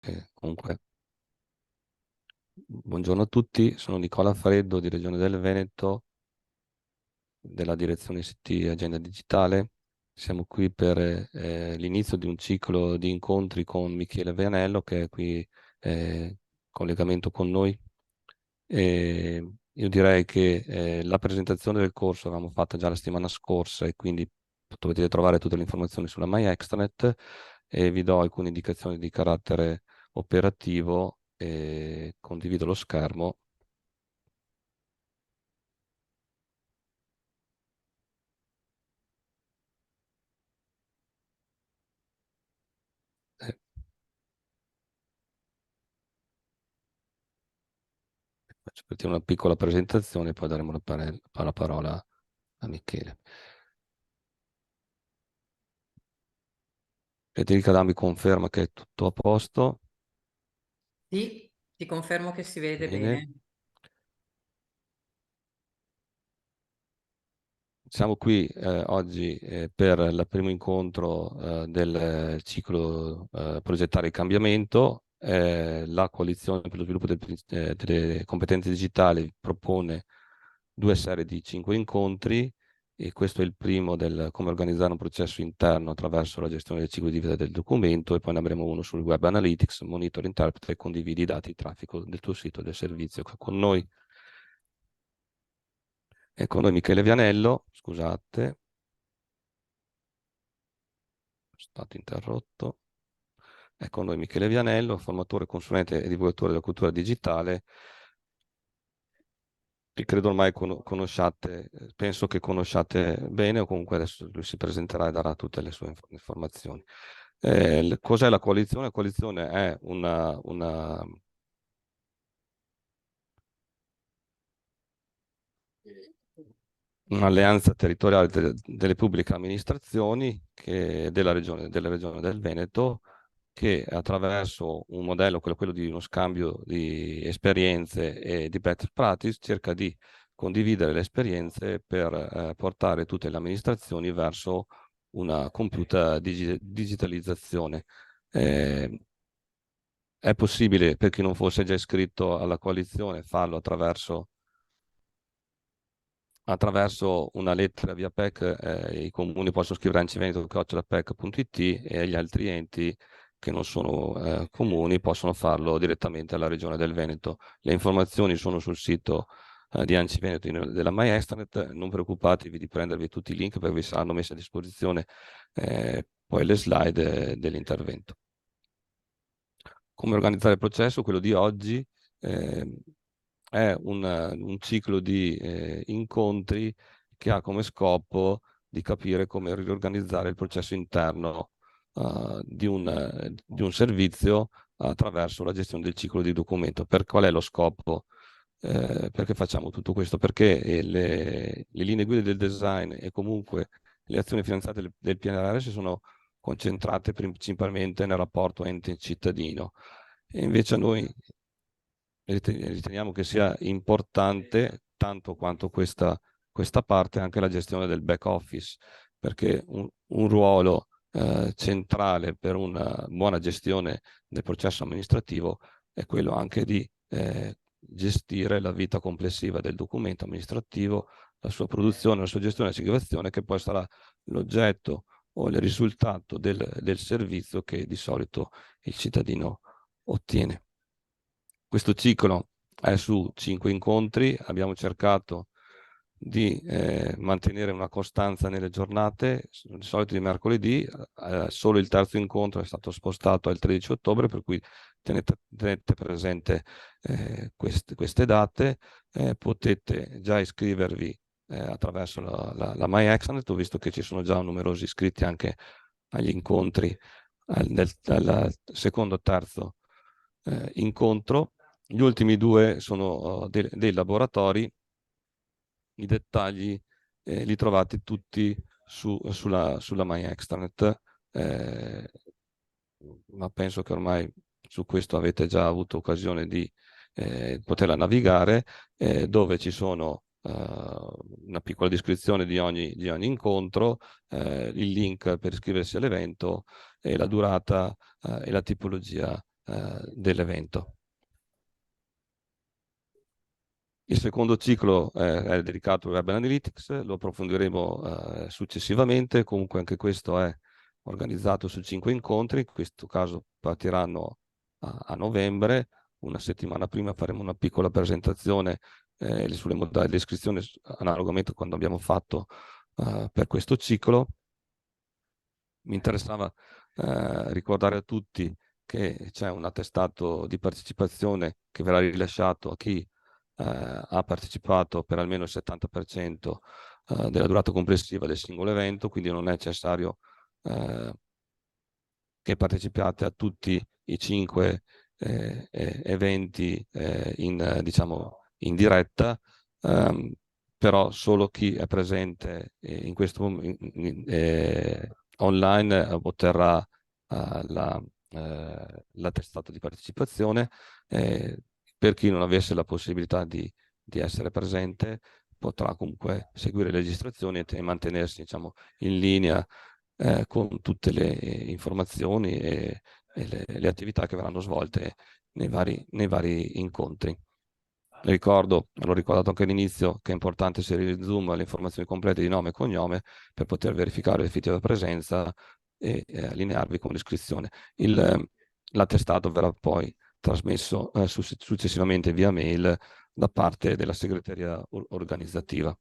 Comunque, buongiorno a tutti, sono Nicola Freddo di Regione del Veneto, della direzione ICT Agenda Digitale. Siamo qui per l'inizio di un ciclo di incontri con Michele Vianello, che è qui in collegamento con noi. Io direi che la presentazione del corso l'abbiamo fatta già la settimana scorsa e quindi potete trovare tutte le informazioni sulla MyExtranet e vi do alcune indicazioni di carattere operativo e condivido lo schermo. Eh, Faccio partire una piccola presentazione e poi daremo la parola a Michele. Federica Dami conferma che è tutto a posto. Sì, ti confermo che si vede Bene. bene. Siamo qui oggi per il primo incontro del ciclo Progettare il cambiamento. La coalizione per lo sviluppo delle competenze digitali propone due serie di 5 incontri e questo è il primo del come organizzare un processo interno attraverso la gestione del ciclo di vita del documento e poi ne avremo uno sul web analytics, monitor, interpreta e condividi i dati di traffico del tuo sito e del servizio. Con noi è con noi Michele Vianello, scusate. Stato interrotto. È con noi Michele Vianello, formatore, consulente e divulgatore della cultura digitale, che credo ormai conosciate, penso che conosciate bene, o comunque adesso lui si presenterà e darà tutte le sue informazioni. Cos'è la coalizione? La coalizione è un'alleanza territoriale delle pubbliche amministrazioni della regione del Veneto che attraverso un modello, quello di uno scambio di esperienze e di best practice, cerca di condividere le esperienze per portare tutte le amministrazioni verso una compiuta digitalizzazione. Eh, è possibile, per chi non fosse già iscritto alla coalizione, farlo attraverso una lettera via PEC, i comuni possono scrivere anciveneto@pec.it e gli altri enti che non sono comuni possono farlo direttamente alla Regione del Veneto. Le informazioni sono sul sito di Anci Veneto della MyExtranet. Non preoccupatevi di prendervi tutti i link perché vi saranno messi a disposizione poi le slide dell'intervento. Come organizzare il processo? Quello di oggi eh, è un ciclo di incontri che ha come scopo di capire come riorganizzare il processo interno di un servizio attraverso la gestione del ciclo di documento. Per qual è lo scopo? Perché facciamo tutto questo? Perché le linee guida del design e comunque le azioni finanziate del PNRR si sono concentrate principalmente nel rapporto ente-cittadino. E invece noi riteniamo che sia importante, tanto quanto questa parte, anche la gestione del back office, perché un ruolo centrale per una buona gestione del processo amministrativo è quello anche di gestire la vita complessiva del documento amministrativo, la sua produzione, la sua gestione e l'archiviazione, che poi sarà l'oggetto o il risultato del servizio che di solito il cittadino ottiene. Questo ciclo è su 5 incontri, abbiamo cercato di mantenere una costanza nelle giornate, di solito di mercoledì, solo il terzo incontro è stato spostato al 13 ottobre, per cui tenete presente queste date, potete già iscrivervi attraverso la MyExtranet. Ho visto che ci sono già numerosi iscritti anche agli incontri al secondo e terzo incontro. Gli ultimi due sono dei laboratori, i dettagli li trovate tutti sulla MyExtranet, ma penso che ormai su questo avete già avuto occasione di poterla navigare, dove ci sono una piccola descrizione di ogni incontro, il link per iscriversi all'evento e la durata e la tipologia dell'evento. Il secondo ciclo è dedicato al Web Analytics, lo approfondiremo successivamente. Comunque anche questo è organizzato su 5 incontri, in questo caso partiranno a novembre. Una settimana prima faremo una piccola presentazione sulle modalità di iscrizione, analogamente a quando abbiamo fatto per questo ciclo. Mi interessava ricordare a tutti che c'è un attestato di partecipazione che verrà rilasciato a chi ha partecipato per almeno il 70% della durata complessiva del singolo evento, quindi non è necessario che partecipiate a tutti i 5 eventi diciamo, in diretta, però solo chi è presente in questo online otterrà l'attestato di partecipazione. Per chi non avesse la possibilità di essere presente, potrà comunque seguire le registrazioni e mantenersi, diciamo, in linea con tutte le informazioni e le attività che verranno svolte nei vari incontri. Ricordo, l'ho ricordato anche all'inizio, che è importante inserire in Zoom le informazioni complete di nome e cognome per poter verificare l'effettiva presenza e allinearvi con l'iscrizione. L'attestato verrà poi trasmesso successivamente via mail da parte della segreteria organizzativa.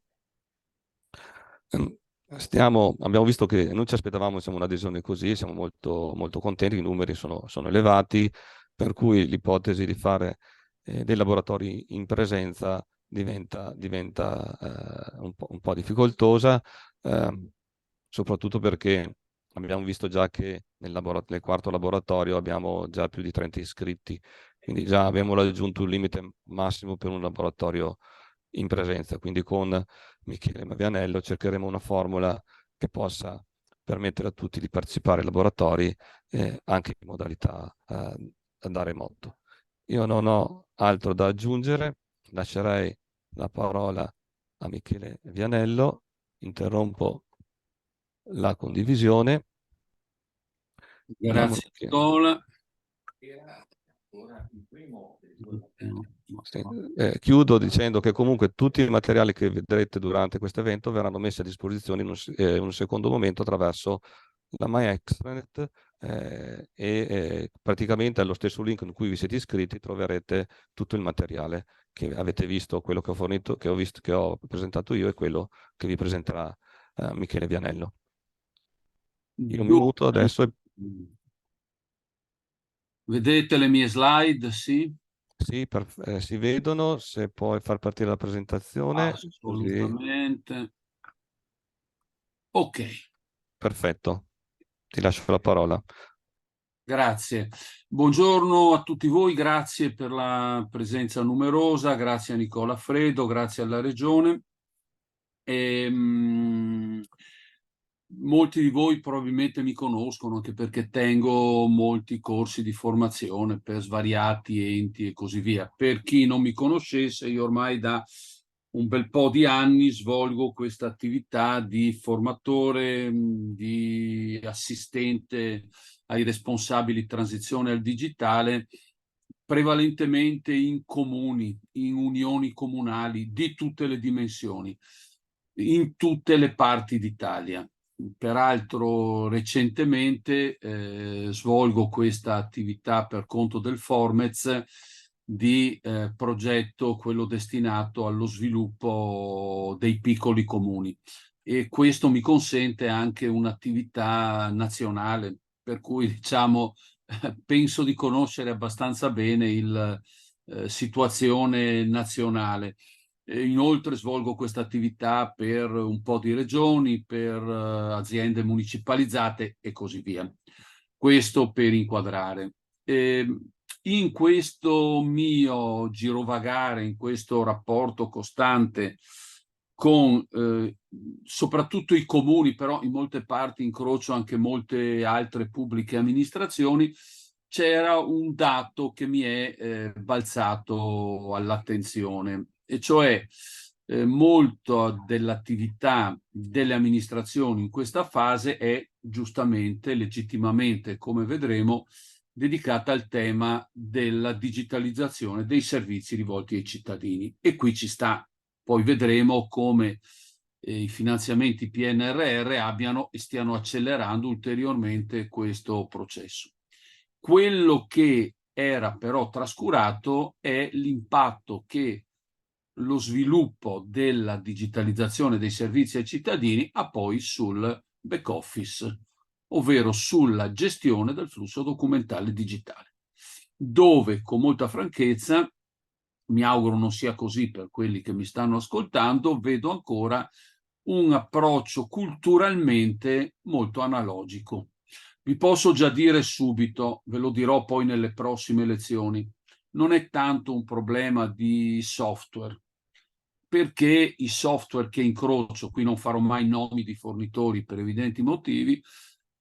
Abbiamo visto che non ci aspettavamo, diciamo, un'adesione così, siamo molto, molto contenti, i numeri sono elevati, per cui l'ipotesi di fare dei laboratori in presenza diventa un po' difficoltosa, soprattutto perché abbiamo visto già che nel quarto laboratorio abbiamo già più di 30 iscritti, quindi già abbiamo raggiunto un limite massimo per un laboratorio in presenza, quindi con Michele Mavianello cercheremo una formula che possa permettere a tutti di partecipare ai laboratori anche in modalità da remoto. Io non ho altro da aggiungere, lascerei la parola a Michele Vianello, interrompo la condivisione. Vediamo Grazie che... Nicola. Sì. Chiudo dicendo che comunque tutti i materiali che vedrete durante questo evento verranno messi a disposizione in un secondo momento attraverso la MyExtranet praticamente allo stesso link in cui vi siete iscritti troverete tutto il materiale che avete visto, quello che ho fornito, che ho presentato io e quello che vi presenterà Michele Vianello. In un minuto adesso. Vedete le mie slide, sì? Sì, si vedono, se puoi far partire la presentazione. Così. Assolutamente. Ok. Perfetto, ti lascio la parola. Grazie. Buongiorno a tutti voi, grazie per la presenza numerosa, grazie a Nicola Fredo, grazie alla Regione. Molti di voi probabilmente mi conoscono anche perché tengo molti corsi di formazione per svariati enti e così via. Per chi non mi conoscesse, io ormai da un bel po' di anni svolgo questa attività di formatore, di assistente ai responsabili di transizione al digitale, prevalentemente in comuni, in unioni comunali di tutte le dimensioni, in tutte le parti d'Italia. Peraltro recentemente svolgo questa attività per conto del Formez di progetto, quello destinato allo sviluppo dei piccoli comuni, e questo mi consente anche un'attività nazionale, per cui diciamo penso di conoscere abbastanza bene la situazione nazionale. Inoltre svolgo questa attività per un po' di regioni, per aziende municipalizzate e così via. Questo per inquadrare. In questo mio girovagare, in questo rapporto costante con soprattutto i comuni, però in molte parti incrocio anche molte altre pubbliche amministrazioni, c'era un dato che mi è balzato all'attenzione, e cioè molto dell'attività delle amministrazioni in questa fase è giustamente, legittimamente, come vedremo, dedicata al tema della digitalizzazione dei servizi rivolti ai cittadini. E qui ci sta, poi vedremo come i finanziamenti PNRR abbiano e stiano accelerando ulteriormente questo processo. Quello che era però trascurato è l'impatto che lo sviluppo della digitalizzazione dei servizi ai cittadini ha poi sul back office, ovvero sulla gestione del flusso documentale digitale, dove con molta franchezza, mi auguro non sia così per quelli che mi stanno ascoltando, vedo ancora un approccio culturalmente molto analogico. Vi posso già dire subito, ve lo dirò poi nelle prossime lezioni, non è tanto un problema di software, perché i software che incrocio, qui non farò mai nomi di fornitori per evidenti motivi,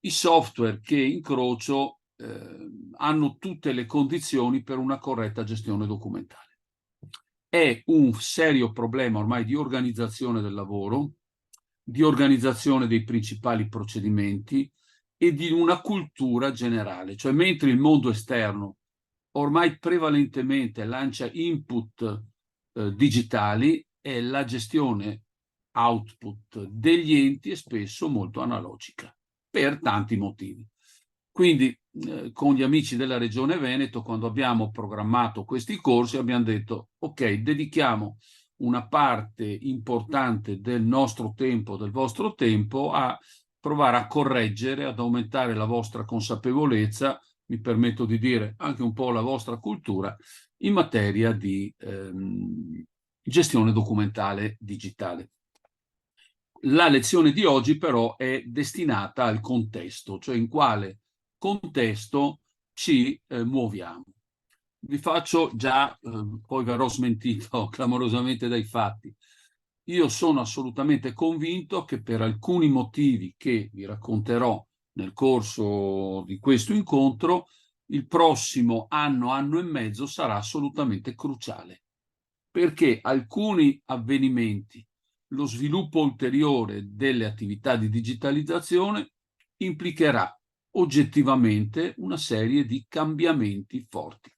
i software che incrocio hanno tutte le condizioni per una corretta gestione documentale. È un serio problema ormai di organizzazione del lavoro, di organizzazione dei principali procedimenti e di una cultura generale. Cioè, mentre il mondo esterno ormai prevalentemente lancia input digitali, e la gestione output degli enti è spesso molto analogica, per tanti motivi. Quindi con gli amici della Regione Veneto, quando abbiamo programmato questi corsi, abbiamo detto, ok, dedichiamo una parte importante del nostro tempo, del vostro tempo, a provare a correggere, ad aumentare la vostra consapevolezza, mi permetto di dire anche un po' la vostra cultura, in materia di gestione documentale digitale. La lezione di oggi però è destinata al contesto, cioè in quale contesto ci muoviamo. Vi faccio già, poi verrò smentito clamorosamente dai fatti. Io sono assolutamente convinto che per alcuni motivi che vi racconterò nel corso di questo incontro, il prossimo anno, anno e mezzo sarà assolutamente cruciale, perché alcuni avvenimenti, lo sviluppo ulteriore delle attività di digitalizzazione implicherà oggettivamente una serie di cambiamenti forti.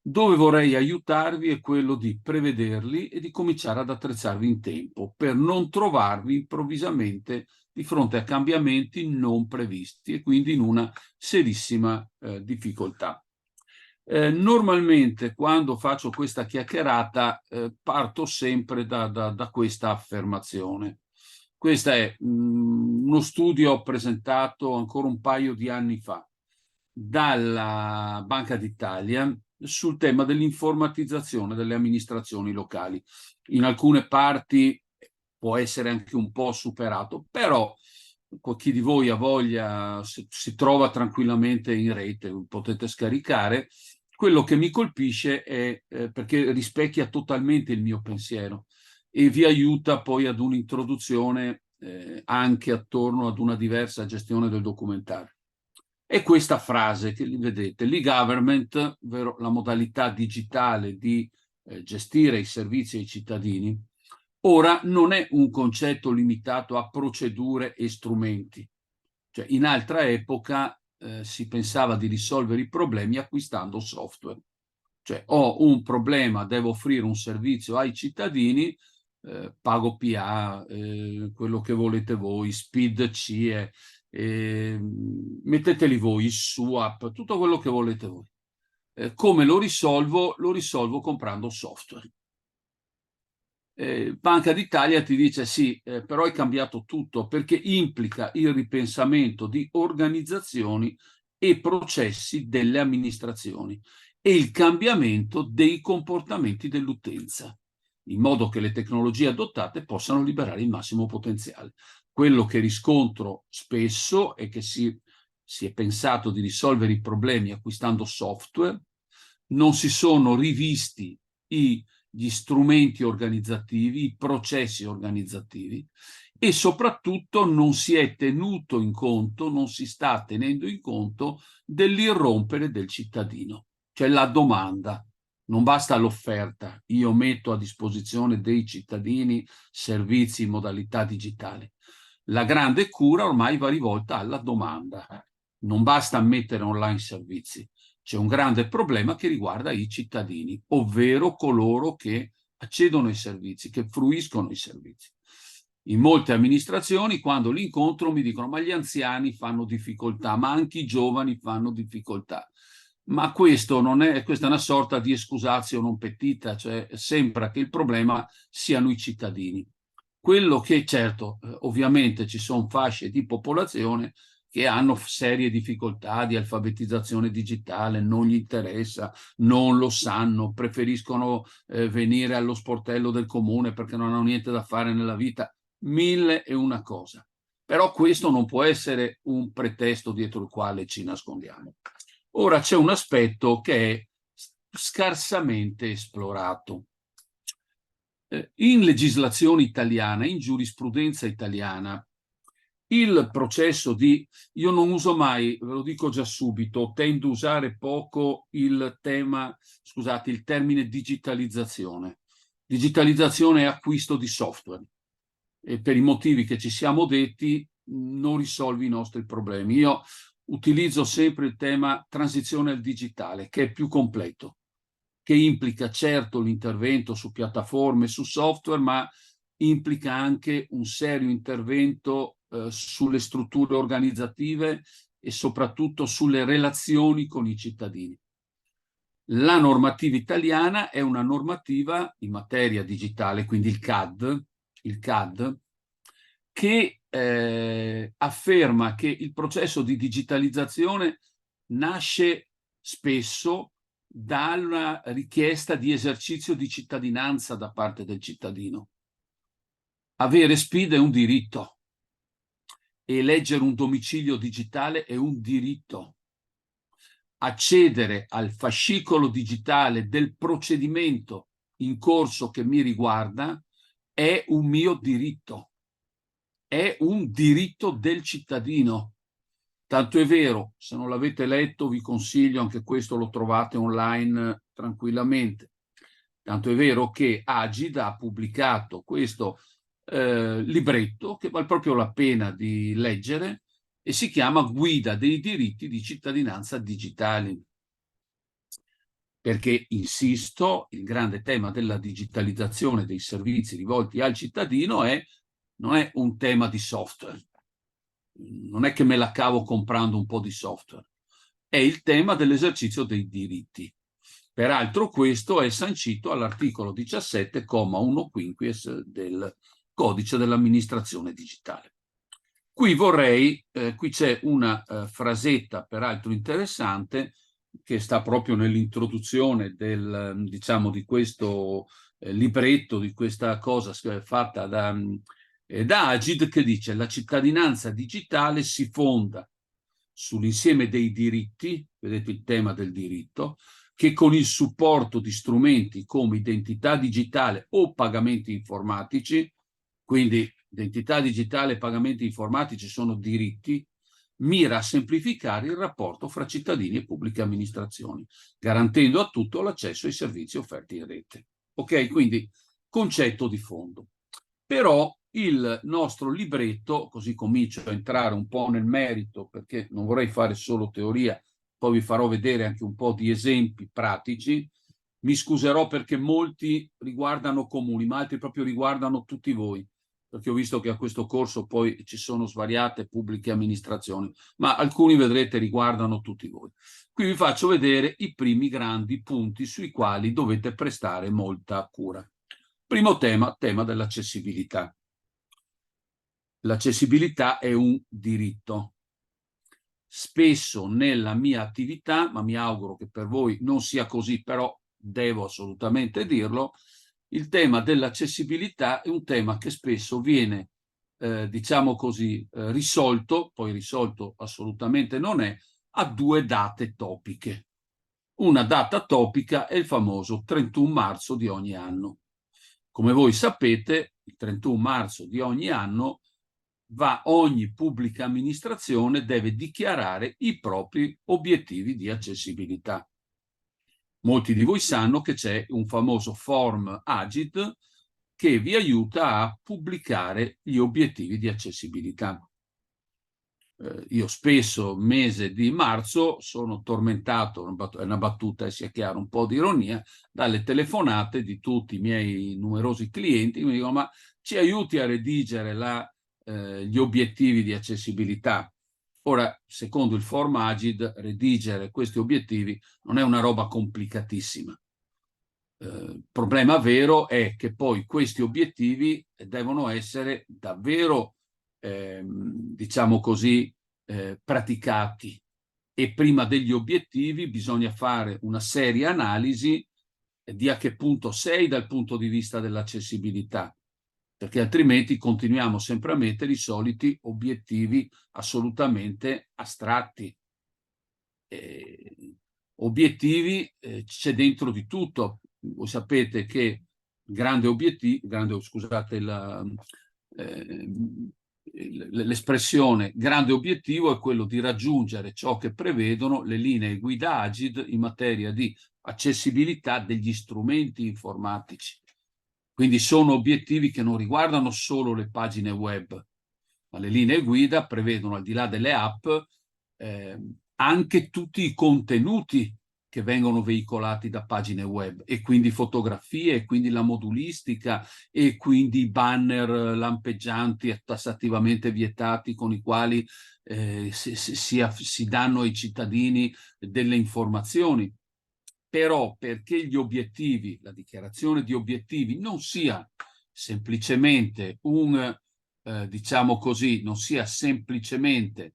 Dove vorrei aiutarvi è quello di prevederli e di cominciare ad attrezzarvi in tempo per non trovarvi improvvisamente di fronte a cambiamenti non previsti e quindi in una serissima difficoltà. Normalmente quando faccio questa chiacchierata parto sempre da questa affermazione. Questo è uno studio presentato ancora un paio di anni fa dalla Banca d'Italia sul tema dell'informatizzazione delle amministrazioni locali. In alcune parti può essere anche un po' superato, però chi di voi ha voglia si trova tranquillamente in rete, potete scaricare. Quello che mi colpisce è perché rispecchia totalmente il mio pensiero e vi aiuta poi ad un'introduzione anche attorno ad una diversa gestione del documentario. È questa frase che vedete, l'e-government, ovvero la modalità digitale di gestire i servizi ai cittadini, ora non è un concetto limitato a procedure e strumenti. Cioè, in altra epoca si pensava di risolvere i problemi acquistando software. Cioè, ho un problema, devo offrire un servizio ai cittadini, pago PA, quello che volete voi, Speed CE, metteteli voi, il SUAP, tutto quello che volete voi. Come lo risolvo? Lo risolvo comprando software. Banca d'Italia ti dice sì, però è cambiato tutto perché implica il ripensamento di organizzazioni e processi delle amministrazioni e il cambiamento dei comportamenti dell'utenza, in modo che le tecnologie adottate possano liberare il massimo potenziale. Quello che riscontro spesso è che si è pensato di risolvere i problemi acquistando software, non si sono rivisti gli strumenti organizzativi, i processi organizzativi e soprattutto non si è tenuto in conto, non si sta tenendo in conto dell'irrompere del cittadino, cioè la domanda. Non basta l'offerta, io metto a disposizione dei cittadini servizi in modalità digitale. La grande cura ormai va rivolta alla domanda. Non basta mettere online servizi, c'è un grande problema che riguarda i cittadini, ovvero coloro che accedono ai servizi, che fruiscono i servizi. In molte amministrazioni, quando li incontro, mi dicono: ma gli anziani fanno difficoltà, ma anche i giovani fanno difficoltà. Ma questo non è, questa è una sorta di excusatio non petita, cioè sembra che il problema siano i cittadini. Quello che, certo, ovviamente ci sono fasce di popolazione che hanno serie difficoltà di alfabetizzazione digitale, non gli interessa, non lo sanno, preferiscono venire allo sportello del comune perché non hanno niente da fare nella vita, 1001 cosa. Però questo non può essere un pretesto dietro il quale ci nascondiamo. Ora c'è un aspetto che è scarsamente esplorato. In legislazione italiana, in giurisprudenza italiana, il processo di... Io non uso mai, ve lo dico già subito, tendo a usare poco il tema, scusate, il termine digitalizzazione. Digitalizzazione è acquisto di software e per i motivi che ci siamo detti non risolve i nostri problemi. Io utilizzo sempre il tema transizione al digitale, che è più completo, che implica certo l'intervento su piattaforme, su software, ma implica anche un serio intervento sulle strutture organizzative e soprattutto sulle relazioni con i cittadini. La normativa italiana è una normativa in materia digitale, quindi il CAD che afferma che il processo di digitalizzazione nasce spesso dalla richiesta di esercizio di cittadinanza da parte del cittadino. Avere SPID è un diritto. Eleggere un domicilio digitale è un diritto. Accedere al fascicolo digitale del procedimento in corso che mi riguarda è un mio diritto. È un diritto del cittadino. Tanto è vero, se non l'avete letto vi consiglio, anche questo lo trovate online tranquillamente. Tanto è vero che Agid ha pubblicato questo libretto che vale proprio la pena di leggere e si chiama Guida dei diritti di cittadinanza digitali. Perché, insisto, il grande tema della digitalizzazione dei servizi rivolti al cittadino non è un tema di software. Non è che me la cavo comprando un po' di software. È il tema dell'esercizio dei diritti. Peraltro questo è sancito all'articolo 17, comma 1 quinquies del Codice dell'amministrazione digitale. Qui qui c'è una frasetta peraltro interessante che sta proprio nell'introduzione diciamo, di questo libretto, di questa cosa fatta da Agid, che dice: la cittadinanza digitale si fonda sull'insieme dei diritti, vedete il tema del diritto, che con il supporto di strumenti come identità digitale o pagamenti informatici, quindi identità digitale e pagamenti informatici sono diritti, mira a semplificare il rapporto fra cittadini e pubbliche amministrazioni, garantendo a tutto l'accesso ai servizi offerti in rete. Ok, quindi concetto di fondo. Però il nostro libretto, così comincio a entrare un po' nel merito, perché non vorrei fare solo teoria, poi vi farò vedere anche un po' di esempi pratici. Mi scuserò perché molti riguardano comuni, ma altri proprio riguardano tutti voi, perché ho visto che a questo corso poi ci sono svariate pubbliche amministrazioni, ma alcuni, vedrete, riguardano tutti voi. Qui vi faccio vedere i primi grandi punti sui quali dovete prestare molta cura. Primo tema dell'accessibilità. L'accessibilità è un diritto. Spesso nella mia attività, ma mi auguro che per voi non sia così, però devo assolutamente dirlo, il tema dell'accessibilità è un tema che spesso viene, diciamo così, risolto, poi risolto assolutamente non è, a due date topiche. Una data topica è il famoso 31 marzo di ogni anno. Come voi sapete, il 31 marzo di ogni anno ogni pubblica amministrazione deve dichiarare i propri obiettivi di accessibilità. Molti di voi sanno che c'è un famoso form Agid che vi aiuta a pubblicare gli obiettivi di accessibilità. io spesso, mese di marzo, sono tormentato, è una battuta, sia chiaro, un po' di ironia, dalle telefonate di tutti i miei numerosi clienti che mi dicono: ma ci aiuti a redigere gli obiettivi di accessibilità? Ora, secondo il Form Agid, redigere questi obiettivi non è una roba complicatissima. Il problema vero è che poi questi obiettivi devono essere davvero, diciamo così, praticati, e prima degli obiettivi bisogna fare una seria analisi di a che punto sei dal punto di vista dell'accessibilità, perché altrimenti continuiamo sempre a mettere i soliti obiettivi assolutamente astratti. Obiettivi, c'è dentro di tutto. Voi sapete che l'espressione grande obiettivo è quello di raggiungere ciò che prevedono le linee guida Agid in materia di accessibilità degli strumenti informatici. Quindi sono obiettivi che non riguardano solo le pagine web, ma le linee guida prevedono, al di là delle app, anche tutti i contenuti che vengono veicolati da pagine web, e quindi fotografie, e quindi la modulistica, e quindi banner lampeggianti e tassativamente vietati con i quali si danno ai cittadini delle informazioni. Però perché gli obiettivi, la dichiarazione di obiettivi non sia semplicemente diciamo così, non sia semplicemente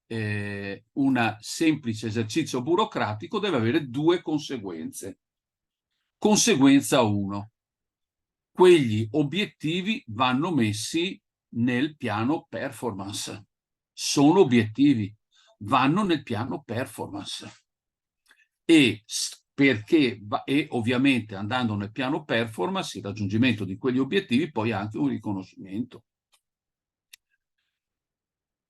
un semplice esercizio burocratico, deve avere due conseguenze. Conseguenza 1: quegli obiettivi vanno messi nel piano performance. Sono obiettivi, vanno nel piano performance. E ovviamente, andando nel piano performance, il raggiungimento di quegli obiettivi poi ha anche un riconoscimento.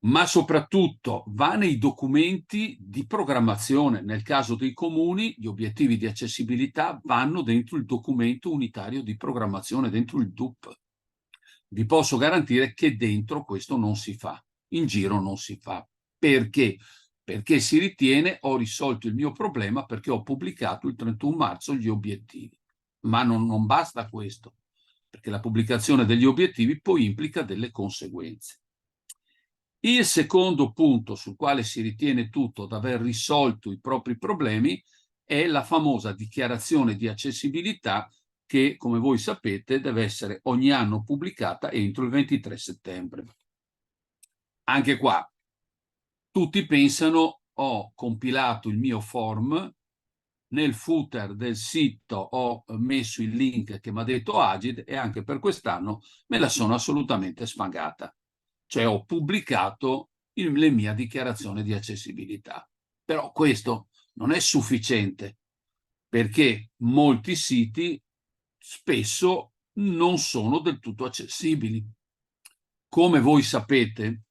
Ma soprattutto va nei documenti di programmazione. Nel caso dei comuni, gli obiettivi di accessibilità vanno dentro il documento unitario di programmazione, dentro il DUP. Vi posso garantire che dentro questo non si fa, in giro non si fa. Perché? Perché si ritiene: ho risolto il mio problema perché ho pubblicato il 31 marzo gli obiettivi. Ma non basta questo, perché la pubblicazione degli obiettivi poi implica delle conseguenze. Il secondo punto sul quale si ritiene tutto ad aver risolto i propri problemi è la famosa dichiarazione di accessibilità che, come voi sapete, deve essere ogni anno pubblicata entro il 23 settembre. Anche qua tutti pensano: ho compilato il mio form, nel footer del sito ho messo il link che mi ha detto Agid, e anche per quest'anno me la sono assolutamente sfangata. Cioè ho pubblicato la mia dichiarazione di accessibilità. Però questo non è sufficiente, perché molti siti spesso non sono del tutto accessibili. Come voi sapete,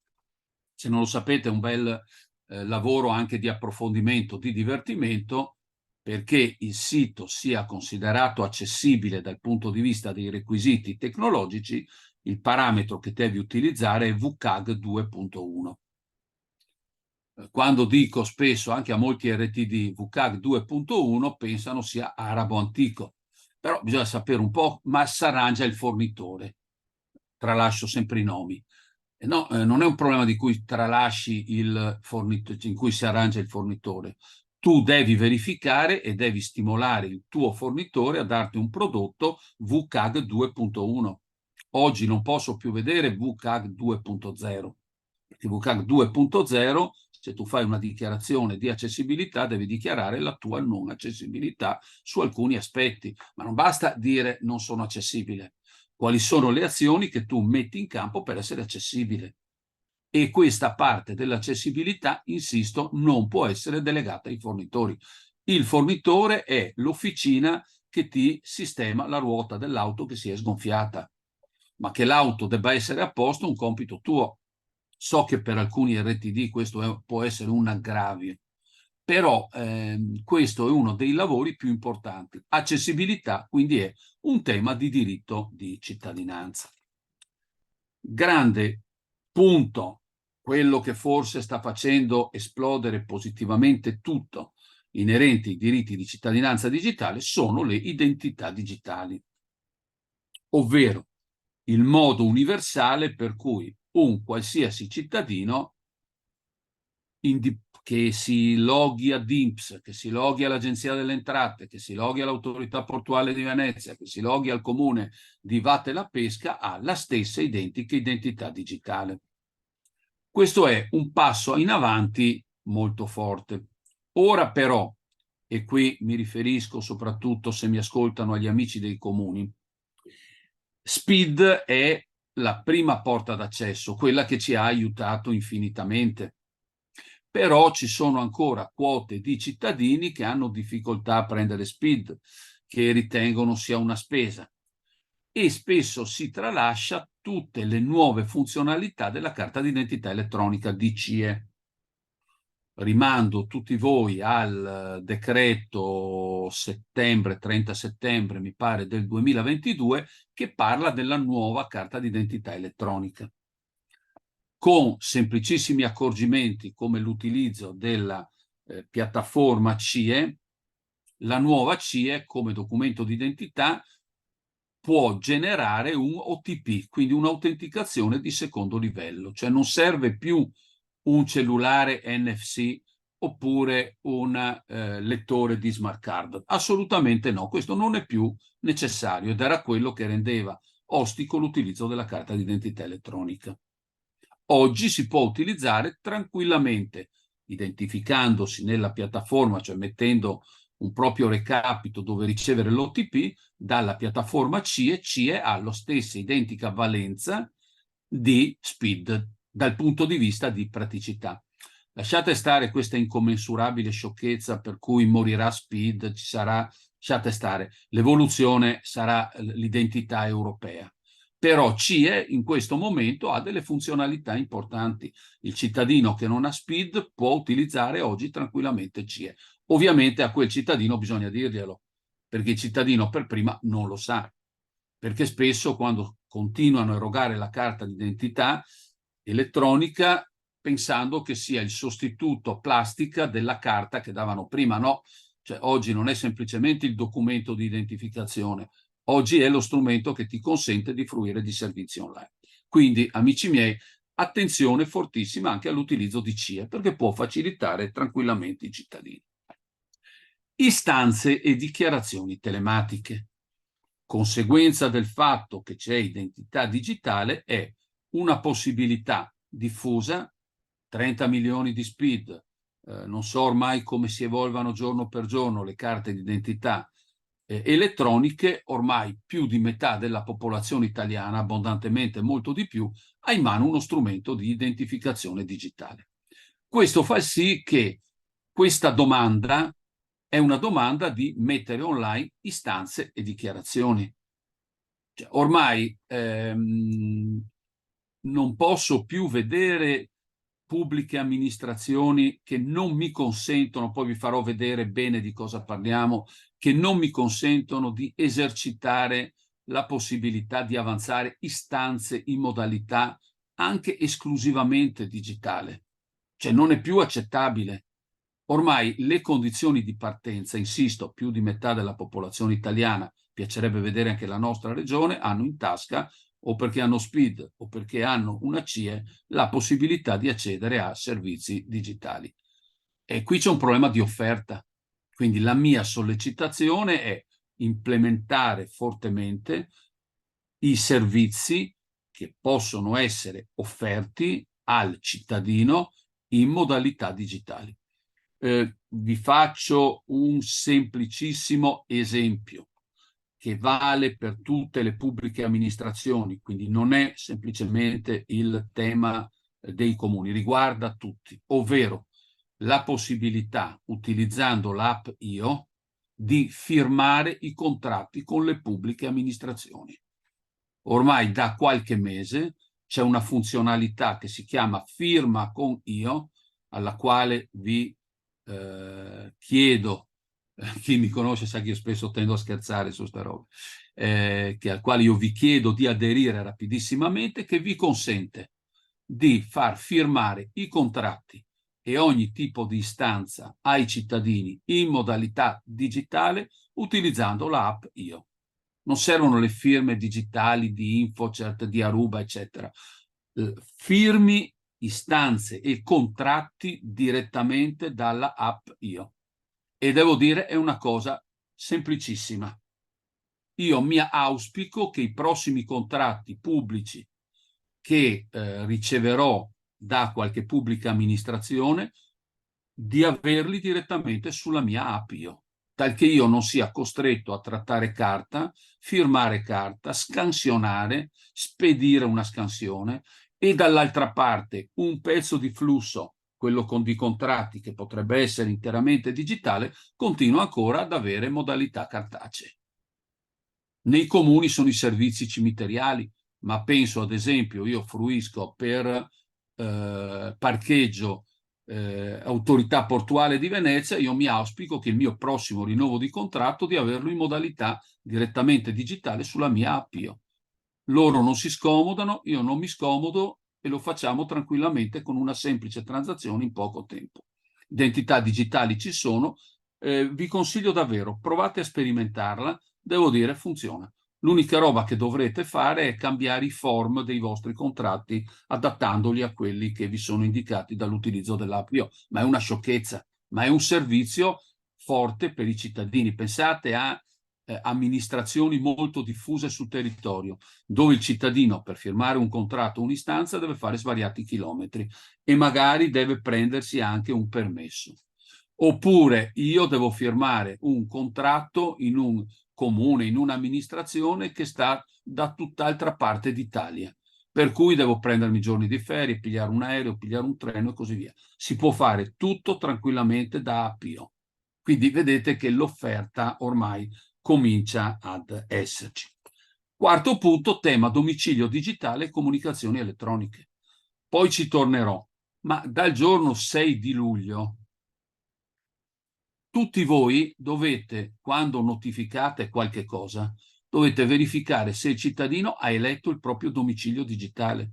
se non lo sapete è un bel lavoro anche di approfondimento, di divertimento, perché il sito sia considerato accessibile dal punto di vista dei requisiti tecnologici. Il parametro che devi utilizzare è WCAG 2.1. Quando dico spesso anche a molti RTD WCAG 2.1, pensano sia arabo antico, però bisogna sapere un po', ma s'arrangia il fornitore. Tralascio sempre i nomi. No, non è un problema di cui tralasci il fornitore, in cui si arrangia il fornitore. Tu devi verificare e devi stimolare il tuo fornitore a darti un prodotto WCAG 2.1. Oggi non posso più vedere WCAG 2.0, perché WCAG 2.0, se tu fai una dichiarazione di accessibilità, devi dichiarare la tua non accessibilità su alcuni aspetti, ma non basta dire non sono accessibile. Quali sono le azioni che tu metti in campo per essere accessibile? E questa parte dell'accessibilità, insisto, non può essere delegata ai fornitori. Il fornitore è l'officina che ti sistema la ruota dell'auto che si è sgonfiata, ma che l'auto debba essere a posto è un compito tuo. So che per alcuni RTD questo può essere un aggravio, però questo è uno dei lavori più importanti. Accessibilità quindi è un tema di diritto di cittadinanza. Grande punto quello che forse sta facendo esplodere positivamente tutto inerente ai diritti di cittadinanza digitale sono le identità digitali, ovvero il modo universale per cui un qualsiasi cittadino che si loghi ad INPS, che si loghi all'Agenzia delle Entrate, che si loghi all'Autorità Portuale di Venezia, che si loghi al Comune di Vatte la Pesca, ha la stessa identica identità digitale. Questo è un passo in avanti molto forte. Ora però, e qui mi riferisco soprattutto, se mi ascoltano, agli amici dei comuni, SPID è la prima porta d'accesso, quella che ci ha aiutato infinitamente. Però ci sono ancora quote di cittadini che hanno difficoltà a prendere SPID, che ritengono sia una spesa, e spesso si tralascia tutte le nuove funzionalità della carta d'identità elettronica DCE. Rimando tutti voi al decreto 30 settembre, mi pare, del 2022, che parla della nuova carta d'identità elettronica, con semplicissimi accorgimenti come l'utilizzo della piattaforma CIE. La nuova CIE come documento d'identità può generare un OTP, quindi un'autenticazione di secondo livello, cioè non serve più un cellulare NFC oppure un lettore di smart card. Assolutamente no, questo non è più necessario ed era quello che rendeva ostico l'utilizzo della carta d'identità elettronica. Oggi si può utilizzare tranquillamente, identificandosi nella piattaforma, cioè mettendo un proprio recapito dove ricevere l'OTP, dalla piattaforma CIE. CIE ha la stessa identica valenza di SPID dal punto di vista di praticità. Lasciate stare questa incommensurabile sciocchezza per cui morirà SPID, ci sarà, lasciate stare, l'evoluzione sarà l'identità europea. Però CIE in questo momento ha delle funzionalità importanti. Il cittadino che non ha SPID può utilizzare oggi tranquillamente CIE. Ovviamente a quel cittadino bisogna dirglielo, perché il cittadino per prima non lo sa, perché spesso quando continuano a erogare la carta d'identità elettronica pensando che sia il sostituto plastica della carta che davano prima, no? Cioè oggi non è semplicemente il documento di identificazione, oggi è lo strumento che ti consente di fruire di servizi online. Quindi, amici miei, attenzione fortissima anche all'utilizzo di CIE, perché può facilitare tranquillamente i cittadini. Istanze e dichiarazioni telematiche. Conseguenza del fatto che c'è identità digitale è una possibilità diffusa, 30 milioni di SPID, non so ormai come si evolvano giorno per giorno le carte d'identità elettroniche, ormai più di metà della popolazione italiana, abbondantemente molto di più, ha in mano uno strumento di identificazione digitale. Questo fa sì che questa domanda è una domanda di mettere online istanze e dichiarazioni. Cioè, ormai non posso più vedere pubbliche amministrazioni che non mi consentono, poi vi farò vedere bene di cosa parliamo, che non mi consentono di esercitare la possibilità di avanzare istanze in modalità anche esclusivamente digitale. Cioè non è più accettabile. Ormai le condizioni di partenza, insisto, più di metà della popolazione italiana, piacerebbe vedere anche la nostra regione, hanno in tasca, o perché hanno SPID o perché hanno una CIE, la possibilità di accedere a servizi digitali. E qui c'è un problema di offerta. Quindi la mia sollecitazione è implementare fortemente i servizi che possono essere offerti al cittadino in modalità digitali. Vi faccio un semplicissimo esempio che vale per tutte le pubbliche amministrazioni, quindi non è semplicemente il tema dei comuni, riguarda tutti, ovvero la possibilità, utilizzando l'app Io, di firmare i contratti con le pubbliche amministrazioni. Ormai da qualche mese c'è una funzionalità che si chiama Firma con Io, alla quale vi chiedo, chi mi conosce sa che io spesso tendo a scherzare su sta roba, al quale io vi chiedo di aderire rapidissimamente, che vi consente di far firmare i contratti e ogni tipo di istanza ai cittadini in modalità digitale utilizzando l'app Io. Non servono le firme digitali di Infocert, di Aruba, eccetera. Firmi istanze e contratti direttamente dalla app Io. E devo dire, è una cosa semplicissima. Io mi auspico che i prossimi contratti pubblici che riceverò da qualche pubblica amministrazione di averli direttamente sulla mia app Io, tal che io non sia costretto a trattare carta, firmare carta, scansionare, spedire una scansione e dall'altra parte un pezzo di flusso, quello di contratti che potrebbe essere interamente digitale, continua ancora ad avere modalità cartacee. Nei comuni sono i servizi cimiteriali, ma penso ad esempio, io fruisco per parcheggio Autorità Portuale di Venezia, io mi auspico che il mio prossimo rinnovo di contratto di averlo in modalità direttamente digitale sulla mia app Io. Loro non si scomodano, io non mi scomodo e lo facciamo tranquillamente con una semplice transazione in poco tempo. Identità digitali ci sono, vi consiglio davvero, provate a sperimentarla, devo dire funziona. L'unica roba che dovrete fare è cambiare i form dei vostri contratti adattandoli a quelli che vi sono indicati dall'utilizzo dell'app Io. Ma è una sciocchezza, ma è un servizio forte per i cittadini. Pensate a amministrazioni molto diffuse sul territorio, dove il cittadino per firmare un contratto o un'istanza deve fare svariati chilometri e magari deve prendersi anche un permesso. Oppure io devo firmare un contratto in un comune, in un'amministrazione che sta da tutt'altra parte d'Italia, per cui devo prendermi giorni di ferie, pigliare un aereo, pigliare un treno e così via. Si può fare tutto tranquillamente da app Io. Quindi vedete che l'offerta ormai comincia ad esserci. Quarto punto, tema domicilio digitale e comunicazioni elettroniche. Poi ci tornerò, ma dal giorno 6 di luglio tutti voi dovete, quando notificate qualche cosa, dovete verificare se il cittadino ha eletto il proprio domicilio digitale,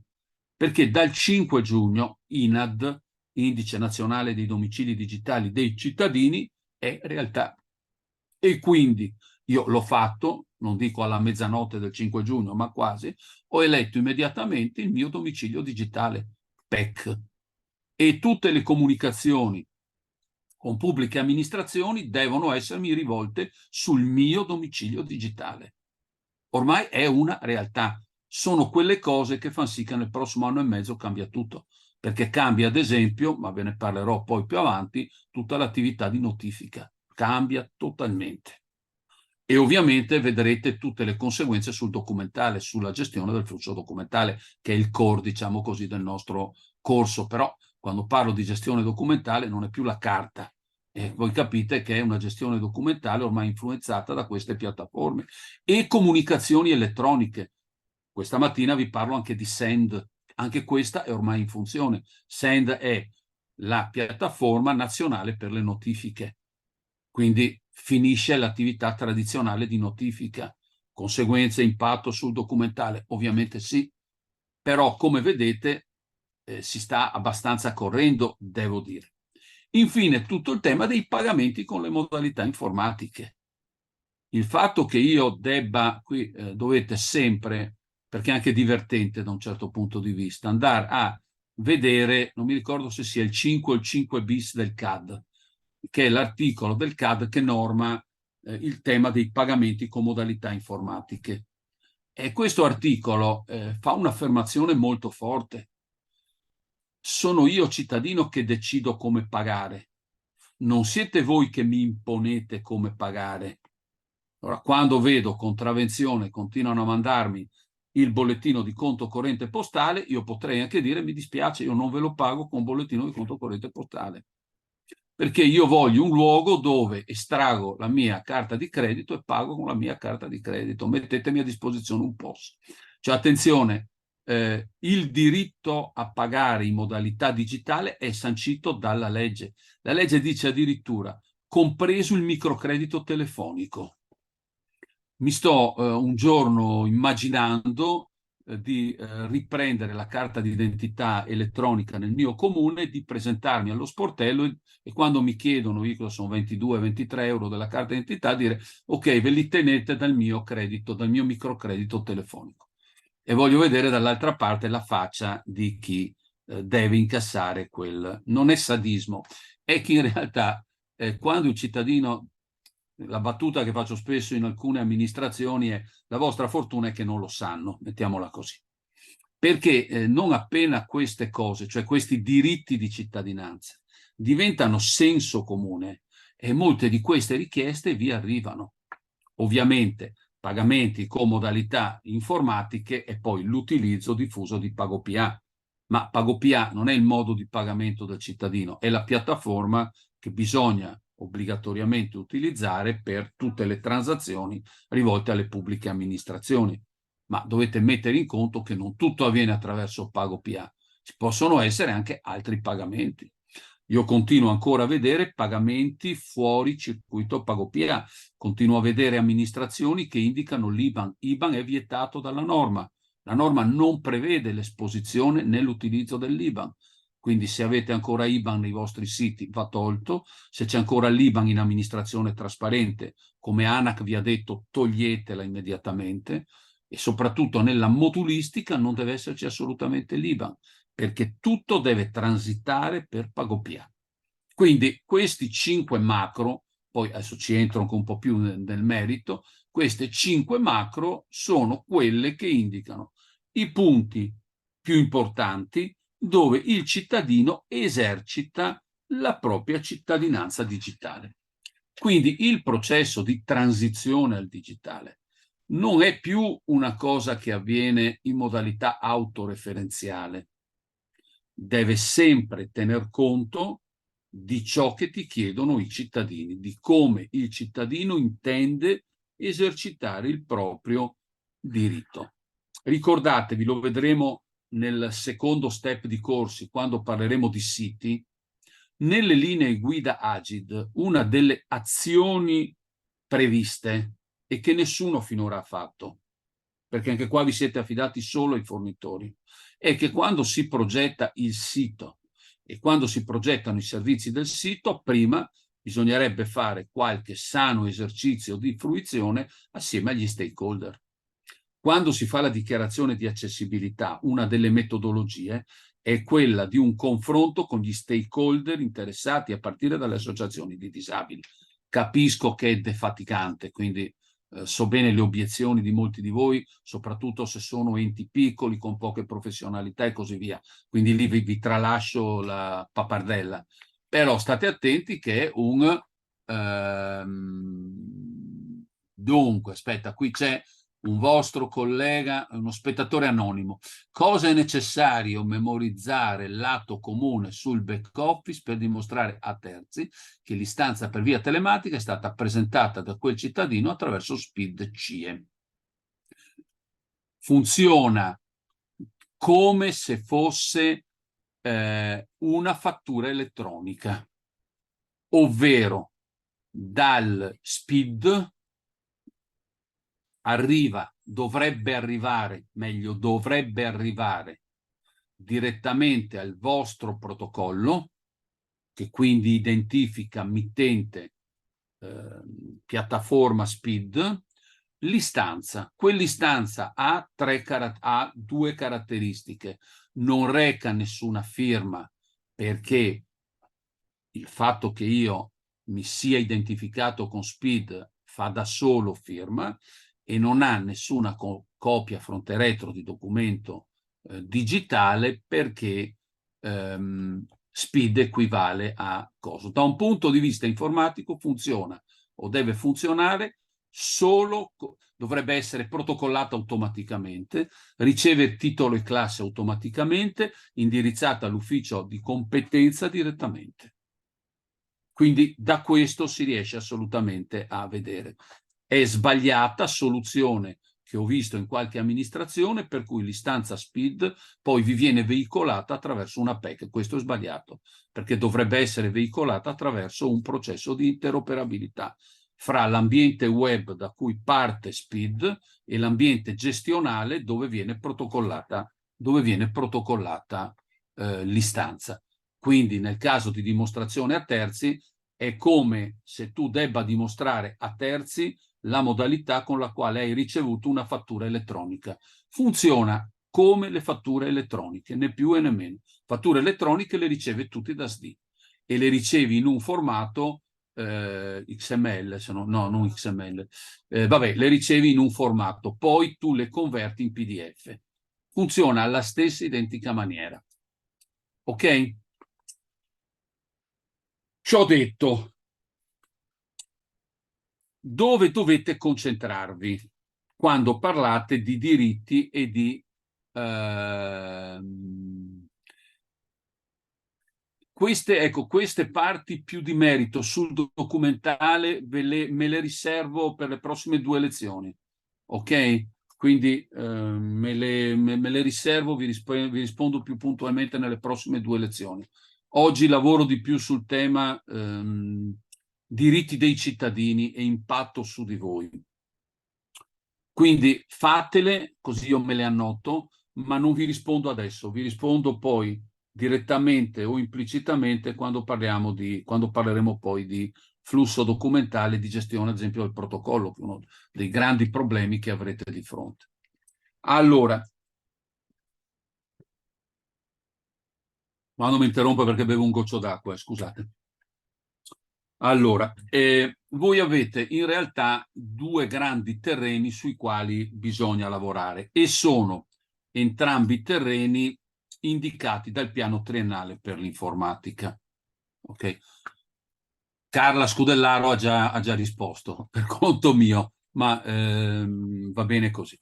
perché dal 5 giugno INAD, Indice Nazionale dei Domicili Digitali dei Cittadini, è realtà. E quindi io l'ho fatto, non dico alla mezzanotte del 5 giugno, ma quasi, ho eletto immediatamente il mio domicilio digitale, PEC, e tutte le comunicazioni con pubbliche amministrazioni devono essermi rivolte sul mio domicilio digitale. Ormai è una realtà. Sono quelle cose che fanno sì che nel prossimo anno e mezzo cambia tutto, perché cambia ad esempio, ma ve ne parlerò poi più avanti, tutta l'attività di notifica. Cambia totalmente. E ovviamente vedrete tutte le conseguenze sul documentale, sulla gestione del flusso documentale, che è il core, diciamo così, del nostro corso. Però quando parlo di gestione documentale non è più la carta. E voi capite che è una gestione documentale ormai influenzata da queste piattaforme. E comunicazioni elettroniche. Questa mattina vi parlo anche di Send. Anche questa è ormai in funzione. Send è la piattaforma nazionale per le notifiche. Quindi finisce l'attività tradizionale di notifica. Conseguenze, impatto sul documentale? Ovviamente sì, però come vedete si sta abbastanza correndo, devo dire. Infine, tutto il tema dei pagamenti con le modalità informatiche. Il fatto che io debba, qui dovete sempre, perché è anche divertente da un certo punto di vista, andare a vedere, non mi ricordo se sia il 5 o il 5 bis del CAD, che è l'articolo del CAD che norma il tema dei pagamenti con modalità informatiche. E questo articolo fa un'affermazione molto forte. Sono io cittadino che decido come pagare. Non siete voi che mi imponete come pagare. Allora, quando vedo contravvenzione, continuano a mandarmi il bollettino di conto corrente postale, io potrei anche dire mi dispiace, io non ve lo pago con bollettino di conto corrente postale. Perché io voglio un luogo dove estraggo la mia carta di credito e pago con la mia carta di credito. Mettetemi a disposizione un POS. Cioè, attenzione, il diritto a pagare in modalità digitale è sancito dalla legge. La legge dice addirittura compreso il microcredito telefonico. Mi sto un giorno immaginando di riprendere la carta d'identità elettronica nel mio comune, di presentarmi allo sportello e quando mi chiedono, io sono 22-23 euro della carta d'identità, dire ok, ve li tenete dal mio credito, dal mio microcredito telefonico. E voglio vedere dall'altra parte la faccia di chi deve incassare quel. Non è sadismo, è che in realtà quando il cittadino, la battuta che faccio spesso in alcune amministrazioni è: la vostra fortuna è che non lo sanno, mettiamola così. Perché non appena queste cose, cioè questi diritti di cittadinanza, diventano senso comune, e molte di queste richieste vi arrivano. Ovviamente pagamenti con modalità informatiche e poi l'utilizzo diffuso di PagoPA. Ma PagoPA non è il modo di pagamento del cittadino, è la piattaforma che bisogna obbligatoriamente utilizzare per tutte le transazioni rivolte alle pubbliche amministrazioni. Ma dovete mettere in conto che non tutto avviene attraverso PagoPA, ci possono essere anche altri pagamenti. Io continuo ancora a vedere pagamenti fuori circuito PagoPA, continuo a vedere amministrazioni che indicano l'IBAN. IBAN è vietato dalla norma. La norma non prevede l'esposizione nell'utilizzo dell'IBAN. Quindi se avete ancora IBAN nei vostri siti va tolto, se c'è ancora l'IBAN in amministrazione trasparente, come ANAC vi ha detto, toglietela immediatamente, e soprattutto nella modulistica non deve esserci assolutamente l'IBAN, perché tutto deve transitare per PagoPA. Quindi questi 5 macro, poi adesso ci entro anche un po' più nel merito, queste 5 macro sono quelle che indicano i punti più importanti dove il cittadino esercita la propria cittadinanza digitale. Quindi il processo di transizione al digitale non è più una cosa che avviene in modalità autoreferenziale. Deve sempre tener conto di ciò che ti chiedono i cittadini, di come il cittadino intende esercitare il proprio diritto. Ricordatevi, lo vedremo nel secondo step di corsi, quando parleremo di siti, nelle linee guida Agid, una delle azioni previste e che nessuno finora ha fatto, perché anche qua vi siete affidati solo ai fornitori, è che quando si progetta il sito e quando si progettano i servizi del sito, prima bisognerebbe fare qualche sano esercizio di fruizione assieme agli stakeholder. Quando si fa la dichiarazione di accessibilità, una delle metodologie è quella di un confronto con gli stakeholder interessati, a partire dalle associazioni di disabili. Capisco che è defaticante, quindi so bene le obiezioni di molti di voi, soprattutto se sono enti piccoli, con poche professionalità e così via. Quindi lì vi tralascio la pappardella. Però state attenti che è un... dunque, aspetta, qui c'è un vostro collega, uno spettatore anonimo. Cosa è necessario memorizzare lato comune sul back office per dimostrare a terzi che l'istanza per via telematica è stata presentata da quel cittadino attraverso SPID CIE? Funziona come se fosse una fattura elettronica, ovvero dal SPID dovrebbe arrivare direttamente al vostro protocollo, che quindi identifica mittente, piattaforma SPID, l'istanza. Quell'istanza ha 2 caratteristiche: non reca nessuna firma, perché il fatto che io mi sia identificato con SPID fa da solo firma, e non ha nessuna copia fronte retro di documento digitale, perché SPID equivale a coso. Da un punto di vista informatico funziona o deve funzionare solo, dovrebbe essere protocollata automaticamente, riceve titolo e classe automaticamente, indirizzata all'ufficio di competenza direttamente. Quindi da questo si riesce assolutamente a vedere. È sbagliata soluzione che ho visto in qualche amministrazione, per cui l'istanza SPID poi vi viene veicolata attraverso una PEC. Questo è sbagliato, perché dovrebbe essere veicolata attraverso un processo di interoperabilità. fra l'ambiente web da cui parte SPID e l'ambiente gestionale dove viene protocollata l'istanza. Quindi nel caso di dimostrazione a terzi è come se tu debba dimostrare a terzi la modalità con la quale hai ricevuto una fattura elettronica. Funziona come le fatture elettroniche, né più e né meno. Fatture elettroniche le riceve tutti da SDI e le ricevi in un formato XML, no, non XML, vabbè, le ricevi in un formato, poi tu le converti in PDF. Funziona alla stessa identica maniera. Ok? Ciò detto, dove dovete concentrarvi quando parlate di diritti e di queste parti più di merito sul documentale me le riservo per le prossime 2 lezioni, ok? Quindi me le riservo, vi rispondo più puntualmente nelle prossime 2 lezioni. Oggi lavoro di più sul tema diritti dei cittadini e impatto su di voi. Quindi fatele, così io me le annoto, ma non vi rispondo adesso, vi rispondo poi direttamente o implicitamente quando parleremo poi di flusso documentale di gestione, ad esempio, del protocollo, che è uno dei grandi problemi che avrete di fronte. Allora, quando mi interrompo perché bevo un goccio d'acqua, scusate. Allora, voi avete in realtà 2 grandi terreni sui quali bisogna lavorare e sono entrambi terreni indicati dal piano triennale per l'informatica. Ok? Carla Scudellaro ha già risposto per conto mio, ma va bene così.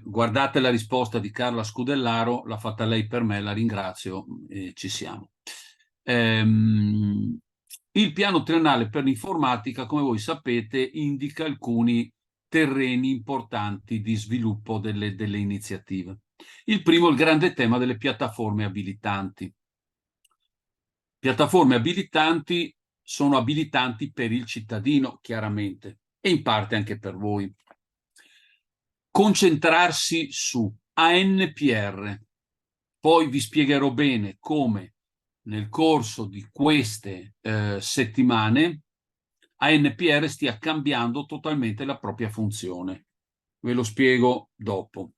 Guardate la risposta di Carla Scudellaro, l'ha fatta lei per me, la ringrazio, ci siamo. Il piano triennale per l'informatica, come voi sapete, indica alcuni terreni importanti di sviluppo delle iniziative. Il primo è il grande tema delle piattaforme abilitanti. Piattaforme abilitanti sono abilitanti per il cittadino, chiaramente, e in parte anche per voi. Concentrarsi su ANPR. Poi vi spiegherò bene come nel corso di queste settimane ANPR stia cambiando totalmente la propria funzione. Ve lo spiego dopo.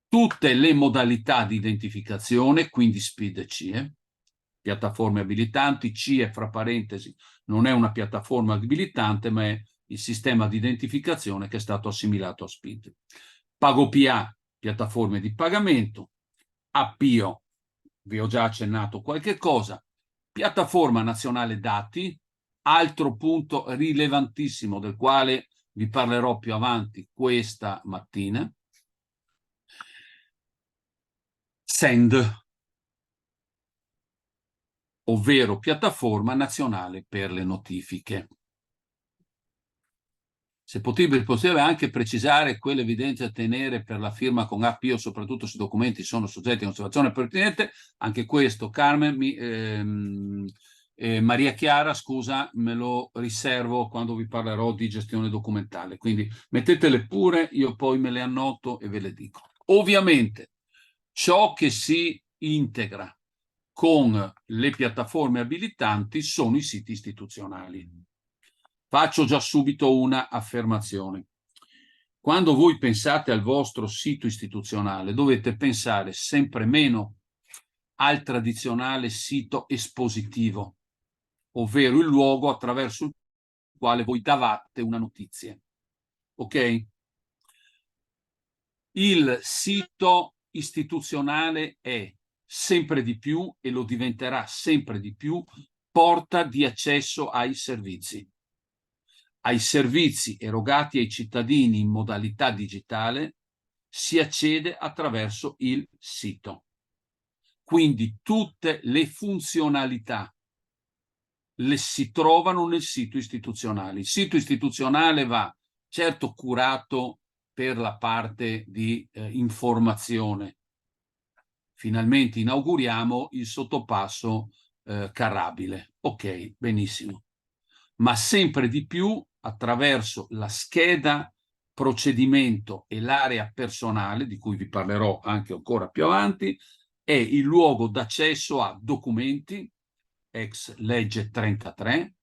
Tutte le modalità di identificazione, quindi SPID e CIE, piattaforme abilitanti, CIE fra parentesi non è una piattaforma abilitante, ma è il sistema di identificazione che è stato assimilato a SPID. PagoPA, piattaforme di pagamento, Appio, vi ho già accennato qualche cosa, piattaforma nazionale dati, altro punto rilevantissimo del quale vi parlerò più avanti questa mattina, SEND, ovvero piattaforma nazionale per le notifiche. Se possibile anche precisare quell'evidenza a tenere per la firma con Appio, soprattutto se i documenti sono soggetti a osservazione pertinente. Anche questo, Carmen, Maria Chiara, scusa, me lo riservo quando vi parlerò di gestione documentale. Quindi mettetele pure, io poi me le annoto e ve le dico. Ovviamente, ciò che si integra con le piattaforme abilitanti sono i siti istituzionali. Faccio già subito una affermazione. Quando voi pensate al vostro sito istituzionale, dovete pensare sempre meno al tradizionale sito espositivo, ovvero il luogo attraverso il quale voi davate una notizia. Ok? Il sito istituzionale è sempre di più, e lo diventerà sempre di più, porta di accesso ai servizi erogati ai cittadini in modalità digitale, si accede attraverso il sito. Quindi tutte le funzionalità si trovano nel sito istituzionale. Il sito istituzionale va certo curato per la parte di informazione. Finalmente inauguriamo il sottopasso carrabile. Ok, benissimo. ma sempre di più attraverso la scheda procedimento e l'area personale, di cui vi parlerò anche ancora più avanti, è il luogo d'accesso a documenti, ex legge 33,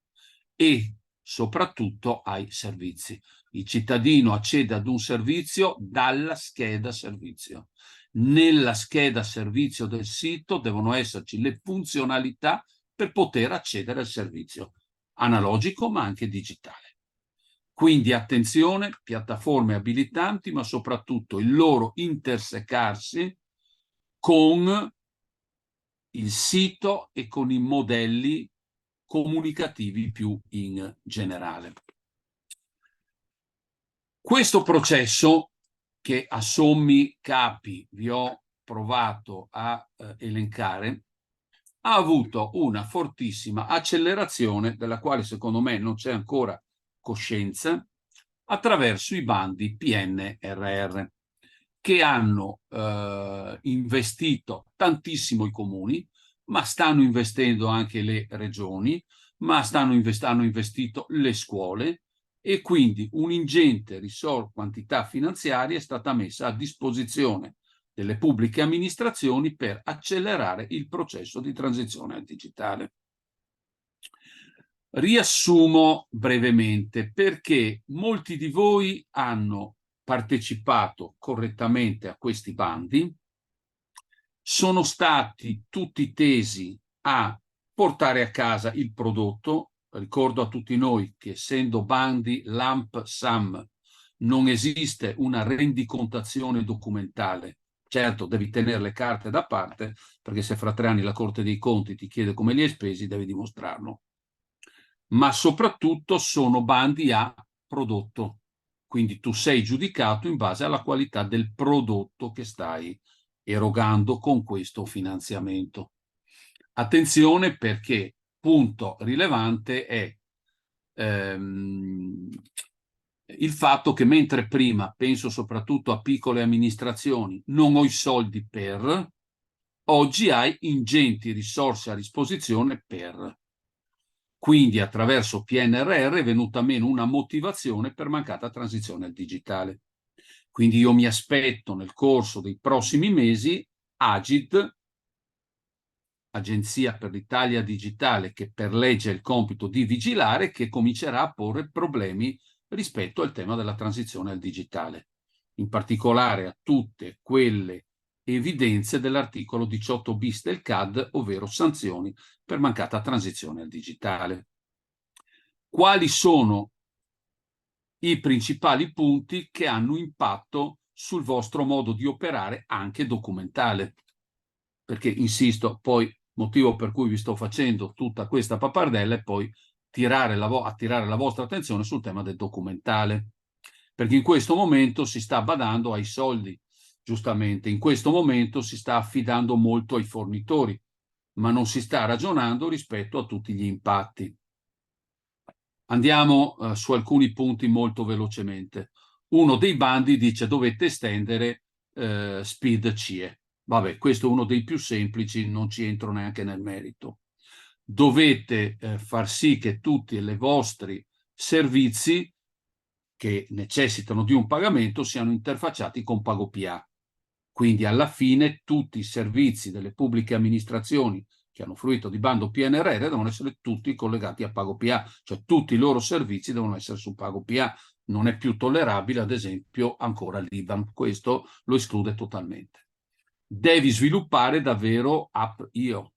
e soprattutto ai servizi. Il cittadino accede ad un servizio dalla scheda servizio. Nella scheda servizio del sito devono esserci le funzionalità per poter accedere al servizio, analogico ma anche digitale. Quindi attenzione, piattaforme abilitanti, ma soprattutto il loro intersecarsi con il sito e con i modelli comunicativi più in generale. Questo processo, che a sommi capi vi ho provato a elencare, ha avuto una fortissima accelerazione, della quale secondo me non c'è ancora coscienza, attraverso i bandi PNRR, che hanno investito tantissimo i comuni, ma stanno investendo anche le regioni, ma hanno investito le scuole, e quindi un'ingente quantità finanziaria è stata messa a disposizione delle pubbliche amministrazioni per accelerare il processo di transizione al digitale. Riassumo brevemente, perché molti di voi hanno partecipato correttamente a questi bandi, sono stati tutti tesi a portare a casa il prodotto. Ricordo a tutti noi che, essendo bandi lump sum, non esiste una rendicontazione documentale. Certo, devi tenere le carte da parte, perché se fra 3 anni la Corte dei Conti ti chiede come li hai spesi, devi dimostrarlo. Ma soprattutto sono bandi a prodotto. Quindi tu sei giudicato in base alla qualità del prodotto che stai erogando con questo finanziamento. Attenzione, perché punto rilevante è il fatto che, mentre prima, penso soprattutto a piccole amministrazioni, non ho i soldi per, oggi hai ingenti risorse a disposizione per. Quindi attraverso PNRR è venuta meno una motivazione per mancata transizione al digitale. Quindi io mi aspetto nel corso dei prossimi mesi Agid, Agenzia per l'Italia Digitale, che per legge ha il compito di vigilare, che comincerà a porre problemi rispetto al tema della transizione al digitale, in particolare a tutte quelle evidenze dell'articolo 18 bis del CAD, ovvero sanzioni per mancata transizione al digitale. Quali sono i principali punti che hanno impatto sul vostro modo di operare anche documentale? Perché, insisto, poi motivo per cui vi sto facendo tutta questa pappardella è poi attirare la vostra attenzione sul tema del documentale, perché in questo momento si sta badando ai soldi, giustamente, in questo momento si sta affidando molto ai fornitori, ma non si sta ragionando rispetto a tutti gli impatti. Andiamo su alcuni punti molto velocemente. Uno dei bandi dice: dovete estendere SPID CIE. Vabbè, questo è uno dei più semplici, non ci entro neanche nel merito. Dovete far sì che tutti i vostri servizi che necessitano di un pagamento siano interfacciati con PagoPA. Quindi alla fine tutti i servizi delle pubbliche amministrazioni che hanno fruito di bando PNRR devono essere tutti collegati a PagoPA, cioè tutti i loro servizi devono essere su PagoPA. Non è più tollerabile, ad esempio, ancora l'IBAN. Questo lo esclude totalmente. Devi sviluppare davvero App.io.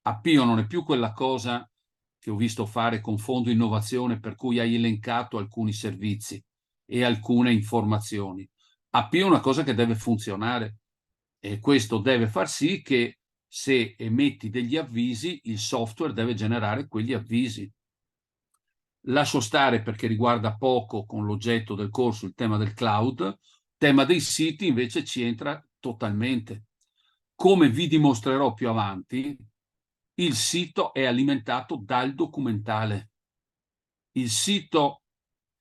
App.io non è più quella cosa che ho visto fare con Fondo Innovazione, per cui hai elencato alcuni servizi e alcune informazioni. App.io è una cosa che deve funzionare, e questo deve far sì che, se emetti degli avvisi, il software deve generare quegli avvisi. Lascio stare, perché riguarda poco con l'oggetto del corso, il tema del cloud. Tema dei siti invece ci entra totalmente. Come vi dimostrerò più avanti, il sito è alimentato dal documentale. Il sito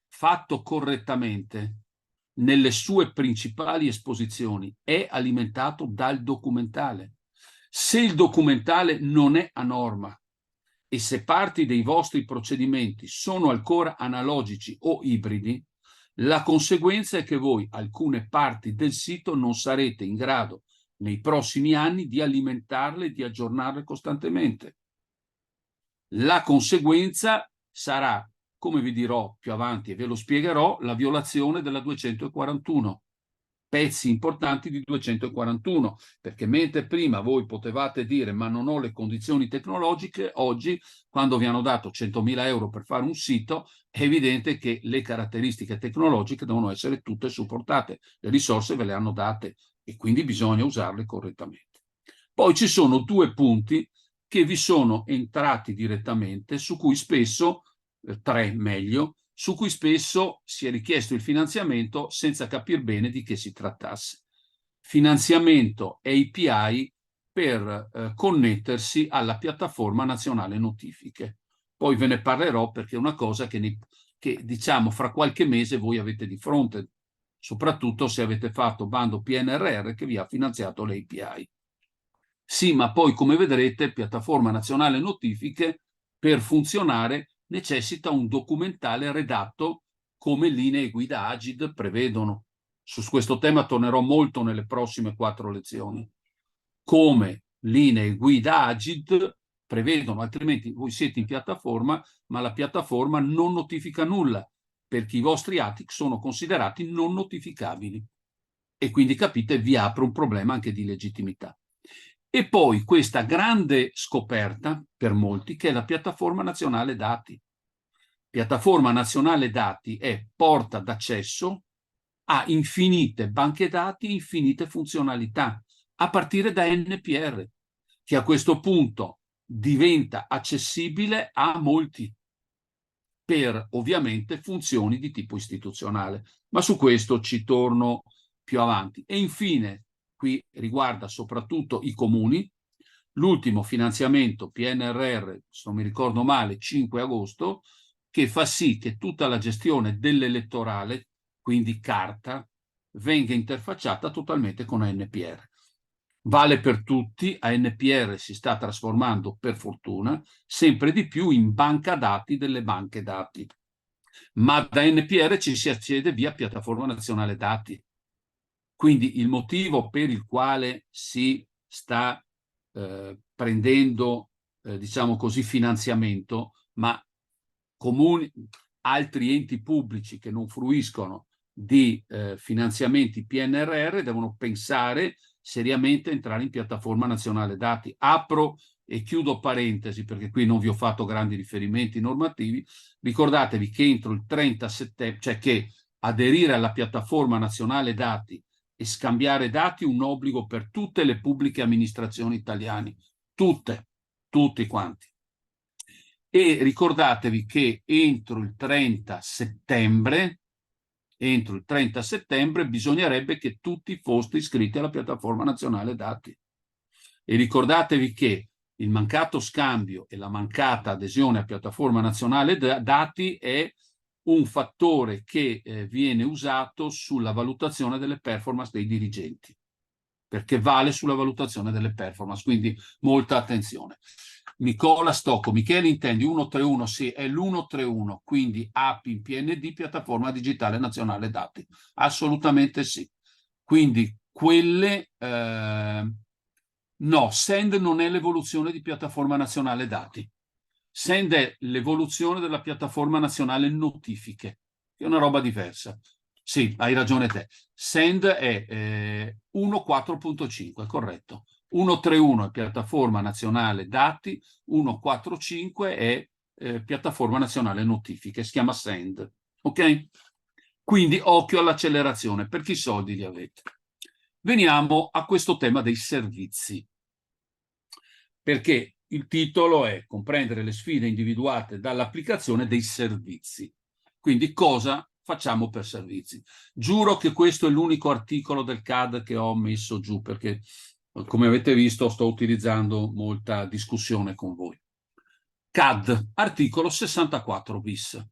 fatto correttamente nelle sue principali esposizioni è alimentato dal documentale. Se il documentale non è a norma e se parti dei vostri procedimenti sono ancora analogici o ibridi, la conseguenza è che voi alcune parti del sito non sarete in grado nei prossimi anni di alimentarle e di aggiornarle costantemente. La conseguenza sarà, come vi dirò più avanti e ve lo spiegherò, la violazione della 241. Pezzi importanti di 241, perché mentre prima voi potevate dire ma non ho le condizioni tecnologiche, oggi quando vi hanno dato 100.000 euro per fare un sito è evidente che le caratteristiche tecnologiche devono essere tutte supportate, le risorse ve le hanno date e quindi bisogna usarle correttamente. Poi ci sono due punti che vi sono entrati direttamente, su cui spesso, tre meglio, su cui spesso si è richiesto il finanziamento senza capire bene di che si trattasse. Finanziamento API per connettersi alla piattaforma nazionale notifiche. Poi ve ne parlerò perché è una cosa che diciamo fra qualche mese voi avete di fronte, soprattutto se avete fatto bando PNRR che vi ha finanziato l'API. Sì, ma poi come vedrete piattaforma nazionale notifiche per funzionare necessita un documentale redatto come linee guida Agid prevedono. Su questo tema tornerò molto nelle prossime 4 lezioni. Come linee guida Agid prevedono, altrimenti voi siete in piattaforma, ma la piattaforma non notifica nulla, perché i vostri ATIC sono considerati non notificabili. E quindi capite, vi apre un problema anche di legittimità. E poi questa grande scoperta per molti che è la piattaforma nazionale dati. Piattaforma nazionale dati è porta d'accesso a infinite banche dati, infinite funzionalità, a partire da NPR, che a questo punto diventa accessibile a molti per ovviamente funzioni di tipo istituzionale. Ma su questo ci torno più avanti. E infine, qui riguarda soprattutto i comuni, l'ultimo finanziamento PNRR, se non mi ricordo male, 5 agosto, che fa sì che tutta la gestione dell'elettorale, quindi carta, venga interfacciata totalmente con ANPR. Vale per tutti, ANPR si sta trasformando, per fortuna, sempre di più in banca dati delle banche dati. Ma da ANPR ci si accede via piattaforma nazionale dati. Quindi il motivo per il quale si sta prendendo, diciamo così, finanziamento, ma comuni, altri enti pubblici che non fruiscono di finanziamenti PNRR devono pensare seriamente a entrare in piattaforma nazionale dati. Apro e chiudo parentesi perché qui non vi ho fatto grandi riferimenti normativi. Ricordatevi che entro il 30 settembre, cioè che aderire alla piattaforma nazionale dati e scambiare dati è un obbligo per tutte le pubbliche amministrazioni italiane, tutti quanti. E ricordatevi che entro il 30 settembre bisognerebbe che tutti foste iscritti alla piattaforma nazionale dati. E ricordatevi che il mancato scambio e la mancata adesione a piattaforma nazionale dati è un fattore che viene usato sulla valutazione delle performance dei dirigenti, perché vale sulla valutazione delle performance, quindi molta attenzione. Nicola Stocco, Michele intendi 131, sì, è l'131, quindi API in PND, piattaforma digitale nazionale dati, assolutamente sì. Quindi quelle, no, SEND non è l'evoluzione di piattaforma nazionale dati, SEND è l'evoluzione della piattaforma nazionale notifiche, che è una roba diversa. Sì, hai ragione te. SEND è 1.4.5, corretto. 1.3.1 è piattaforma nazionale dati, 1.4.5 è piattaforma nazionale notifiche, si chiama SEND. Ok? Quindi occhio all'accelerazione, perché i soldi li avete. Veniamo a questo tema dei servizi. Perché il titolo è comprendere le sfide individuate dall'applicazione dei servizi. Quindi cosa facciamo per servizi? Giuro che questo è l'unico articolo del CAD che ho messo giù perché, come avete visto, sto utilizzando molta discussione con voi. CAD, articolo 64 bis.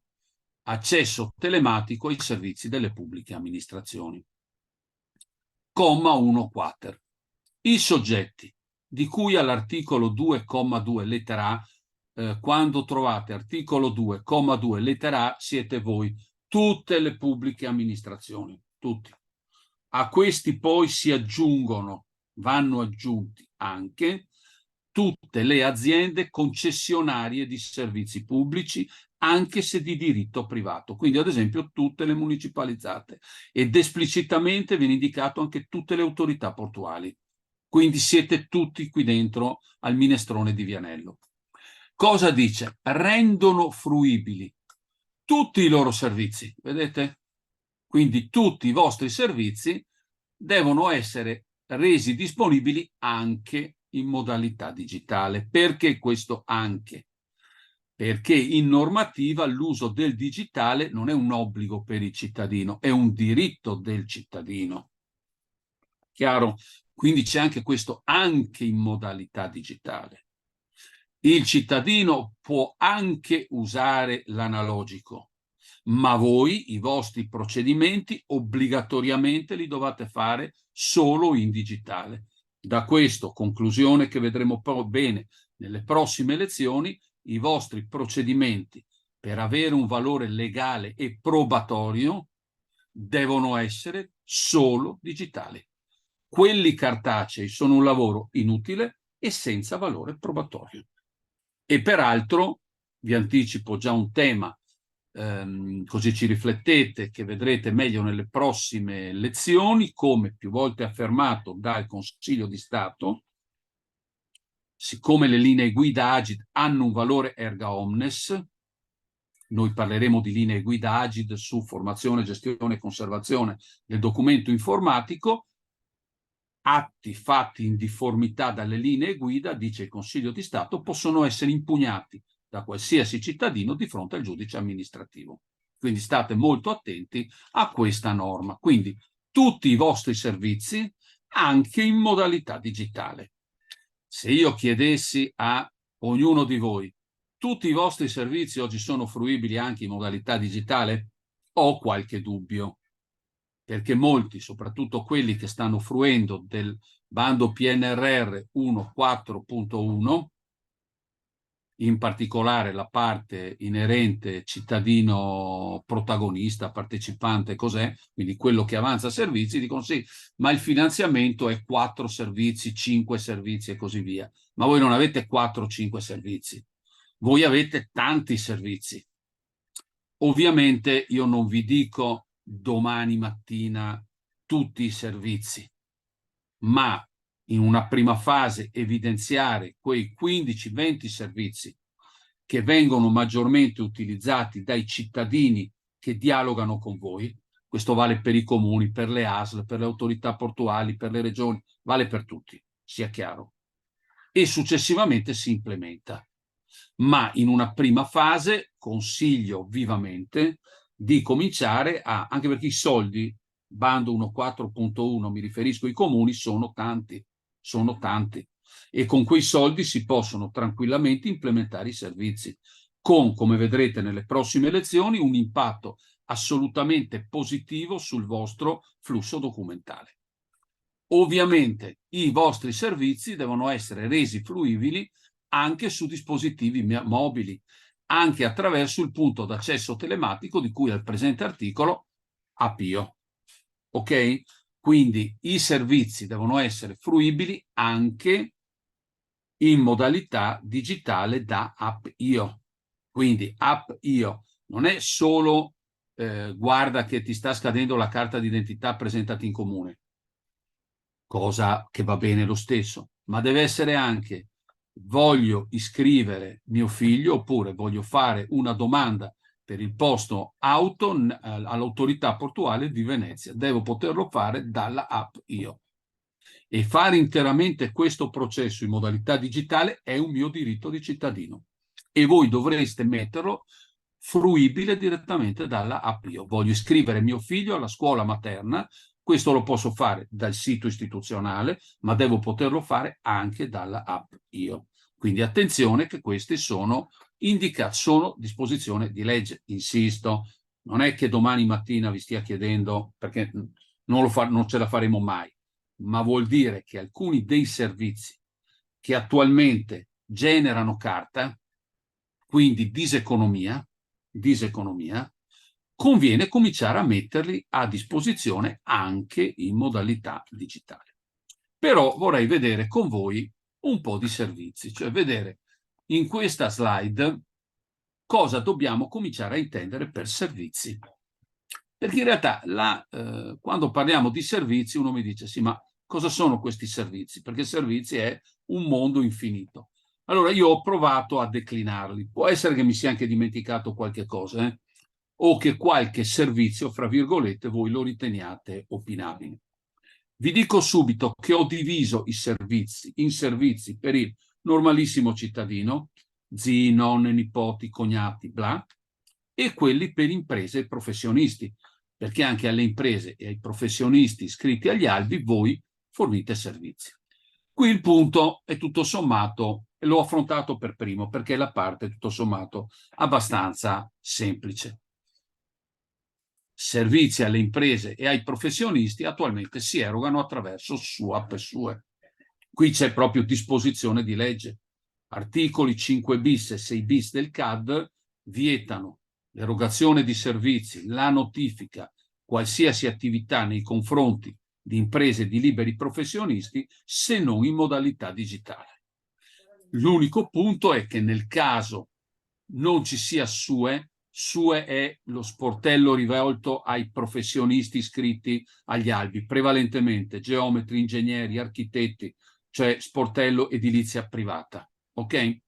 Accesso telematico ai servizi delle pubbliche amministrazioni. Comma 1 quater. I soggetti di cui all'articolo 2,2 lettera A quando trovate articolo 2, comma 2, lettera A, siete voi, tutte le pubbliche amministrazioni, tutti. A questi poi si aggiungono, vanno aggiunti anche tutte le aziende concessionarie di servizi pubblici, anche se di diritto privato, quindi ad esempio tutte le municipalizzate, ed esplicitamente viene indicato anche tutte le autorità portuali. Quindi siete tutti qui dentro al minestrone di Vianello. Cosa dice? Rendono fruibili tutti i loro servizi, vedete? Quindi tutti i vostri servizi devono essere resi disponibili anche in modalità digitale. Perché questo anche? Perché in normativa l'uso del digitale non è un obbligo per il cittadino, è un diritto del cittadino. Chiaro? Quindi c'è anche questo anche in modalità digitale. Il cittadino può anche usare l'analogico, ma voi i vostri procedimenti obbligatoriamente li dovete fare solo in digitale. Da questo, conclusione che vedremo bene nelle prossime lezioni, i vostri procedimenti per avere un valore legale e probatorio devono essere solo digitali. Quelli cartacei sono un lavoro inutile e senza valore probatorio. E peraltro vi anticipo già un tema, così ci riflettete, che vedrete meglio nelle prossime lezioni, come più volte affermato dal Consiglio di Stato, siccome le linee guida Agid hanno un valore erga omnes, noi parleremo di linee guida Agid su formazione, gestione e conservazione del documento informatico, atti fatti in difformità dalle linee guida, dice il Consiglio di Stato, possono essere impugnati da qualsiasi cittadino di fronte al giudice amministrativo. Quindi state molto attenti a questa norma. Quindi tutti i vostri servizi anche in modalità digitale. Se io chiedessi a ognuno di voi, tutti i vostri servizi oggi sono fruibili anche in modalità digitale? Ho qualche dubbio, perché molti, soprattutto quelli che stanno fruendo del bando PNRR 1.4.1, in particolare la parte inerente cittadino protagonista, partecipante, cos'è, quindi quello che avanza servizi, dicono sì, ma il finanziamento è 4 servizi, 5 servizi e così via. Ma voi non avete 4 o 5 servizi, voi avete tanti servizi. Ovviamente io non vi dico domani mattina tutti i servizi, ma in una prima fase evidenziare quei 15-20 servizi che vengono maggiormente utilizzati dai cittadini che dialogano con voi. Questo vale per i comuni, per le ASL, per le autorità portuali, per le regioni, vale per tutti, sia chiaro. E successivamente si implementa. Ma in una prima fase consiglio vivamente di cominciare a, anche perché i soldi, bando 1.4.1, mi riferisco ai comuni, sono tanti, e con quei soldi si possono tranquillamente implementare i servizi, con, come vedrete nelle prossime lezioni, un impatto assolutamente positivo sul vostro flusso documentale. Ovviamente i vostri servizi devono essere resi fruibili anche su dispositivi mobili, anche attraverso il punto d'accesso telematico di cui al presente articolo APIO. Ok? Quindi i servizi devono essere fruibili anche in modalità digitale da AppIO. Quindi AppIO non è solo guarda che ti sta scadendo la carta d'identità, presentati in comune, cosa che va bene lo stesso, ma deve essere anche voglio iscrivere mio figlio oppure voglio fare una domanda per il posto auto all'autorità portuale di Venezia. Devo poterlo fare dalla app io. E fare interamente questo processo in modalità digitale è un mio diritto di cittadino e voi dovreste metterlo fruibile direttamente dalla app io. Voglio iscrivere mio figlio alla scuola materna, questo lo posso fare dal sito istituzionale, ma devo poterlo fare anche dalla app io. Quindi attenzione che questi sono disposizione di legge, insisto, non è che domani mattina vi stia chiedendo, perché non ce la faremo mai, ma vuol dire che alcuni dei servizi che attualmente generano carta quindi diseconomia, conviene cominciare a metterli a disposizione anche in modalità digitale. Però vorrei vedere con voi un po' di servizi, cioè vedere in questa slide cosa dobbiamo cominciare a intendere per servizi. Perché in realtà quando parliamo di servizi uno mi dice sì, ma cosa sono questi servizi? Perché servizi è un mondo infinito. Allora io ho provato a declinarli. Può essere che mi sia anche dimenticato qualche cosa, o che qualche servizio, fra virgolette, voi lo riteniate opinabile. Vi dico subito che ho diviso i servizi in servizi per il normalissimo cittadino, zii, nonne, nipoti, cognati, bla, e quelli per imprese e professionisti, perché anche alle imprese e ai professionisti iscritti agli albi voi fornite servizi. Qui il punto è tutto sommato, e l'ho affrontato per primo, perché la parte tutto sommato abbastanza semplice. Servizi alle imprese e ai professionisti attualmente si erogano attraverso SUAP e SUE. Qui c'è proprio disposizione di legge. Articoli 5 bis e 6 bis del CAD vietano l'erogazione di servizi, la notifica, qualsiasi attività nei confronti di imprese di liberi professionisti se non in modalità digitale. L'unico punto è che nel caso non ci sia SUE, SUE è lo sportello rivolto ai professionisti iscritti agli albi, prevalentemente geometri, ingegneri, architetti, cioè sportello edilizia privata. Ok?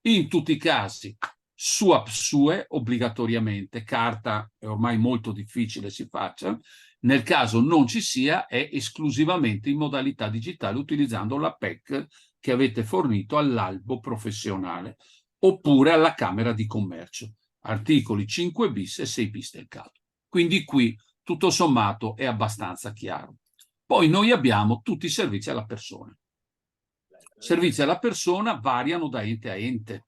In tutti i casi, SUAP SUE obbligatoriamente, carta è ormai molto difficile si faccia, nel caso non ci sia è esclusivamente in modalità digitale utilizzando la PEC che avete fornito all'albo professionale oppure alla Camera di Commercio, articoli 5 bis e 6 bis del CAD. Quindi qui tutto sommato è abbastanza chiaro. Poi noi abbiamo tutti i servizi alla persona. Servizi alla persona variano da ente a ente.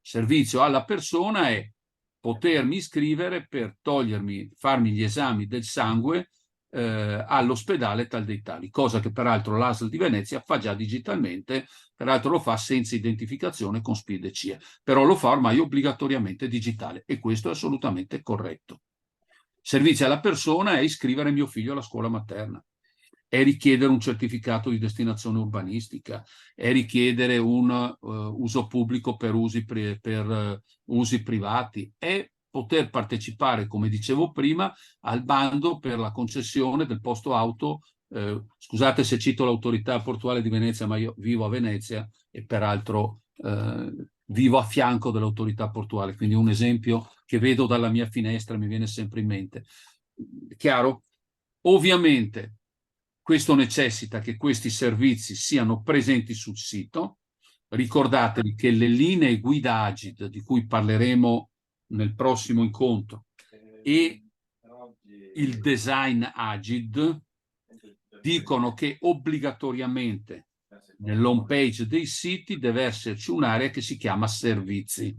Servizio alla persona è potermi iscrivere per farmi gli esami del sangue all'ospedale tal dei tali, cosa che peraltro l'ASL di Venezia fa già digitalmente, peraltro lo fa senza identificazione con SPID e CIE, però lo fa ormai obbligatoriamente digitale e questo è assolutamente corretto. Servizi alla persona è iscrivere mio figlio alla scuola materna, è richiedere un certificato di destinazione urbanistica, è richiedere un uso pubblico per usi privati, è poter partecipare, come dicevo prima, al bando per la concessione del posto auto. Scusate se cito l'autorità portuale di Venezia, ma io vivo a Venezia e peraltro vivo a fianco dell'autorità portuale, quindi un esempio che vedo dalla mia finestra mi viene sempre in mente. Chiaro? Ovviamente questo necessita che questi servizi siano presenti sul sito. Ricordatevi che le linee guida Agid, di cui parleremo nel prossimo incontro, e il design Agid dicono che obbligatoriamente nell'home page dei siti deve esserci un'area che si chiama servizi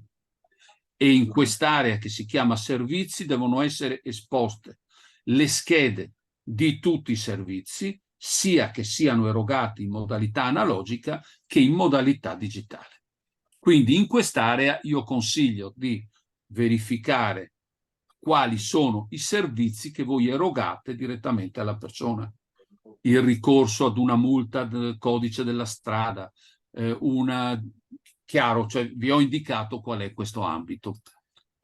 e in quest'area che si chiama servizi devono essere esposte le schede di tutti i servizi, sia che siano erogati in modalità analogica che in modalità digitale. Quindi in quest'area io consiglio di verificare quali sono i servizi che voi erogate direttamente alla persona. Il ricorso ad una multa del codice della strada, chiaro, cioè vi ho indicato qual è questo ambito.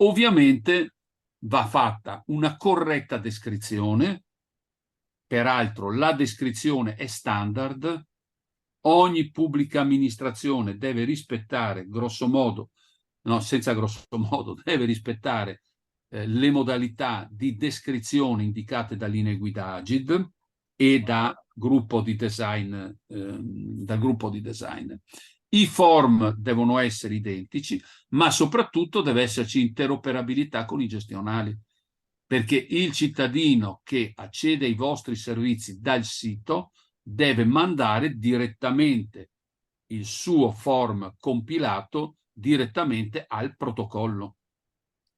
Ovviamente va fatta una corretta descrizione, peraltro la descrizione è standard, ogni pubblica amministrazione deve rispettare grosso modo, no, senza grosso modo, deve rispettare le modalità di descrizione indicate da linee guida Agid e dal gruppo di design. I form devono essere identici, ma soprattutto deve esserci interoperabilità con i gestionali, perché il cittadino che accede ai vostri servizi dal sito deve mandare direttamente il suo form compilato direttamente al protocollo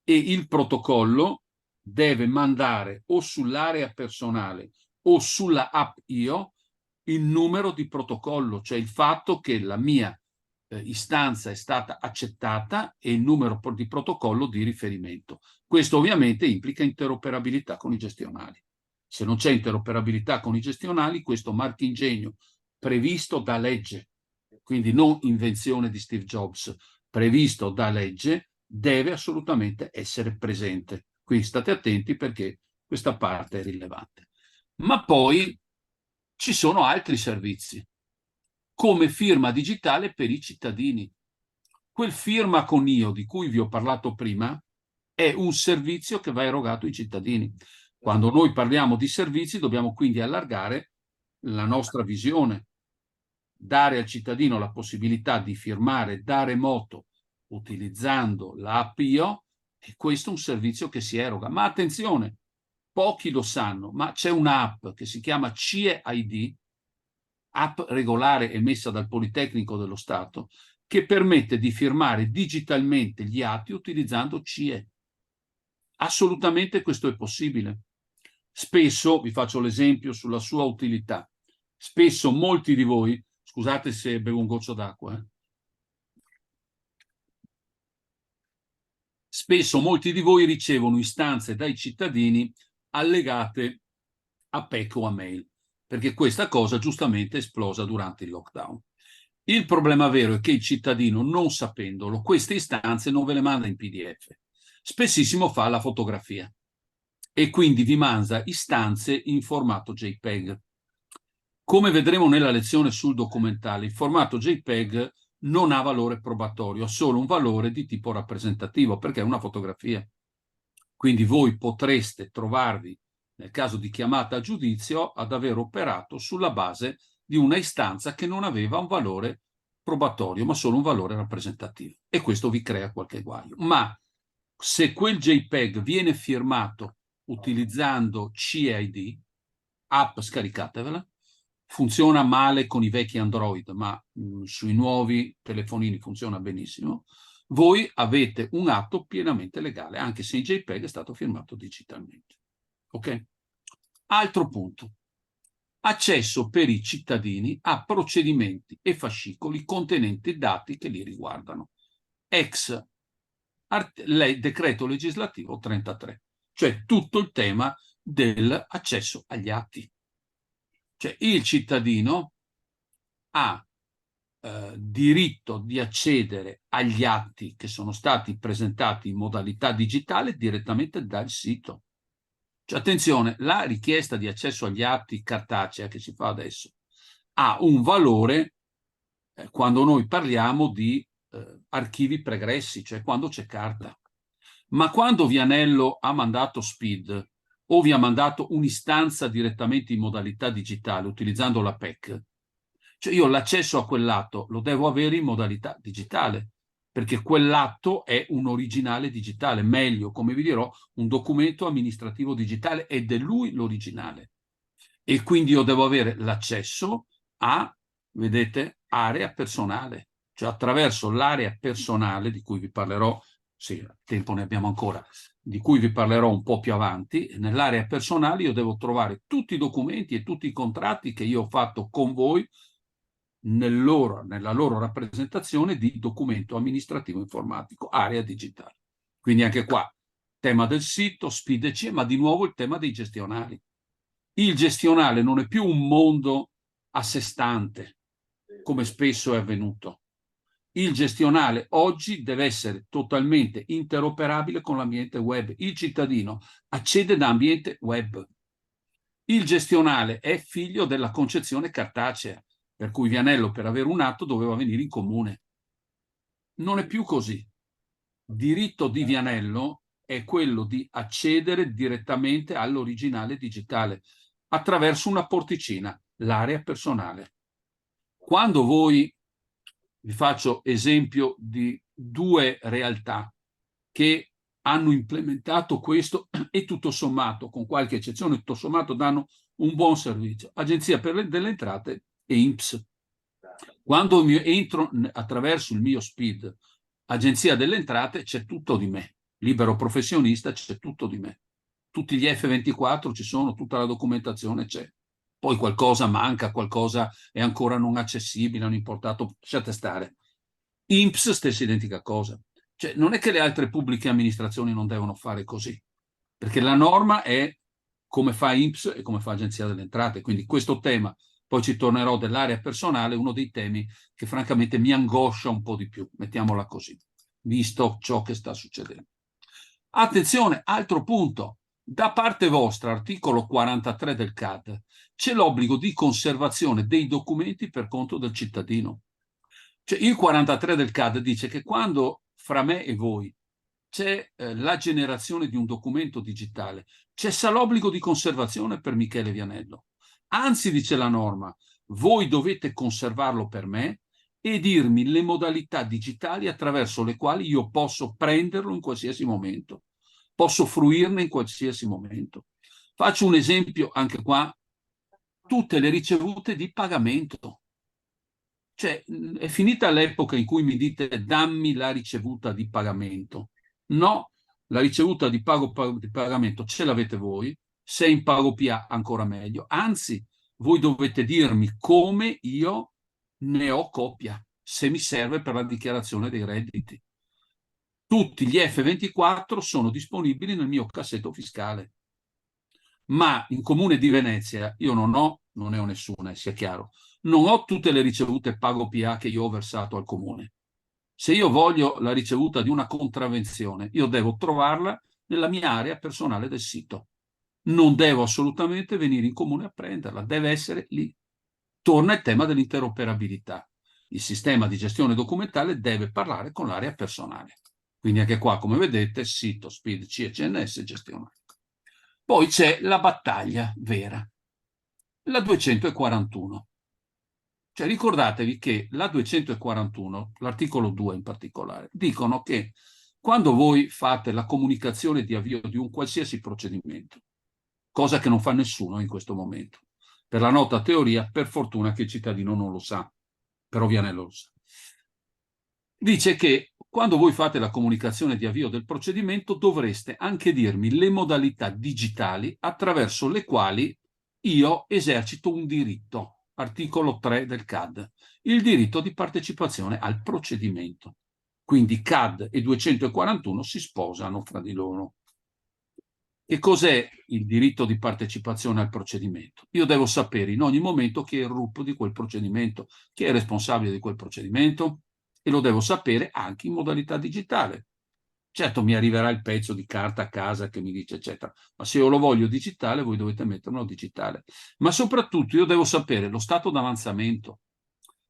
e il protocollo deve mandare o sull'area personale o sulla app Io il numero di protocollo, cioè il fatto che la mia istanza è stata accettata e il numero di protocollo di riferimento. Questo ovviamente implica interoperabilità con i gestionali. Se non c'è interoperabilità con i gestionali, questo marchingegno previsto da legge, quindi non invenzione di Steve Jobs, previsto da legge, deve assolutamente essere presente. Quindi state attenti perché questa parte è rilevante. Ma poi ci sono altri servizi, come firma digitale per i cittadini. Quel firma con io di cui vi ho parlato prima è un servizio che va erogato ai cittadini. Quando noi parliamo di servizi dobbiamo quindi allargare la nostra visione, dare al cittadino la possibilità di firmare da remoto utilizzando l'app Io, e questo è un servizio che si eroga. Ma attenzione, pochi lo sanno, ma c'è un'app che si chiama CIE ID, app regolare emessa dal Politecnico dello Stato, che permette di firmare digitalmente gli atti utilizzando CIE. Assolutamente questo è possibile. Spesso, vi faccio l'esempio sulla sua utilità, spesso molti di voi, scusate se bevo un goccio d'acqua, spesso molti di voi ricevono istanze dai cittadini allegate a PEC o a mail, perché questa cosa giustamente è esplosa durante il lockdown. Il problema vero è che il cittadino, non sapendolo, queste istanze non ve le manda in PDF. Spessissimo fa la fotografia e quindi vi manda istanze in formato JPEG. Come vedremo nella lezione sul documentale, il formato JPEG non ha valore probatorio, ha solo un valore di tipo rappresentativo, perché è una fotografia. Quindi voi potreste trovarvi, nel caso di chiamata a giudizio, ad aver operato sulla base di una istanza che non aveva un valore probatorio, ma solo un valore rappresentativo. E questo vi crea qualche guaio. Ma se quel JPEG viene firmato utilizzando CID, app scaricatevela, funziona male con i vecchi Android, ma sui nuovi telefonini funziona benissimo, voi avete un atto pienamente legale, anche se il JPEG è stato firmato digitalmente. Ok? Altro punto. Accesso per i cittadini a procedimenti e fascicoli contenenti dati che li riguardano. Ex decreto legislativo 33, cioè tutto il tema dell'accesso agli atti. Cioè il cittadino ha diritto di accedere agli atti che sono stati presentati in modalità digitale direttamente dal sito. Cioè, attenzione, la richiesta di accesso agli atti cartacea che si fa adesso ha un valore quando noi parliamo di archivi pregressi, cioè quando c'è carta. Ma quando Vianello ha mandato SPID o vi ha mandato un'istanza direttamente in modalità digitale utilizzando la PEC, cioè io l'accesso a quell'atto lo devo avere in modalità digitale, perché quell'atto è un originale digitale, meglio, come vi dirò, un documento amministrativo digitale ed è lui l'originale. E quindi io devo avere l'accesso a, vedete, area personale, cioè attraverso l'area personale di cui vi parlerò, sì, tempo ne abbiamo ancora, di cui vi parlerò un po' più avanti. Nell'area personale io devo trovare tutti i documenti e tutti i contratti che io ho fatto con voi nella loro rappresentazione di documento amministrativo informatico, area digitale. Quindi anche qua, tema del sito, SPID e CIE, ma di nuovo il tema dei gestionali. Il gestionale non è più un mondo a sé stante, come spesso è avvenuto. Il gestionale oggi deve essere totalmente interoperabile con l'ambiente web. Il cittadino accede da ambiente web. Il gestionale è figlio della concezione cartacea, per cui Vianello per avere un atto doveva venire in comune. Non è più così. Diritto di Vianello è quello di accedere direttamente all'originale digitale attraverso una porticina, l'area personale. Quando voi, vi faccio esempio di due realtà che hanno implementato questo e tutto sommato, con qualche eccezione, tutto sommato danno un buon servizio. Agenzia delle Entrate e INPS. Quando entro attraverso il mio SPID, Agenzia delle Entrate, c'è tutto di me. Libero professionista, c'è tutto di me. Tutti gli F24 ci sono, tutta la documentazione c'è. Poi qualcosa manca, qualcosa è ancora non accessibile, non importato, lasciate stare. INPS stessa identica cosa. Cioè, non è che le altre pubbliche amministrazioni non devono fare così, perché la norma è come fa INPS e come fa Agenzia delle Entrate. Quindi questo tema, poi ci tornerò, dell'area personale, uno dei temi che francamente mi angoscia un po' di più, mettiamola così, visto ciò che sta succedendo. Attenzione, altro punto. Da parte vostra, articolo 43 del CAD, c'è l'obbligo di conservazione dei documenti per conto del cittadino. Cioè, il 43 del CAD dice che quando fra me e voi c'è la generazione di un documento digitale, cessa l'obbligo di conservazione per Michele Vianello. Anzi, dice la norma, voi dovete conservarlo per me e dirmi le modalità digitali attraverso le quali io posso prenderlo in qualsiasi momento, posso fruirne in qualsiasi momento. Faccio un esempio anche qua, tutte le ricevute di pagamento. Cioè, è finita l'epoca in cui mi dite dammi la ricevuta di pagamento. No, la ricevuta di pagamento ce l'avete voi, se in pago PA ancora meglio. Anzi, voi dovete dirmi come io ne ho copia, se mi serve per la dichiarazione dei redditi. Tutti gli F24 sono disponibili nel mio cassetto fiscale. Ma in Comune di Venezia io non ne ho nessuna, sia chiaro, non ho tutte le ricevute pago PA che io ho versato al Comune. Se io voglio la ricevuta di una contravvenzione, io devo trovarla nella mia area personale del sito. Non devo assolutamente venire in Comune a prenderla, deve essere lì. Torna il tema dell'interoperabilità. Il sistema di gestione documentale deve parlare con l'area personale. Quindi anche qua, come vedete, sito, SPID, CNS gestionale. Poi c'è la battaglia vera, la 241. Cioè ricordatevi che la 241, l'articolo 2 in particolare, dicono che quando voi fate la comunicazione di avvio di un qualsiasi procedimento, cosa che non fa nessuno in questo momento, per la nota teoria, per fortuna che il cittadino non lo sa, però Vianello lo sa, dice che quando voi fate la comunicazione di avvio del procedimento dovreste anche dirmi le modalità digitali attraverso le quali io esercito un diritto, articolo 3 del CAD, il diritto di partecipazione al procedimento. Quindi CAD e 241 si sposano fra di loro. Che cos'è il diritto di partecipazione al procedimento? Io devo sapere in ogni momento chi è il RUP di quel procedimento, chi è responsabile di quel procedimento, e lo devo sapere anche in modalità digitale. Certo, mi arriverà il pezzo di carta a casa che mi dice eccetera, ma se io lo voglio digitale, voi dovete metterlo digitale. Ma soprattutto io devo sapere lo stato d'avanzamento.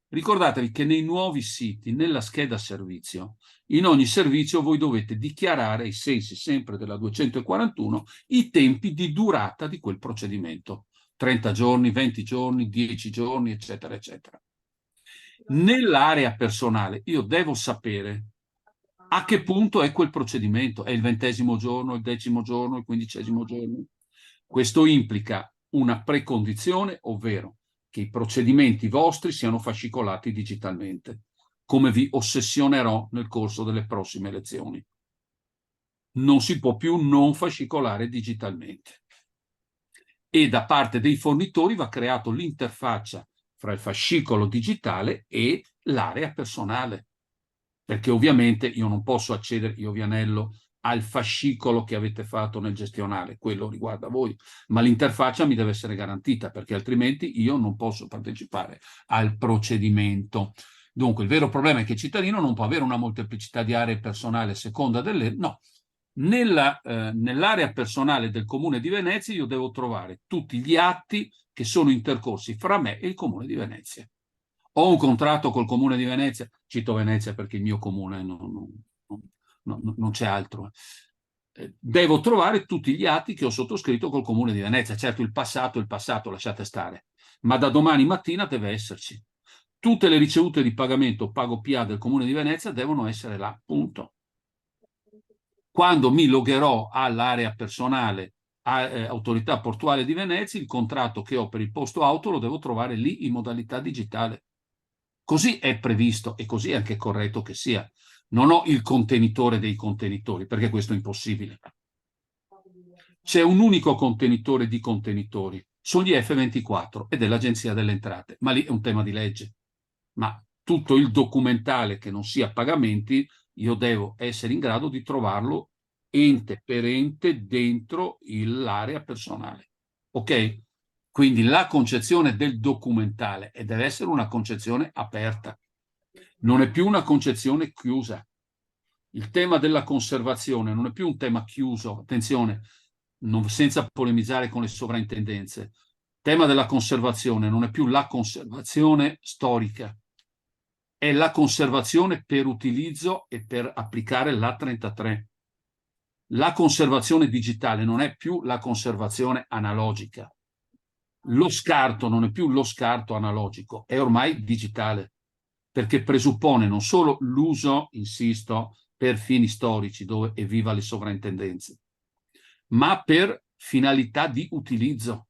Ricordatevi che nei nuovi siti, nella scheda servizio, in ogni servizio voi dovete dichiarare, ai sensi sempre della 241, i tempi di durata di quel procedimento. 30 giorni, 20 giorni, 10 giorni, eccetera, eccetera. Nell'area personale io devo sapere a che punto è quel procedimento. È il 20° giorno, il 10° giorno, il 15° giorno? Questo implica una precondizione, ovvero che i procedimenti vostri siano fascicolati digitalmente, come vi ossessionerò nel corso delle prossime lezioni. Non si può più non fascicolare digitalmente. E da parte dei fornitori va creato l'interfaccia fra il fascicolo digitale e l'area personale, perché ovviamente io non posso accedere, io Vianello, al fascicolo che avete fatto nel gestionale, quello riguarda voi, ma l'interfaccia mi deve essere garantita, perché altrimenti io non posso partecipare al procedimento. Dunque il vero problema è che il cittadino non può avere una molteplicità di aree personali a seconda delle... No, nell'area personale del Comune di Venezia io devo trovare tutti gli atti che sono intercorsi fra me e il Comune di Venezia. Ho un contratto col Comune di Venezia, cito Venezia perché il mio comune non c'è altro. Devo trovare tutti gli atti che ho sottoscritto col Comune di Venezia. Certo, il passato, lasciate stare, ma da domani mattina deve esserci. Tutte le ricevute di pagamento pago PA del Comune di Venezia devono essere là, punto. Quando mi logherò all'area personale Autorità Portuale di Venezia, il contratto che ho per il posto auto lo devo trovare lì in modalità digitale. Così è previsto e così è anche corretto che sia. Non ho il contenitore dei contenitori, perché questo è impossibile. C'è un unico contenitore di contenitori, sono gli F24 e dell'Agenzia delle Entrate, ma lì è un tema di legge. Ma tutto il documentale che non sia pagamenti, io devo essere in grado di trovarlo ente per ente dentro l'area personale. Ok? Quindi la concezione del documentale, e deve essere una concezione aperta, non è più una concezione chiusa. Il tema della conservazione non è più un tema chiuso, attenzione, senza polemizzare con le sovrintendenze. Il tema della conservazione non è più la conservazione storica, è la conservazione per utilizzo e per applicare l'A33. La conservazione digitale non è più la conservazione analogica. Lo scarto non è più lo scarto analogico, è ormai digitale, perché presuppone non solo l'uso, insisto, per fini storici, dove evviva le sovrintendenze, ma per finalità di utilizzo,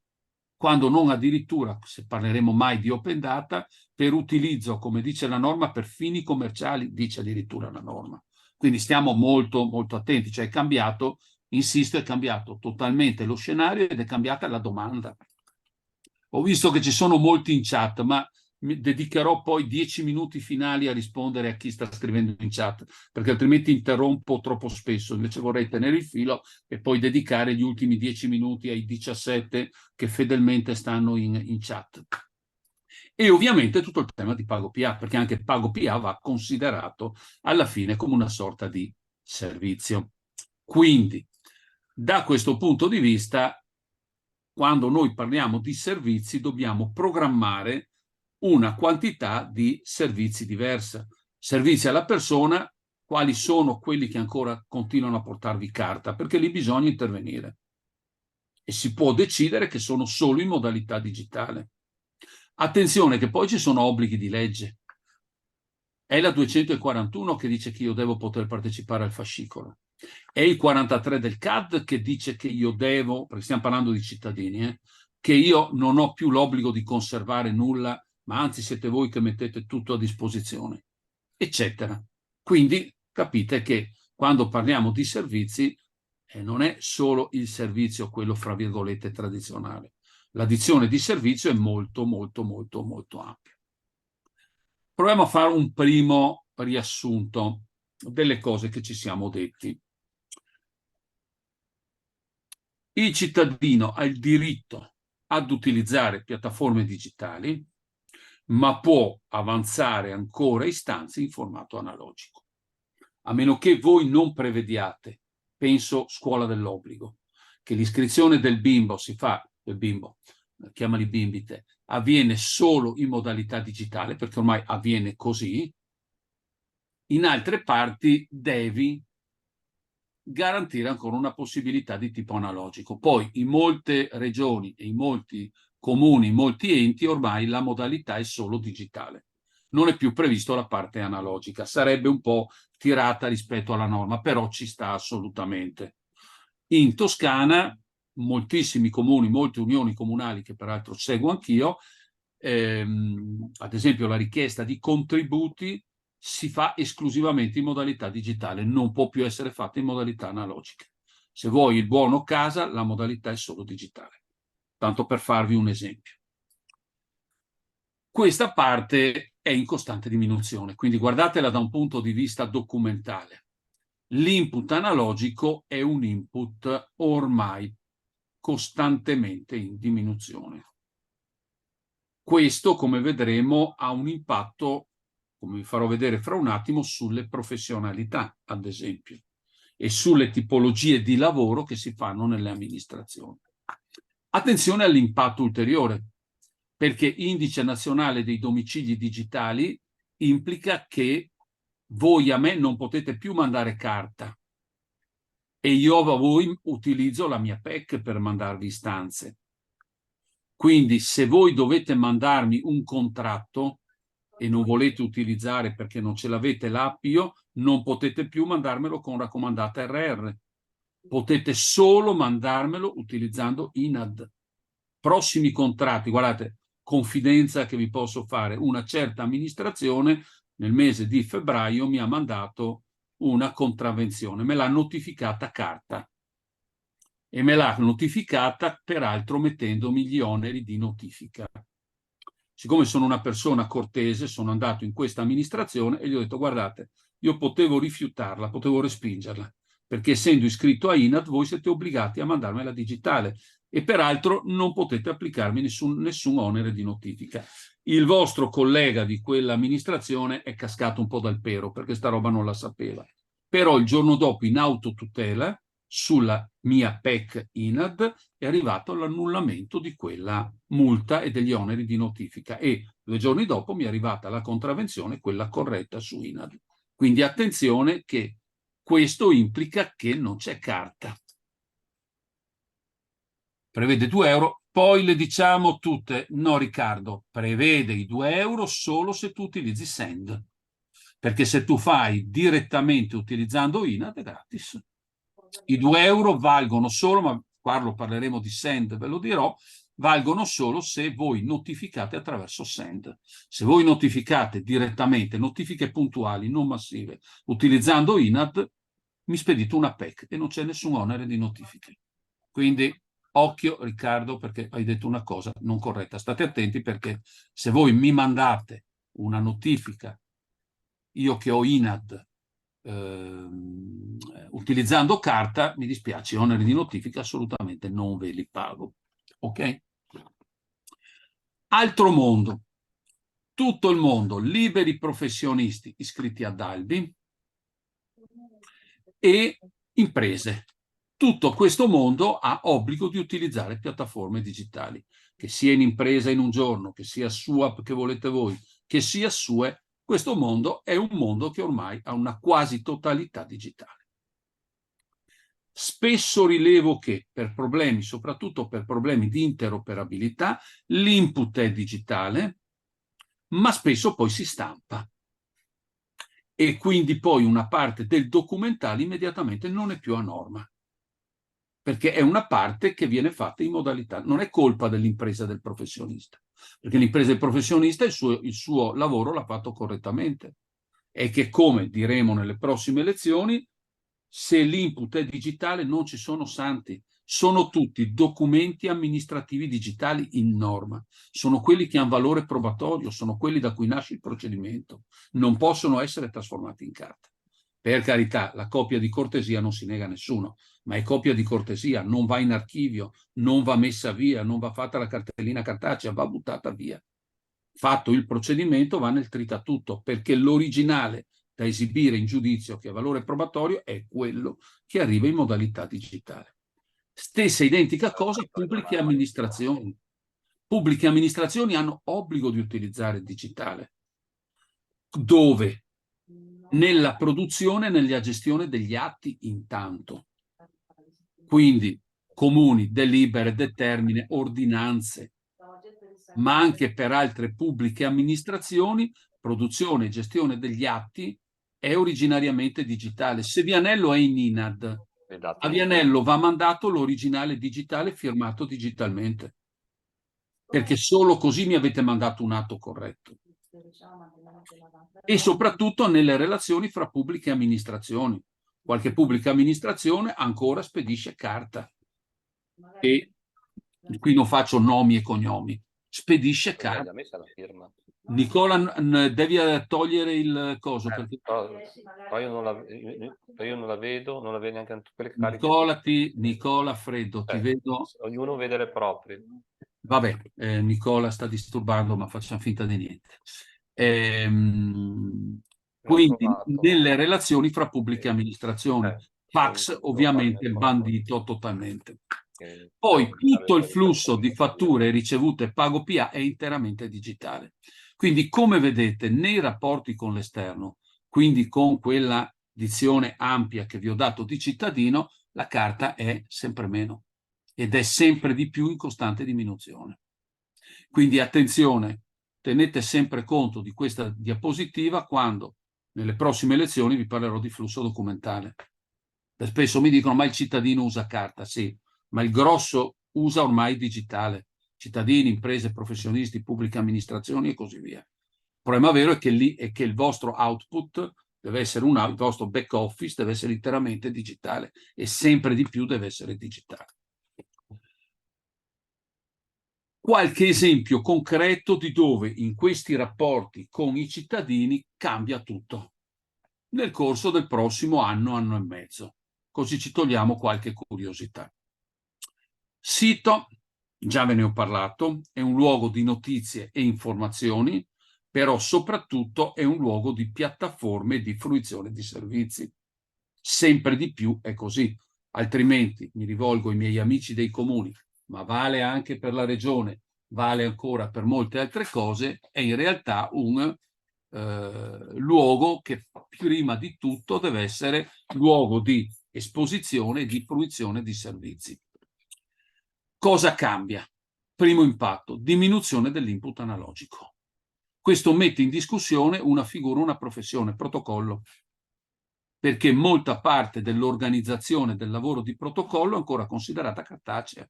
quando non addirittura, se parleremo mai di open data, per utilizzo, come dice la norma, per fini commerciali, dice addirittura la norma. Quindi stiamo molto, molto attenti, cioè è cambiato, insisto, è cambiato totalmente lo scenario ed è cambiata la domanda. Ho visto che ci sono molti in chat, ma mi dedicherò poi 10 minuti finali a rispondere a chi sta scrivendo in chat, perché altrimenti interrompo troppo spesso. Invece vorrei tenere il filo e poi dedicare gli ultimi 10 minuti ai 17 che fedelmente stanno in chat. E ovviamente tutto il tema di Pago PA, perché anche Pago PA va considerato alla fine come una sorta di servizio. Quindi, da questo punto di vista, quando noi parliamo di servizi, dobbiamo programmare una quantità di servizi diversa. Servizi alla persona, quali sono quelli che ancora continuano a portarvi carta, perché lì bisogna intervenire. E si può decidere che sono solo in modalità digitale. Attenzione che poi ci sono obblighi di legge. È la 241 che dice che io devo poter partecipare al fascicolo. È il 43 del CAD che dice che io devo, perché stiamo parlando di cittadini, che io non ho più l'obbligo di conservare nulla, ma anzi siete voi che mettete tutto a disposizione, eccetera. Quindi capite che quando parliamo di servizi non è solo il servizio quello fra virgolette tradizionale. La dizione di servizio è molto, molto, molto, molto ampia. Proviamo a fare un primo riassunto delle cose che ci siamo detti. Il cittadino ha il diritto ad utilizzare piattaforme digitali, ma può avanzare ancora istanze in formato analogico. A meno che voi non prevediate, penso scuola dell'obbligo, che l'iscrizione del bimbo si fa, del bimbo, chiamali bimbite, avviene solo in modalità digitale, perché ormai avviene così, in altre parti devi garantire ancora una possibilità di tipo analogico. Poi in molte regioni e in molti comuni, in molti enti, ormai la modalità è solo digitale. Non è più previsto la parte analogica. Sarebbe un po' tirata rispetto alla norma, però ci sta assolutamente. In Toscana, moltissimi comuni, molte unioni comunali, che peraltro seguo anch'io, ad esempio la richiesta di contributi si fa esclusivamente in modalità digitale, non può più essere fatta in modalità analogica. Se vuoi il buono casa, la modalità è solo digitale. Tanto per farvi un esempio. Questa parte è in costante diminuzione, quindi guardatela da un punto di vista documentale. L'input analogico è un input ormai costantemente in diminuzione. Questo, come vedremo, ha un impatto, come vi farò vedere fra un attimo, sulle professionalità, ad esempio, e sulle tipologie di lavoro che si fanno nelle amministrazioni. Attenzione all'impatto ulteriore, perché Indice Nazionale dei Domicili Digitali implica che voi a me non potete più mandare carta e io a voi utilizzo la mia PEC per mandarvi istanze. Quindi se voi dovete mandarmi un contratto e non volete utilizzare perché non ce l'avete l'appio, non potete più mandarmelo con raccomandata RR. Potete solo mandarmelo utilizzando INAD. Prossimi contratti, guardate, confidenza che vi posso fare, una certa amministrazione nel mese di febbraio mi ha mandato una contravvenzione, me l'ha notificata carta e me l'ha notificata peraltro mettendomi gli oneri di notifica. Siccome sono una persona cortese, sono andato in questa amministrazione e gli ho detto: guardate, io potevo rifiutarla, potevo respingerla, perché essendo iscritto a INAD voi siete obbligati a mandarmela digitale e peraltro non potete applicarmi nessun onere di notifica. Il vostro collega di quell'amministrazione è cascato un po' dal pero perché sta roba non la sapeva. Però il giorno dopo, in autotutela, sulla mia PEC INAD è arrivato l'annullamento di quella multa e degli oneri di notifica e 2 giorni dopo mi è arrivata la contravvenzione, quella corretta su INAD. Quindi attenzione che questo implica che non c'è carta. Prevede 2 euro, poi le diciamo tutte: no Riccardo, prevede i 2 euro solo se tu utilizzi Send, perché se tu fai direttamente utilizzando INAD è gratis. I 2 euro valgono solo, ma qua parleremo di Send, ve lo dirò, valgono solo se voi notificate attraverso Send. Se voi notificate direttamente, notifiche puntuali, non massive, utilizzando INAD, mi spedite una PEC e non c'è nessun onere di notifiche. Quindi occhio Riccardo, perché hai detto una cosa non corretta. State attenti, perché se voi mi mandate una notifica, io che ho INAD, utilizzando carta, mi dispiace, oneri di notifica assolutamente non ve li pago. Ok? Altro mondo. Tutto il mondo, liberi professionisti iscritti ad Albi e imprese. Tutto questo mondo ha obbligo di utilizzare piattaforme digitali, che sia in impresa in un giorno, che sia sua, che volete voi, che sia sue. Questo mondo è un mondo che ormai ha una quasi totalità digitale. Spesso rilevo che per problemi, soprattutto per problemi di interoperabilità, l'input è digitale, ma spesso poi si stampa. E quindi poi una parte del documentale immediatamente non è più a norma, perché è una parte che viene fatta in modalità, non è colpa dell'impresa del professionista, perché l'impresa del professionista il suo lavoro l'ha fatto correttamente. E che, come diremo nelle prossime lezioni, se l'input è digitale non ci sono santi, sono tutti documenti amministrativi digitali in norma, sono quelli che hanno valore probatorio, sono quelli da cui nasce il procedimento, non possono essere trasformati in carta. Per carità, la copia di cortesia non si nega a nessuno, ma è copia di cortesia, non va in archivio, non va messa via, non va fatta la cartellina cartacea, va buttata via. Fatto il procedimento va nel tritatutto, perché l'originale da esibire in giudizio, che ha valore probatorio, è quello che arriva in modalità digitale. Stessa identica cosa pubbliche amministrazioni. Pubbliche amministrazioni hanno obbligo di utilizzare il digitale. Dove? Nella produzione e nella gestione degli atti intanto. Quindi comuni, delibere, determine, ordinanze, ma anche per altre pubbliche amministrazioni, produzione e gestione degli atti è originariamente digitale. Se Vianello è in INAD, a Vianello va mandato l'originale digitale firmato digitalmente, perché solo così mi avete mandato un atto corretto. E soprattutto nelle relazioni fra pubbliche amministrazioni. Qualche pubblica amministrazione ancora spedisce carta. E qui non faccio nomi e cognomi. Spedisce carta. Nicola, devi togliere il coso. Perché... Poi io non la vedo, non la vedo neanche quelle cariche. Nicola Freddo, ti vedo. Ognuno vede le proprie. Vabbè, Nicola sta disturbando, ma facciamo finta di niente. Quindi nelle relazioni fra pubbliche amministrazioni, fax ovviamente bandito totalmente. Poi tutto il flusso di fatture ricevute pago PA è interamente digitale. Quindi, come vedete, nei rapporti con l'esterno, quindi con quella dizione ampia che vi ho dato di cittadino, la carta è sempre meno ed è sempre di più in costante diminuzione. Quindi attenzione, tenete sempre conto di questa diapositiva quando nelle prossime lezioni vi parlerò di flusso documentale. Spesso mi dicono: ma il cittadino usa carta? Sì, ma il grosso usa ormai digitale. Cittadini, imprese, professionisti, pubbliche amministrazioni e così via. Il problema vero è che il vostro output deve essere il vostro back office deve essere interamente digitale e sempre di più deve essere digitale. qualche esempio concreto di dove in questi rapporti con i cittadini cambia tutto nel corso del prossimo anno, anno e mezzo. Così ci togliamo qualche curiosità. Sito, già ve ne ho parlato, è un luogo di notizie e informazioni, però soprattutto è un luogo di piattaforme e di fruizione di servizi. Sempre di più è così, altrimenti mi rivolgo ai miei amici dei comuni, ma vale anche per la regione, vale ancora per molte altre cose, è in realtà un luogo che prima di tutto deve essere luogo di esposizione e di fruizione di servizi. Cosa cambia? Primo impatto, diminuzione dell'input analogico. Questo mette in discussione una figura, una professione, protocollo, perché molta parte dell'organizzazione del lavoro di protocollo è ancora considerata cartacea.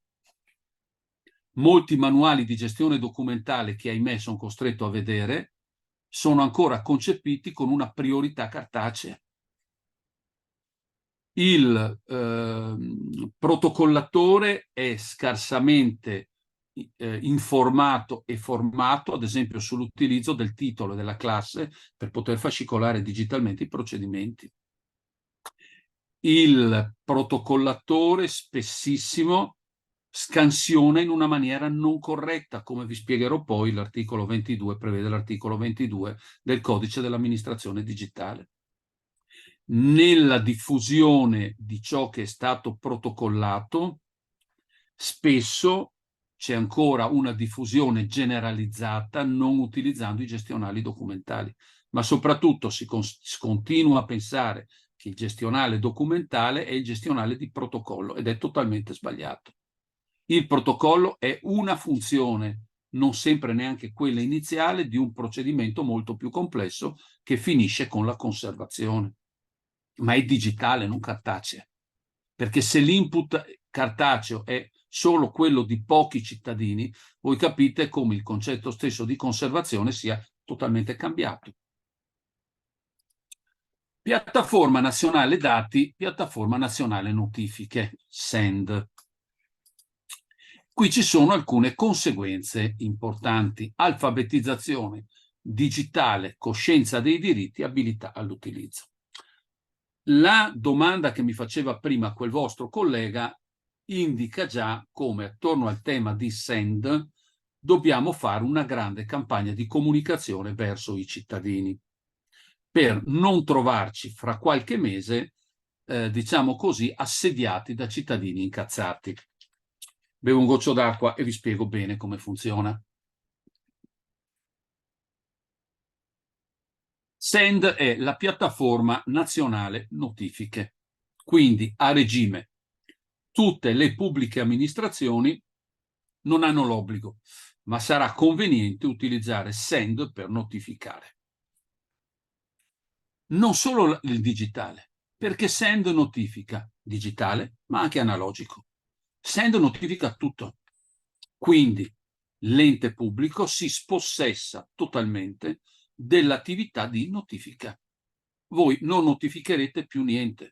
Molti manuali di gestione documentale che, ahimè, sono costretto a vedere, sono ancora concepiti con una priorità cartacea. Il protocollatore è scarsamente informato e formato, ad esempio, sull'utilizzo del titolo della classe per poter fascicolare digitalmente i procedimenti. Il protocollatore spessissimo scansiona in una maniera non corretta, come vi spiegherò poi. L'articolo 22 prevede l'articolo 22 del codice dell'amministrazione digitale. Nella diffusione di ciò che è stato protocollato, spesso c'è ancora una diffusione generalizzata non utilizzando i gestionali documentali, ma soprattutto si continua a pensare che il gestionale documentale è il gestionale di protocollo, ed è totalmente sbagliato. Il protocollo è una funzione, non sempre neanche quella iniziale, di un procedimento molto più complesso che finisce con la conservazione. Ma è digitale, non cartaceo. Perché se l'input cartaceo è solo quello di pochi cittadini, voi capite come il concetto stesso di conservazione sia totalmente cambiato. Piattaforma nazionale dati, piattaforma nazionale notifiche, SEND. Qui ci sono alcune conseguenze importanti: alfabetizzazione digitale, coscienza dei diritti, abilità all'utilizzo. La domanda che mi faceva prima quel vostro collega indica già come attorno al tema di SEND dobbiamo fare una grande campagna di comunicazione verso i cittadini, per non trovarci fra qualche mese, diciamo così, assediati da cittadini incazzati. Bevo un goccio d'acqua e vi spiego bene come funziona. SEND è la piattaforma nazionale notifiche, quindi a regime tutte le pubbliche amministrazioni non hanno l'obbligo, ma sarà conveniente utilizzare SEND per notificare. Non solo il digitale, perché SEND notifica digitale, ma anche analogico. SEND notifica tutto. Quindi l'ente pubblico si spossessa totalmente dell'attività di notifica. Voi non notificherete più niente.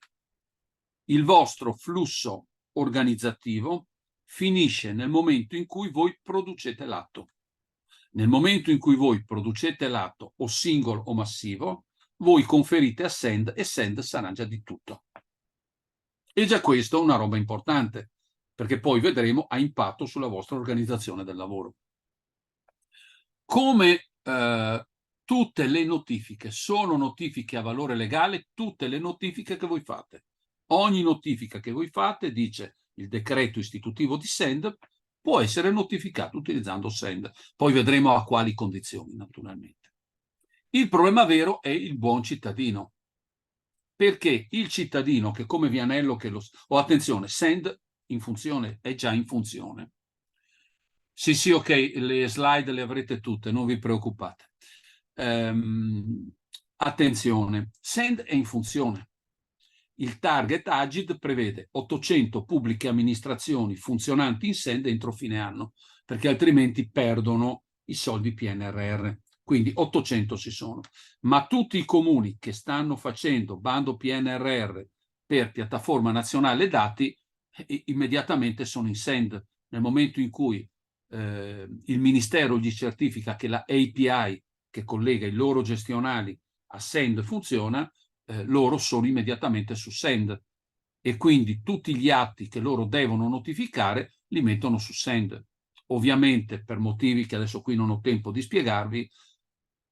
Il vostro flusso organizzativo finisce nel momento in cui voi producete l'atto. Nel momento in cui voi producete l'atto, o singolo o massivo, voi conferite a SEND e SEND sarà già di tutto. E già questo è una roba importante, perché poi vedremo ha impatto sulla vostra organizzazione del lavoro. Come tutte le notifiche sono notifiche a valore legale, tutte le notifiche che voi fate. Ogni notifica che voi fate, dice il decreto istitutivo di SEND, può essere notificato utilizzando SEND. Poi vedremo a quali condizioni, naturalmente. Il problema vero è il buon cittadino, perché il cittadino che come Vianello che lo... Oh, attenzione, SEND in funzione, è già in funzione. Sì, sì, ok, le slide le avrete tutte, non vi preoccupate. Attenzione, SEND è in funzione. Il target Agid prevede 800 pubbliche amministrazioni funzionanti in SEND entro fine anno, perché altrimenti perdono i soldi PNRR. Quindi 800 ci sono. Ma tutti i comuni che stanno facendo bando PNRR per piattaforma nazionale dati immediatamente sono in SEND. Nel momento in cui il Ministero gli certifica che la API che collega i loro gestionali a Send funziona, loro sono immediatamente su Send e quindi tutti gli atti che loro devono notificare li mettono su Send. Ovviamente, per motivi che adesso qui non ho tempo di spiegarvi,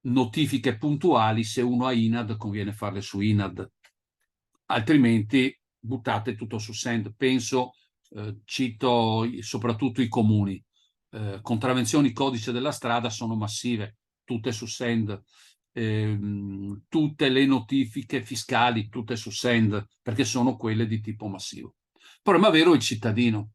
notifiche puntuali, se uno ha INAD conviene farle su INAD, altrimenti buttate tutto su Send. Penso, cito soprattutto i comuni, contravvenzioni codice della strada sono massive, tutte su Send, tutte le notifiche fiscali, tutte su Send, perché sono quelle di tipo massivo. Il problema vero è il cittadino.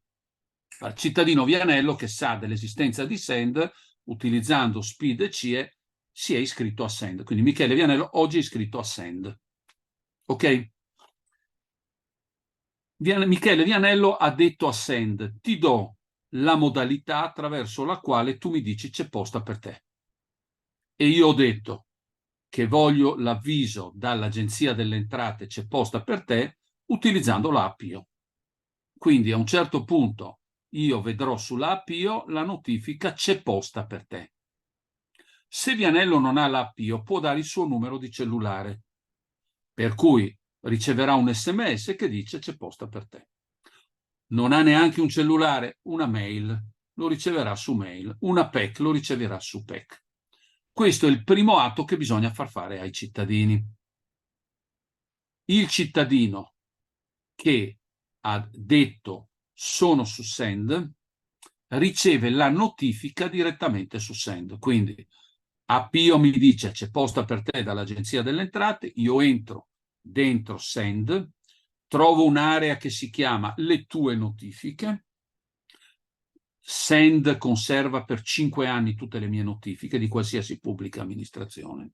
Il cittadino Vianello che sa dell'esistenza di Send, utilizzando SPID e CIE, si è iscritto a Send. Quindi Michele Vianello oggi è iscritto a Send. Ok? Michele Vianello ha detto a Send: ti do la modalità attraverso la quale tu mi dici c'è posta per te. E io ho detto che voglio l'avviso dall'Agenzia delle Entrate c'è posta per te utilizzando l'app Io. Quindi a un certo punto io vedrò sull'app Io la notifica c'è posta per te. Se Vianello non ha l'app Io, può dare il suo numero di cellulare, per cui riceverà un SMS che dice c'è posta per te. Non ha neanche un cellulare, una mail, lo riceverà su mail, una PEC lo riceverà su PEC. Questo è il primo atto che bisogna far fare ai cittadini. Il cittadino che ha detto sono su Send riceve la notifica direttamente su Send. Quindi Appio mi dice c'è posta per te dall'Agenzia delle Entrate, io entro dentro Send, trovo un'area che si chiama le tue notifiche. Send conserva per 5 anni tutte le mie notifiche di qualsiasi pubblica amministrazione.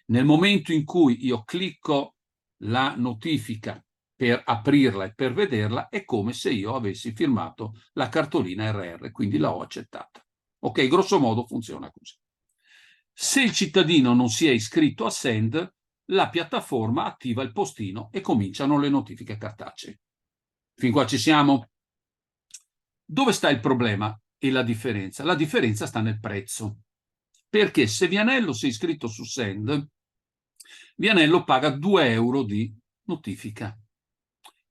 Nel momento in cui io clicco la notifica per aprirla e per vederla, è come se io avessi firmato la cartolina RR, quindi la ho accettata. Ok, grosso modo funziona così. Se il cittadino non si è iscritto a Send, la piattaforma attiva il postino e cominciano le notifiche cartacee. Fin qua ci siamo? Dove sta il problema e la differenza? La differenza sta nel prezzo. Perché se Vianello si è iscritto su Send, Vianello paga 2 euro di notifica.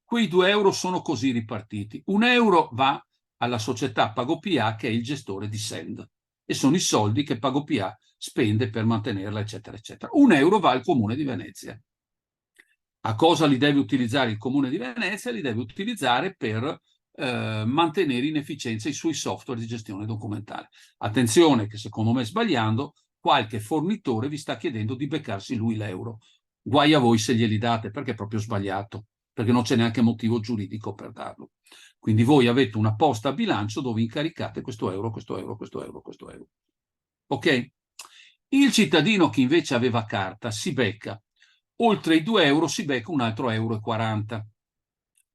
Quei 2 euro sono così ripartiti. 1 euro va alla società PagoPA, che è il gestore di Send, e sono i soldi che PagoPA spende per mantenerla, eccetera, eccetera. 1 euro va al Comune di Venezia. A cosa li deve utilizzare il Comune di Venezia? Li deve utilizzare per mantenere in efficienza i suoi software di gestione documentale. Attenzione che secondo me sbagliando, qualche fornitore vi sta chiedendo di beccarsi lui l'euro. Guai a voi se glieli date, perché è proprio sbagliato, perché non c'è neanche motivo giuridico per darlo. Quindi voi avete una posta a bilancio dove incaricate questo euro, questo euro, questo euro, questo euro. Ok? Il cittadino che invece aveva carta si becca, oltre i 2 euro si becca un altro euro e 40.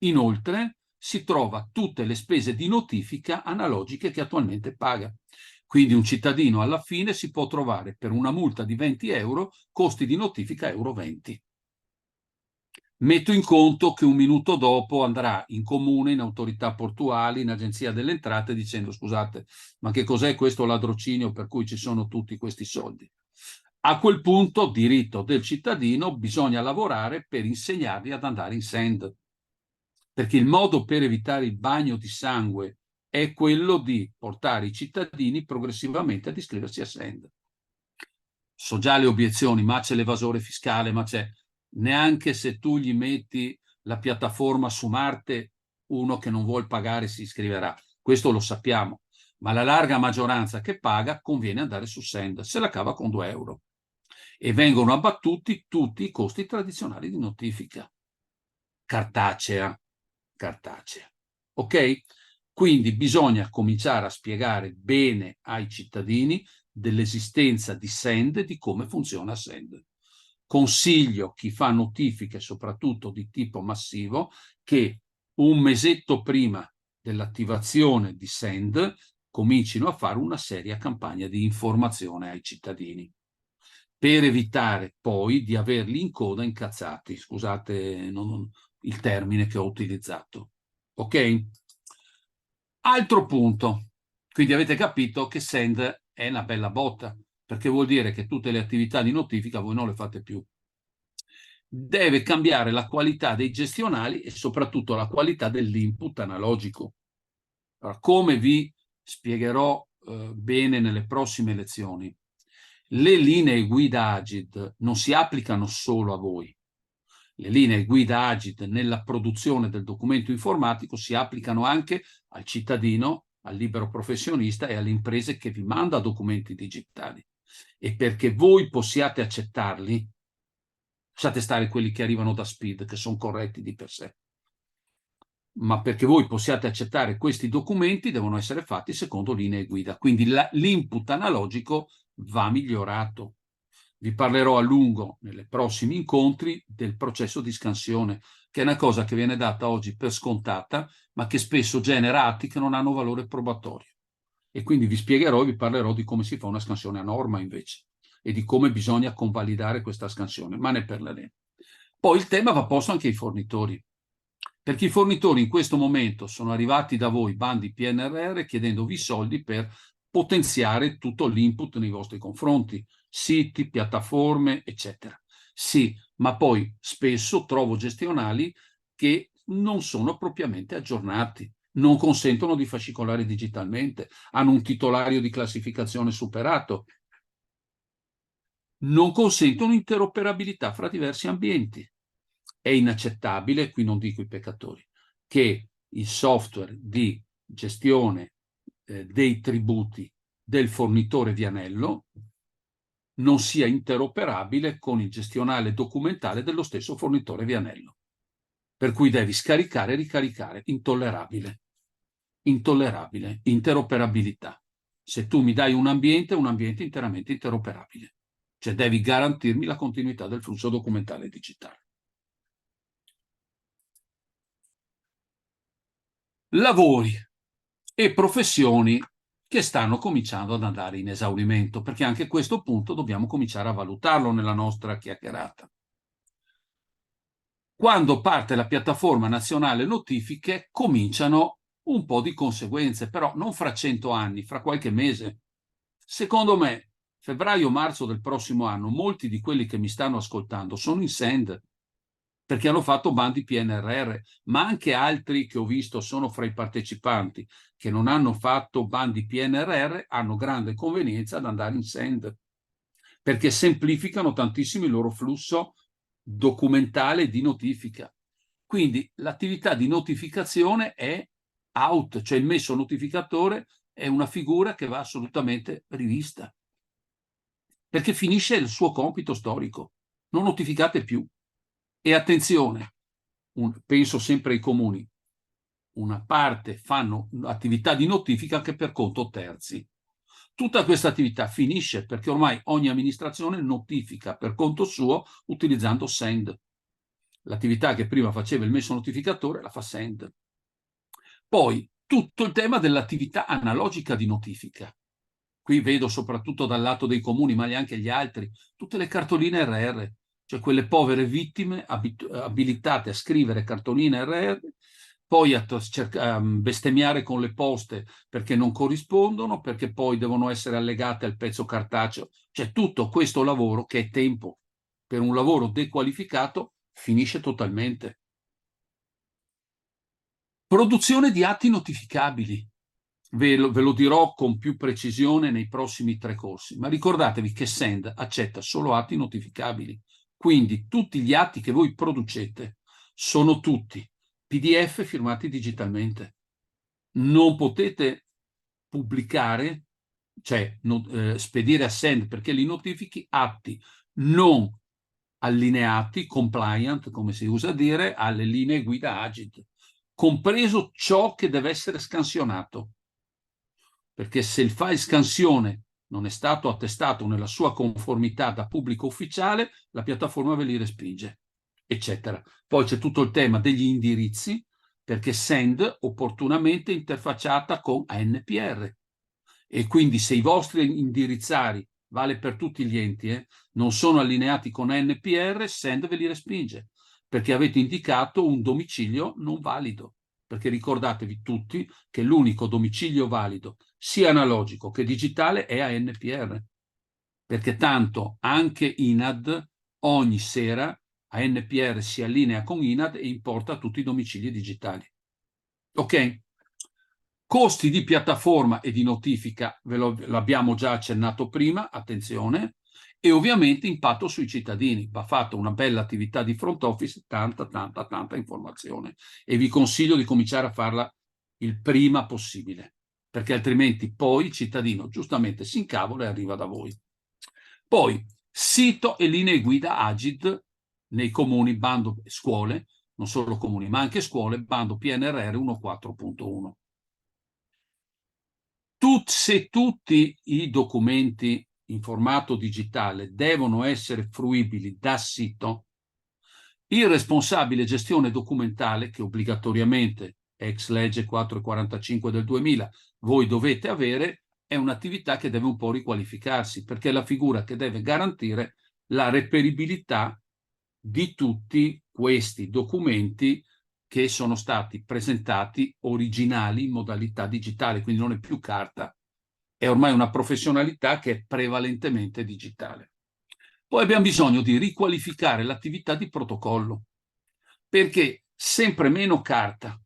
Inoltre si trova tutte le spese di notifica analogiche che attualmente paga. Quindi un cittadino alla fine si può trovare per una multa di 20 euro costi di notifica euro 20. Metto in conto che un minuto dopo andrà in comune, in autorità portuali, in agenzia delle entrate dicendo scusate, ma che cos'è questo ladrocinio per cui ci sono tutti questi soldi? A quel punto, diritto del cittadino, bisogna lavorare per insegnargli ad andare in Send, perché il modo per evitare il bagno di sangue è quello di portare i cittadini progressivamente ad iscriversi a Send. So già le obiezioni, ma c'è l'evasore fiscale, ma c'è... Neanche se tu gli metti la piattaforma su Marte, uno che non vuol pagare si iscriverà. Questo lo sappiamo. Ma la larga maggioranza che paga conviene andare su Send, se la cava con 2 euro. E vengono abbattuti tutti i costi tradizionali di notifica. Cartacea. Ok? Quindi bisogna cominciare a spiegare bene ai cittadini dell'esistenza di Send e di come funziona Send. Consiglio chi fa notifiche, soprattutto di tipo massivo, che un mesetto prima dell'attivazione di Send comincino a fare una seria campagna di informazione ai cittadini, per evitare poi di averli in coda incazzati. Scusate il termine che ho utilizzato. Ok? Altro punto. Quindi avete capito che send è una bella botta, perché vuol dire che tutte le attività di notifica voi non le fate più. Deve cambiare la qualità dei gestionali e soprattutto la qualità dell'input analogico. Allora, come vi spiegherò bene nelle prossime lezioni, le linee guida Agid non si applicano solo a voi. Le linee guida Agid nella produzione del documento informatico si applicano anche al cittadino, al libero professionista e alle imprese che vi manda documenti digitali. E perché voi possiate accettarli, lasciate stare quelli che arrivano da SPID, che sono corretti di per sé, ma perché voi possiate accettare questi documenti devono essere fatti secondo linee guida. Quindi l'input analogico va migliorato. Vi parlerò a lungo nei prossimi incontri del processo di scansione, che è una cosa che viene data oggi per scontata, ma che spesso genera atti che non hanno valore probatorio. E quindi vi spiegherò e vi parlerò di come si fa una scansione a norma invece e di come bisogna convalidare questa scansione, ma ne parleremo. Poi il tema va posto anche ai fornitori, perché i fornitori in questo momento sono arrivati da voi bandi PNRR chiedendovi soldi per potenziare tutto l'input nei vostri confronti, siti, piattaforme, eccetera. Sì, ma poi spesso trovo gestionali che non sono propriamente aggiornati, non consentono di fascicolare digitalmente, hanno un titolario di classificazione superato, non consentono interoperabilità fra diversi ambienti. È inaccettabile, qui non dico i peccatori, che il software di gestione dei tributi del fornitore Vianello non sia interoperabile con il gestionale documentale dello stesso fornitore Vianello. Per cui devi scaricare e ricaricare. Intollerabile. Intollerabile. Interoperabilità. Se tu mi dai un ambiente interamente interoperabile. Cioè devi garantirmi la continuità del flusso documentale digitale. Lavori e professioni che stanno cominciando ad andare in esaurimento, perché anche questo punto dobbiamo cominciare a valutarlo nella nostra chiacchierata. Quando parte la piattaforma nazionale notifiche, cominciano un po' di conseguenze, però non fra 100 anni, fra qualche mese. Secondo me, febbraio-marzo del prossimo anno, molti di quelli che mi stanno ascoltando sono in send, perché hanno fatto bandi PNRR, ma anche altri che ho visto sono fra i partecipanti che non hanno fatto bandi PNRR hanno grande convenienza ad andare in send, perché semplificano tantissimo il loro flusso documentale di notifica. Quindi l'attività di notificazione è out, cioè il messo notificatore è una figura che va assolutamente rivista, perché finisce il suo compito storico. Non notificate più. E attenzione, penso sempre ai comuni, una parte fanno attività di notifica anche per conto terzi. Tutta questa attività finisce perché ormai ogni amministrazione notifica per conto suo utilizzando send. L'attività che prima faceva il messo notificatore la fa send. Poi tutto il tema dell'attività analogica di notifica. Qui vedo soprattutto dal lato dei comuni, ma anche gli altri, tutte le cartoline RR, cioè quelle povere vittime abilitate a scrivere cartoline RR, poi a bestemmiare con le poste perché non corrispondono, perché poi devono essere allegate al pezzo cartaceo. Cioè tutto questo lavoro, che è tempo per un lavoro dequalificato, finisce totalmente. Produzione di atti notificabili. Ve lo dirò con più precisione nei prossimi 3 corsi, ma ricordatevi che Send accetta solo atti notificabili. Quindi tutti gli atti che voi producete sono tutti PDF firmati digitalmente. Non potete pubblicare, cioè spedire a Send perché li notifichi atti non allineati, compliant, come si usa dire, alle linee guida Agid, compreso ciò che deve essere scansionato. Perché se il file scansione non è stato attestato nella sua conformità da pubblico ufficiale, la piattaforma ve li respinge, eccetera. Poi c'è tutto il tema degli indirizzi, perché Send opportunamente interfacciata con ANPR. E quindi se i vostri indirizzari, vale per tutti gli enti, non sono allineati con ANPR, Send ve li respinge, perché avete indicato un domicilio non valido. perché ricordatevi tutti che l'unico domicilio valido, sia analogico che digitale, è ANPR, perché tanto anche INAD ogni sera ANPR si allinea con INAD e importa tutti i domicili digitali. Ok? Costi di piattaforma e di notifica, l'abbiamo già accennato prima, attenzione, e ovviamente impatto sui cittadini. Va fatta una bella attività di front office, tanta informazione, e vi consiglio di cominciare a farla il prima possibile, perché altrimenti poi il cittadino giustamente si incavola e arriva da voi. Poi, sito e linee guida Agid nei comuni, bando scuole, non solo comuni, ma anche scuole, bando PNRR 1.4.1. Se tutti i documenti in formato digitale devono essere fruibili da sito, il responsabile gestione documentale, che obbligatoriamente ex legge 445 del 2000 voi dovete avere, è un'attività che deve un po' riqualificarsi, perché è la figura che deve garantire la reperibilità di tutti questi documenti che sono stati presentati originali in modalità digitale, quindi non è più carta, è ormai una professionalità che è prevalentemente digitale. Poi abbiamo bisogno di riqualificare l'attività di protocollo, perché sempre meno carta,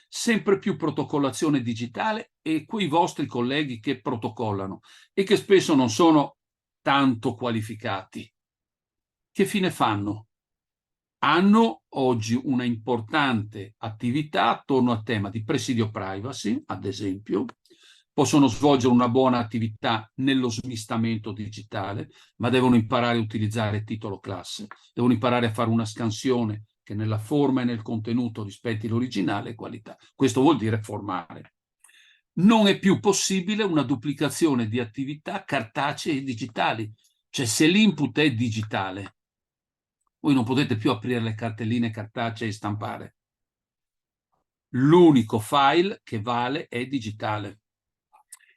sempre più protocollazione digitale, e quei vostri colleghi che protocollano e che spesso non sono tanto qualificati, che fine fanno? Hanno oggi una importante attività attorno al tema di presidio privacy, ad esempio, possono svolgere una buona attività nello smistamento digitale, ma devono imparare a utilizzare titolo classe, devono imparare a fare una scansione che nella forma e nel contenuto rispetti l'originale qualità. Questo vuol dire formare. Non è più possibile una duplicazione di attività cartacee e digitali, cioè se l'input è digitale, voi non potete più aprire le cartelline cartacee e stampare. L'unico file che vale è digitale.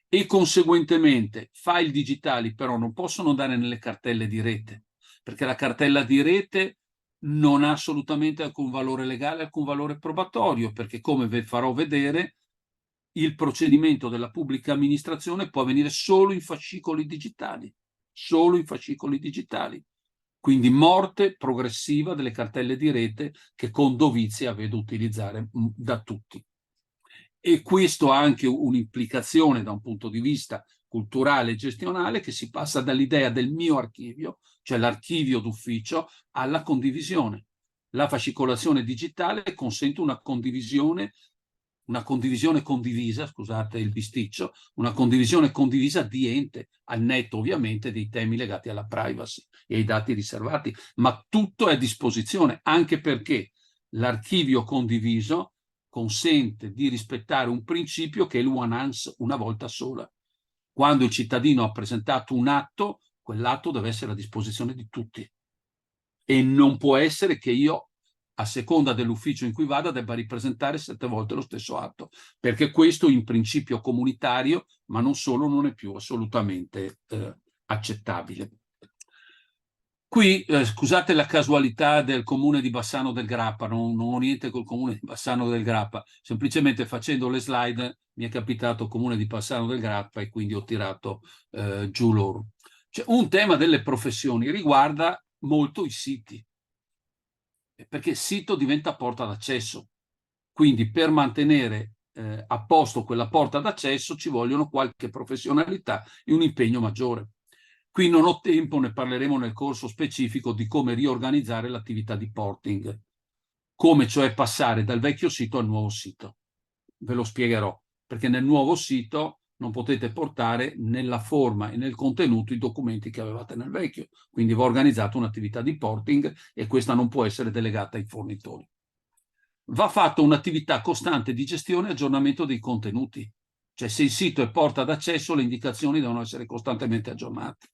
E conseguentemente file digitali però non possono andare nelle cartelle di rete, perché la cartella di rete non ha assolutamente alcun valore legale, alcun valore probatorio, perché come vi farò vedere, il procedimento della pubblica amministrazione può avvenire solo in fascicoli digitali, solo in fascicoli digitali. Quindi morte progressiva delle cartelle di rete che con dovizia vedo utilizzare da tutti. E questo ha anche un'implicazione da un punto di vista culturale e gestionale, che si passa dall'idea del mio archivio, cioè l'archivio d'ufficio, alla condivisione. La fascicolazione digitale consente una condivisione condivisa, scusate il bisticcio, una condivisione condivisa di ente, al netto ovviamente dei temi legati alla privacy e ai dati riservati, ma tutto è a disposizione, anche perché l'archivio condiviso consente di rispettare un principio che è il one hands, una volta sola. Quando il cittadino ha presentato un atto, quell'atto deve essere a disposizione di tutti e non può essere che io, a seconda dell'ufficio in cui vada, debba ripresentare 7 volte lo stesso atto, perché questo in principio comunitario, ma non solo, non è più assolutamente accettabile. Qui, scusate la casualità del comune di Bassano del Grappa, non ho niente col comune di Bassano del Grappa, semplicemente facendo le slide mi è capitato comune di Bassano del Grappa e quindi ho tirato giù loro. Cioè, un tema delle professioni riguarda molto i siti, perché il sito diventa porta d'accesso, quindi per mantenere a posto quella porta d'accesso ci vogliono qualche professionalità e un impegno maggiore. Qui non ho tempo, ne parleremo nel corso specifico di come riorganizzare l'attività di porting, come cioè passare dal vecchio sito al nuovo sito. Ve lo spiegherò, perché nel nuovo sito non potete portare nella forma e nel contenuto i documenti che avevate nel vecchio, quindi va organizzata un'attività di porting e questa non può essere delegata ai fornitori. Va fatta un'attività costante di gestione e aggiornamento dei contenuti, cioè se il sito è porta d'accesso le indicazioni devono essere costantemente aggiornate.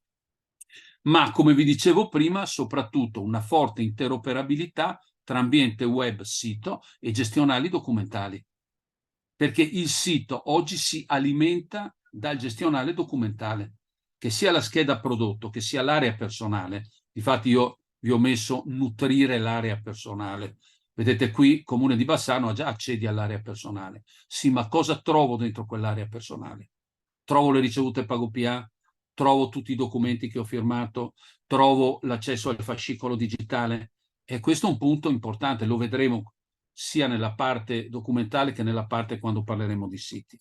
Ma come vi dicevo prima, soprattutto una forte interoperabilità tra ambiente web, sito e gestionali documentali, perché il sito oggi si alimenta dal gestionale documentale, che sia la scheda prodotto, che sia l'area personale. Difatti io vi ho messo nutrire l'area personale, Vedete qui, Comune di Bassano, già accedi all'area personale. Sì, ma cosa trovo dentro quell'area personale? Trovo le ricevute Pago PA, trovo tutti i documenti che ho firmato, trovo l'accesso al fascicolo digitale. E questo è un punto importante, lo vedremo sia nella parte documentale che nella parte quando parleremo di siti.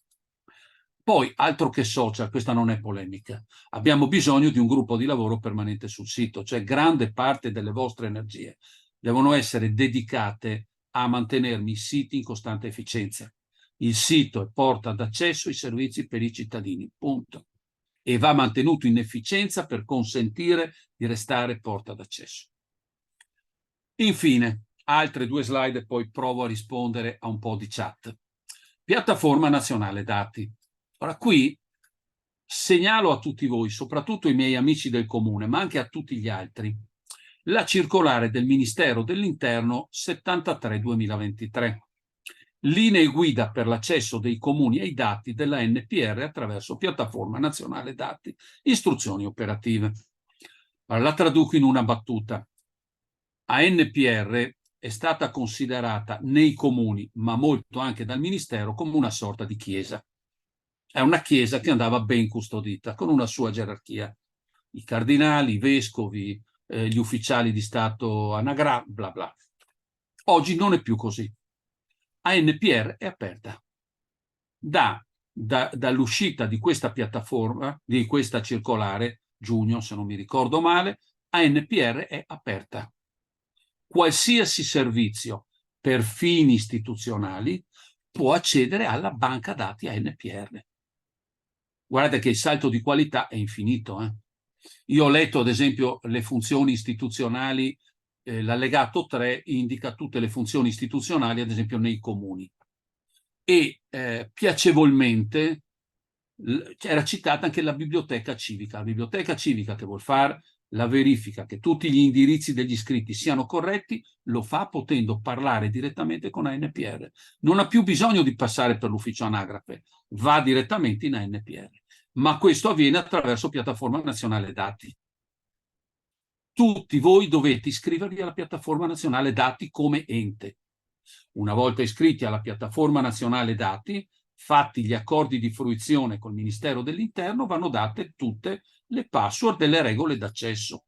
Poi, altro che social, questa non è polemica, abbiamo bisogno di un gruppo di lavoro permanente sul sito, cioè grande parte delle vostre energie devono essere dedicate a mantenermi i siti in costante efficienza. Il sito è porta d'accesso ai servizi per i cittadini, punto. E va mantenuto in efficienza per consentire di restare porta d'accesso. Infine, altre 2 slide e poi provo a rispondere a un po' di chat. Piattaforma nazionale dati. Ora qui segnalo a tutti voi, soprattutto ai miei amici del comune, ma anche a tutti gli altri, la circolare del Ministero dell'Interno 73-2023. Linee guida per l'accesso dei comuni ai dati della NPR attraverso piattaforma nazionale dati, istruzioni operative. Allora, la traduco in una battuta. ANPR è stata considerata nei comuni, ma molto anche dal Ministero, come una sorta di chiesa. È una chiesa che andava ben custodita, con una sua gerarchia. I cardinali, i vescovi, gli ufficiali di Stato anagrafici, bla bla. Oggi non è più così. ANPR è aperta. Dall'uscita di questa piattaforma, di questa circolare, giugno se non mi ricordo male, ANPR è aperta. Qualsiasi servizio per fini istituzionali può accedere alla banca dati ANPR. Guardate che il salto di qualità è infinito. Io ho letto ad esempio le funzioni istituzionali, l'allegato 3 indica tutte le funzioni istituzionali ad esempio nei comuni e piacevolmente era citata anche la biblioteca civica che vuol fare la verifica che tutti gli indirizzi degli iscritti siano corretti, lo fa potendo parlare direttamente con ANPR. Non ha più bisogno di passare per l'ufficio anagrafe, va direttamente in ANPR. Ma questo avviene attraverso piattaforma nazionale dati. Tutti voi dovete iscrivervi alla piattaforma nazionale dati come ente. Una volta iscritti alla piattaforma nazionale dati, fatti gli accordi di fruizione col Ministero dell'Interno, vanno date tutte le password delle regole d'accesso.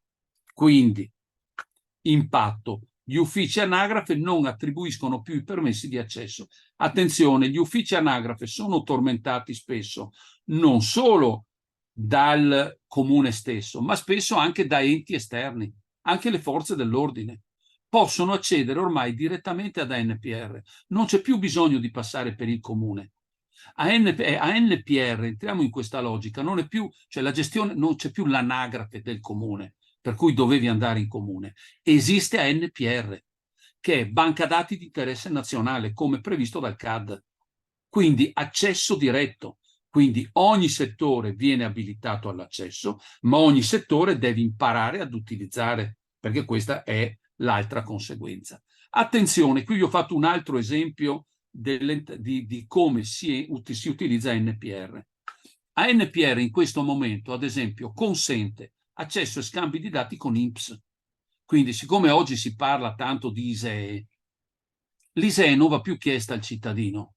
Quindi, impatto. Gli uffici anagrafe non attribuiscono più i permessi di accesso. Attenzione, gli uffici anagrafe sono tormentati spesso non solo dal comune stesso, ma spesso anche da enti esterni, anche le forze dell'ordine. Possono accedere ormai direttamente ad ANPR. Non c'è più bisogno di passare per il comune. ANPR, entriamo in questa logica, non è più, cioè la gestione, non c'è più l'anagrafe del comune, per cui dovevi andare in comune. Esiste ANPR, che è banca dati di interesse nazionale, come previsto dal CAD. Quindi accesso diretto. Quindi ogni settore viene abilitato all'accesso, ma ogni settore deve imparare ad utilizzare, perché questa è l'altra conseguenza. Attenzione, qui vi ho fatto un altro esempio di come si utilizza ANPR. ANPR in questo momento, ad esempio, consente accesso e scambi di dati con INPS. Quindi, siccome oggi si parla tanto di ISEE, l'ISEE non va più chiesta al cittadino.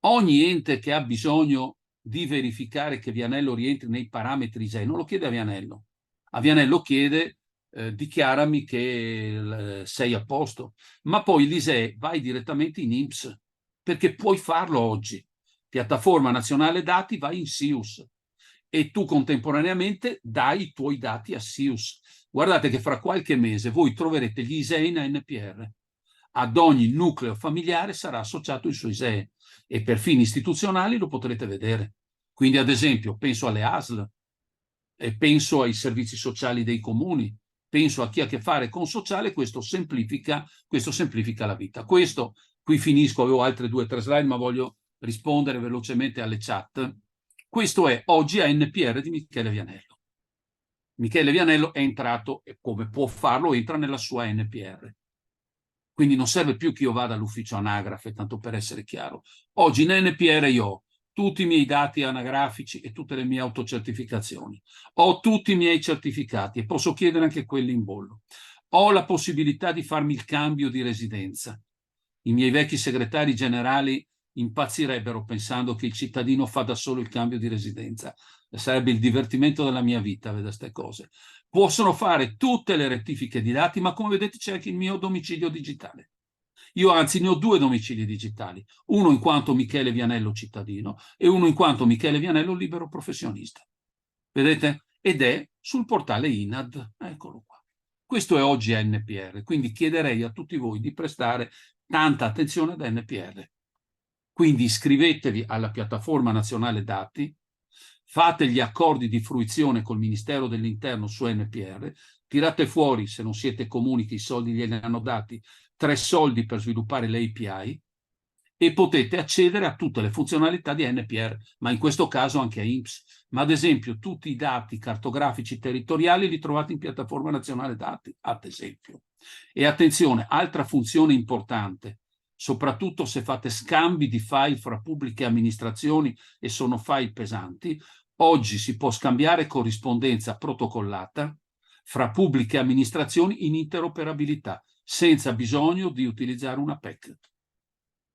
Ogni ente che ha bisogno di verificare che Vianello rientri nei parametri ISEE non lo chiede a Vianello. A Vianello chiede dichiarami che sei a posto, ma poi l'ISEE vai direttamente in INPS, perché puoi farlo oggi. Piattaforma Nazionale Dati, vai in SIUS e tu contemporaneamente dai i tuoi dati a SIUS. Guardate che fra qualche mese voi troverete gli ISEE in ANPR. Ad ogni nucleo familiare sarà associato il suo ISEE e per fini istituzionali lo potrete vedere. Quindi, ad esempio, penso alle ASL, e penso ai servizi sociali dei comuni, penso a chi ha a che fare con sociale, questo semplifica la vita. Questo, qui finisco, avevo altre 2 o 3 slide, ma voglio rispondere velocemente alle chat. Questo è oggi ANPR di Michele Vianello. Michele Vianello è entrato, e come può farlo, entra nella sua ANPR. Quindi non serve più che io vada all'ufficio anagrafe, tanto per essere chiaro. Oggi in ANPR io ho tutti i miei dati anagrafici e tutte le mie autocertificazioni. Ho tutti i miei certificati e posso chiedere anche quelli in bollo. Ho la possibilità di farmi il cambio di residenza. I miei vecchi segretari generali impazzirebbero pensando che il cittadino fa da solo il cambio di residenza. Sarebbe il divertimento della mia vita, vedere queste cose. Possono fare tutte le rettifiche di dati, ma come vedete c'è anche il mio domicilio digitale. Io anzi ne ho 2 domicili digitali, uno in quanto Michele Vianello cittadino e uno in quanto Michele Vianello libero professionista. Vedete? Ed è sul portale INAD. Eccolo qua. Questo è oggi ANPR, quindi chiederei a tutti voi di prestare tanta attenzione ad ANPR. Quindi iscrivetevi alla piattaforma nazionale dati, fate gli accordi di fruizione col Ministero dell'Interno su ANPR, tirate fuori, se non siete comuni che i soldi gliene hanno dati, 3 soldi per sviluppare le API e potete accedere a tutte le funzionalità di ANPR, ma in questo caso anche a INPS. Ma ad esempio tutti i dati cartografici territoriali li trovate in piattaforma nazionale dati, ad esempio. E attenzione, altra funzione importante, soprattutto se fate scambi di file fra pubbliche amministrazioni e sono file pesanti, oggi si può scambiare corrispondenza protocollata fra pubbliche amministrazioni in interoperabilità, senza bisogno di utilizzare una PEC.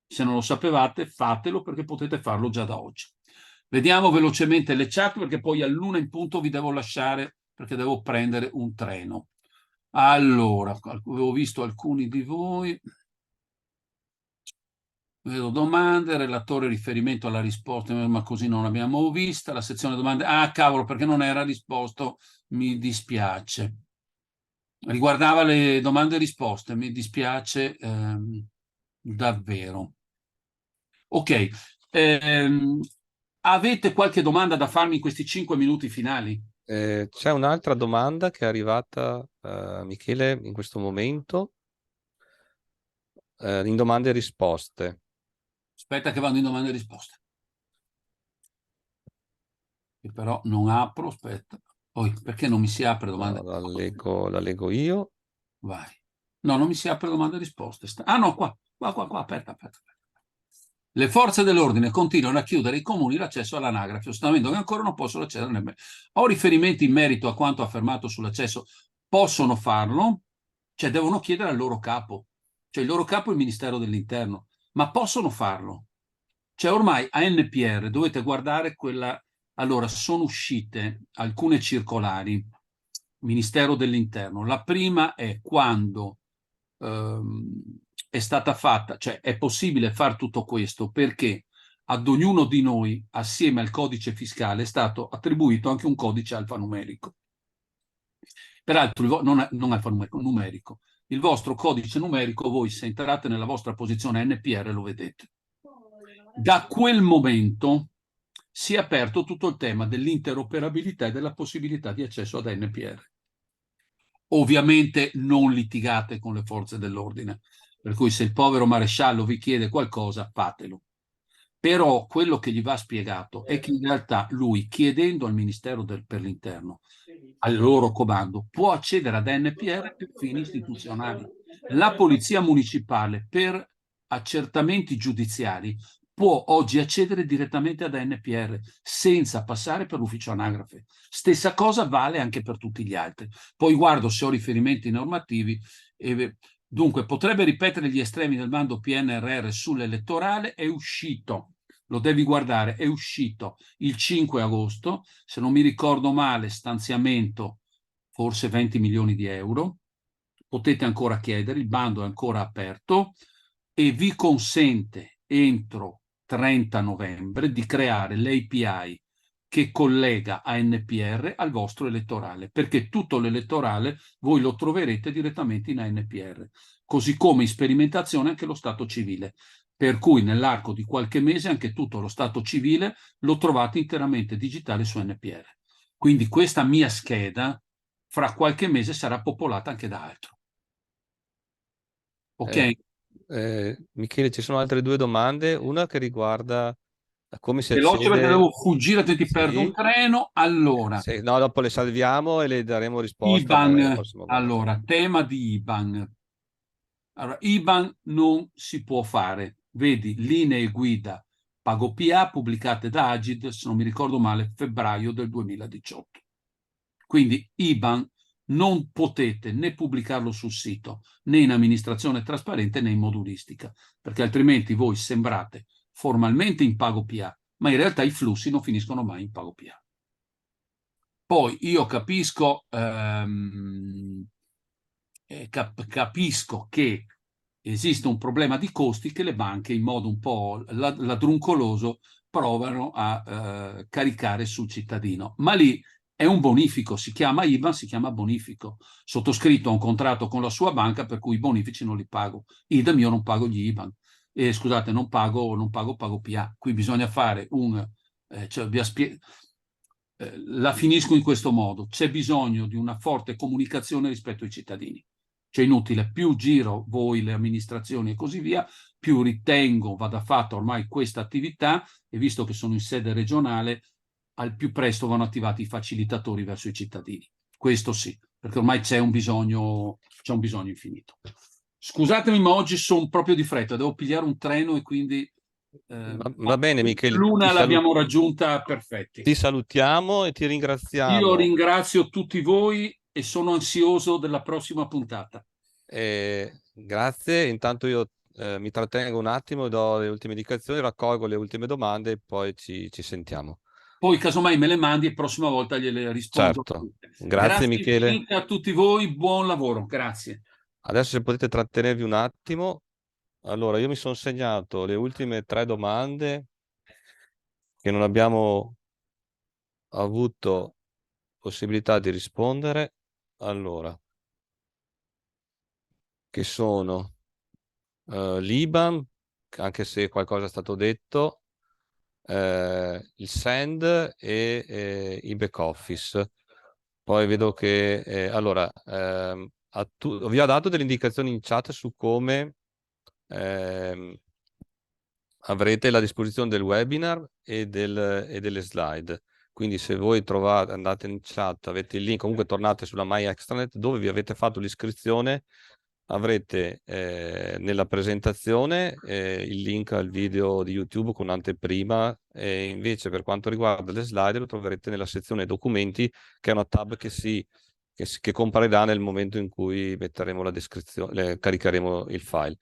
Se non lo sapevate, fatelo perché potete farlo già da oggi. Vediamo velocemente le chat perché poi all'1 in punto vi devo lasciare perché devo prendere un treno. Allora, avevo visto alcuni di voi. Vedo domande, relatore riferimento alla risposta, ma così non l'abbiamo vista. La sezione domande. Ah, cavolo, perché non era risposto? Mi dispiace. Riguardava le domande e risposte, mi dispiace davvero. Ok, avete qualche domanda da farmi in questi 5 minuti finali? C'è un'altra domanda che è arrivata, Michele, in questo momento, in domande e risposte. Aspetta che vado in domande e risposte. Che però non apro, aspetta. Poi perché non mi si apre domande? No, la leggo io. Vai. No, non mi si apre domande e risposte. Ah no, qua, aperta. Le forze dell'ordine continuano a chiudere ai comuni l'accesso all'anagrafe, sostenendo che ancora non possono accedere nemmeno. Ho riferimenti in merito a quanto affermato sull'accesso. Possono farlo, cioè devono chiedere al loro capo. Cioè il loro capo è il Ministero dell'Interno, ma possono farlo. Cioè ormai a NPR dovete guardare quella. Allora, sono uscite alcune circolari, Ministero dell'Interno. La prima è quando è stata fatta, cioè è possibile fare tutto questo perché ad ognuno di noi, assieme al codice fiscale, è stato attribuito anche un codice alfanumerico. Peraltro, non alfanumerico, numerico. Il vostro codice numerico, voi se entrate nella vostra posizione NPR lo vedete. Da quel momento si è aperto tutto il tema dell'interoperabilità e della possibilità di accesso ad NPR. Ovviamente non litigate con le forze dell'ordine, per cui se il povero maresciallo vi chiede qualcosa, fatelo. Però quello che gli va spiegato è che in realtà lui, chiedendo al Ministero per l'Interno, al loro comando, può accedere ad NPR per fini istituzionali. La Polizia Municipale per accertamenti giudiziari può oggi accedere direttamente ad NPR senza passare per l'ufficio anagrafe. Stessa cosa vale anche per tutti gli altri. Poi guardo se ho riferimenti normativi. Dunque, potrebbe ripetere gli estremi del bando PNRR sull'elettorale, è uscito, lo devi guardare, è uscito il 5 agosto, se non mi ricordo male, stanziamento forse 20 milioni di euro, potete ancora chiedere, il bando è ancora aperto e vi consente entro 30 novembre di creare l'API che collega ANPR al vostro elettorale, perché tutto l'elettorale voi lo troverete direttamente in ANPR, così come in sperimentazione anche lo stato civile, per cui nell'arco di qualche mese anche tutto lo stato civile lo trovate interamente digitale su ANPR. Quindi questa mia scheda fra qualche mese sarà popolata anche da altro. Ok? Michele, ci sono altre 2 domande, una che riguarda come si Veloce perché accede. devo fuggire, ti perdo un Sì, treno. Allora, no, dopo le salviamo e le daremo risposta magari la IBAN, prossima volta. allora, tema di IBAN. Allora, IBAN non si può fare. Vedi, linee guida Pago PA pubblicate da Agid, se non mi ricordo male, febbraio del 2018. Quindi IBAN non potete né pubblicarlo sul sito, né in amministrazione trasparente, né in modulistica, perché altrimenti voi sembrate formalmente in pago PA, ma in realtà i flussi non finiscono mai in pago PA. Poi io capisco, capisco che esiste un problema di costi che le banche in modo un po' ladruncoloso provano a caricare sul cittadino, ma lì è un bonifico, si chiama IBAN, si chiama bonifico. Sottoscritto un contratto con la sua banca per cui i bonifici non li pago. Idem, io non pago gli IBAN. Scusate, pago PA. Qui bisogna fare cioè la finisco in questo modo. C'è bisogno di una forte comunicazione rispetto ai cittadini. Cioè inutile, più giro voi, le amministrazioni e così via, più ritengo vada fatta ormai questa attività e visto che sono in sede regionale, al più presto vanno attivati i facilitatori verso i cittadini. Questo sì, perché ormai c'è un bisogno infinito. Scusatemi, ma oggi sono proprio di fretta, devo pigliare un treno e quindi Va bene, Michele, l'una l'abbiamo raggiunta perfetti. ti salutiamo e ti Io ringraziamo. ringrazio tutti voi e sono ansioso della prossima puntata. Grazie, intanto io mi trattengo un attimo, do le ultime indicazioni, raccolgo le ultime domande e poi ci sentiamo. Poi casomai me le mandi e prossima volta gliele rispondo. Certo, grazie Grazie Michele. infinite a tutti voi, buon lavoro, grazie. Adesso se potete trattenervi un attimo. Allora, io mi sono segnato le ultime 3 domande che non abbiamo avuto possibilità di rispondere. Allora, che sono l'IBAN, anche se qualcosa è stato detto, il send e i back office. Poi vedo che allora vi ho dato delle indicazioni in chat su come avrete la disposizione del webinar e delle slide. Quindi se voi trovate, andate in chat, avete il link, comunque tornate sulla My Extranet dove vi avete fatto l'iscrizione, avrete nella presentazione il link al video di YouTube con anteprima e invece per quanto riguarda le slide lo troverete nella sezione documenti, che è una tab che comparirà nel momento in cui metteremo la descrizione, caricheremo il file.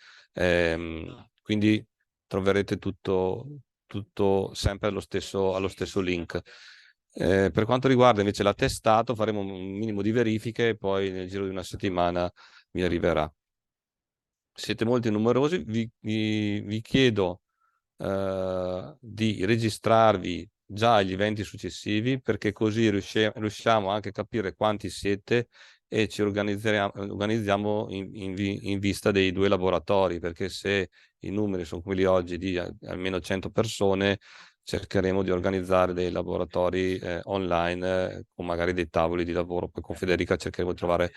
Quindi troverete tutto sempre allo stesso link. Per quanto riguarda invece l'attestato, faremo un minimo di verifiche e poi nel giro di una settimana mi arriverà. Siete molti numerosi, vi chiedo di registrarvi già agli eventi successivi perché così riusciamo anche a capire quanti siete e ci organizziamo in vista dei 2 laboratori, perché se i numeri sono quelli oggi di almeno 100 persone, cercheremo di organizzare dei laboratori online con magari dei tavoli di lavoro. Poi con Federica cercheremo di trovare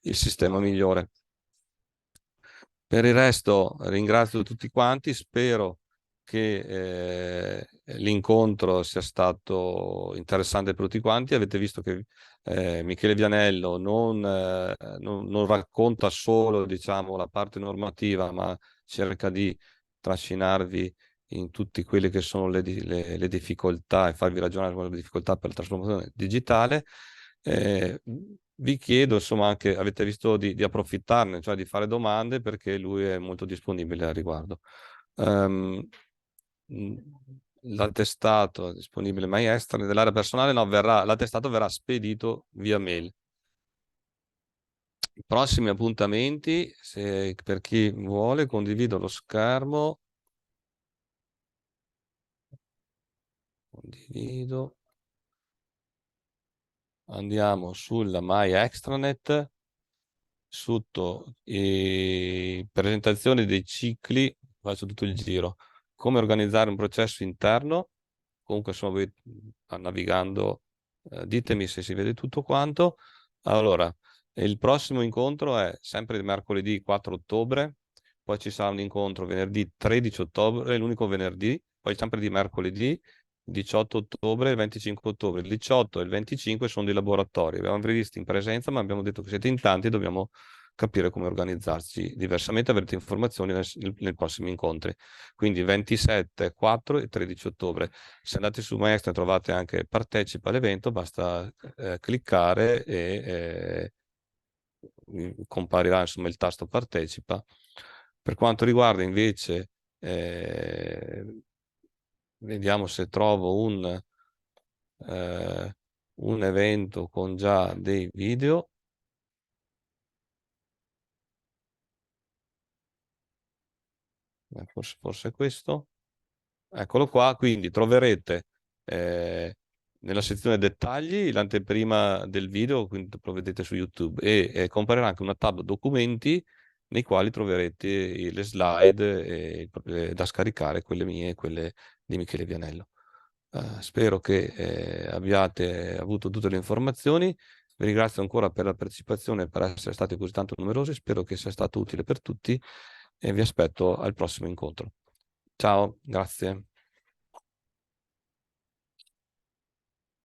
il sistema migliore. Per il resto ringrazio tutti quanti, spero che l'incontro sia stato interessante per tutti quanti. Avete visto che Michele Vianello non racconta solo, diciamo, la parte normativa, ma cerca di trascinarvi in tutte quelle che sono le difficoltà e farvi ragionare sulle difficoltà per la trasformazione digitale. Vi chiedo, insomma, anche avete visto di approfittarne, cioè di fare domande, perché lui è molto disponibile al riguardo. L'attestato è disponibile maestra dell'area personale, no, l'attestato verrà spedito via mail. I prossimi appuntamenti, per chi vuole, condivido lo schermo. Condivido. Andiamo sulla My Extranet, sotto presentazione dei cicli, faccio tutto il giro, come organizzare un processo interno, comunque insomma voi navigando, ditemi se si vede tutto quanto. Allora, il prossimo incontro è sempre mercoledì 4 ottobre, poi ci sarà un incontro venerdì 13 ottobre, l'unico venerdì, poi sempre di mercoledì 18 ottobre e 25 ottobre. Il 18 e il 25 sono dei laboratori. Abbiamo previsto in presenza, ma abbiamo detto che siete in tanti e dobbiamo capire come organizzarci diversamente. Avrete informazioni nei prossimi incontri. Quindi 27, 4 e 13 ottobre. Se andate su Maestra trovate anche partecipa all'evento, basta cliccare e comparirà insomma il tasto partecipa. Per quanto riguarda invece, vediamo se trovo un evento con già dei video. Forse è questo. Eccolo qua, quindi troverete nella sezione dettagli l'anteprima del video, quindi lo vedete su YouTube, e comparirà anche una tab documenti nei quali troverete le slide da scaricare, quelle mie e quelle di Michele Vianello. Spero che abbiate avuto tutte le informazioni. Vi ringrazio ancora per la partecipazione e per essere stati così tanto numerosi. Spero che sia stato utile per tutti e vi aspetto al prossimo incontro. Ciao, grazie.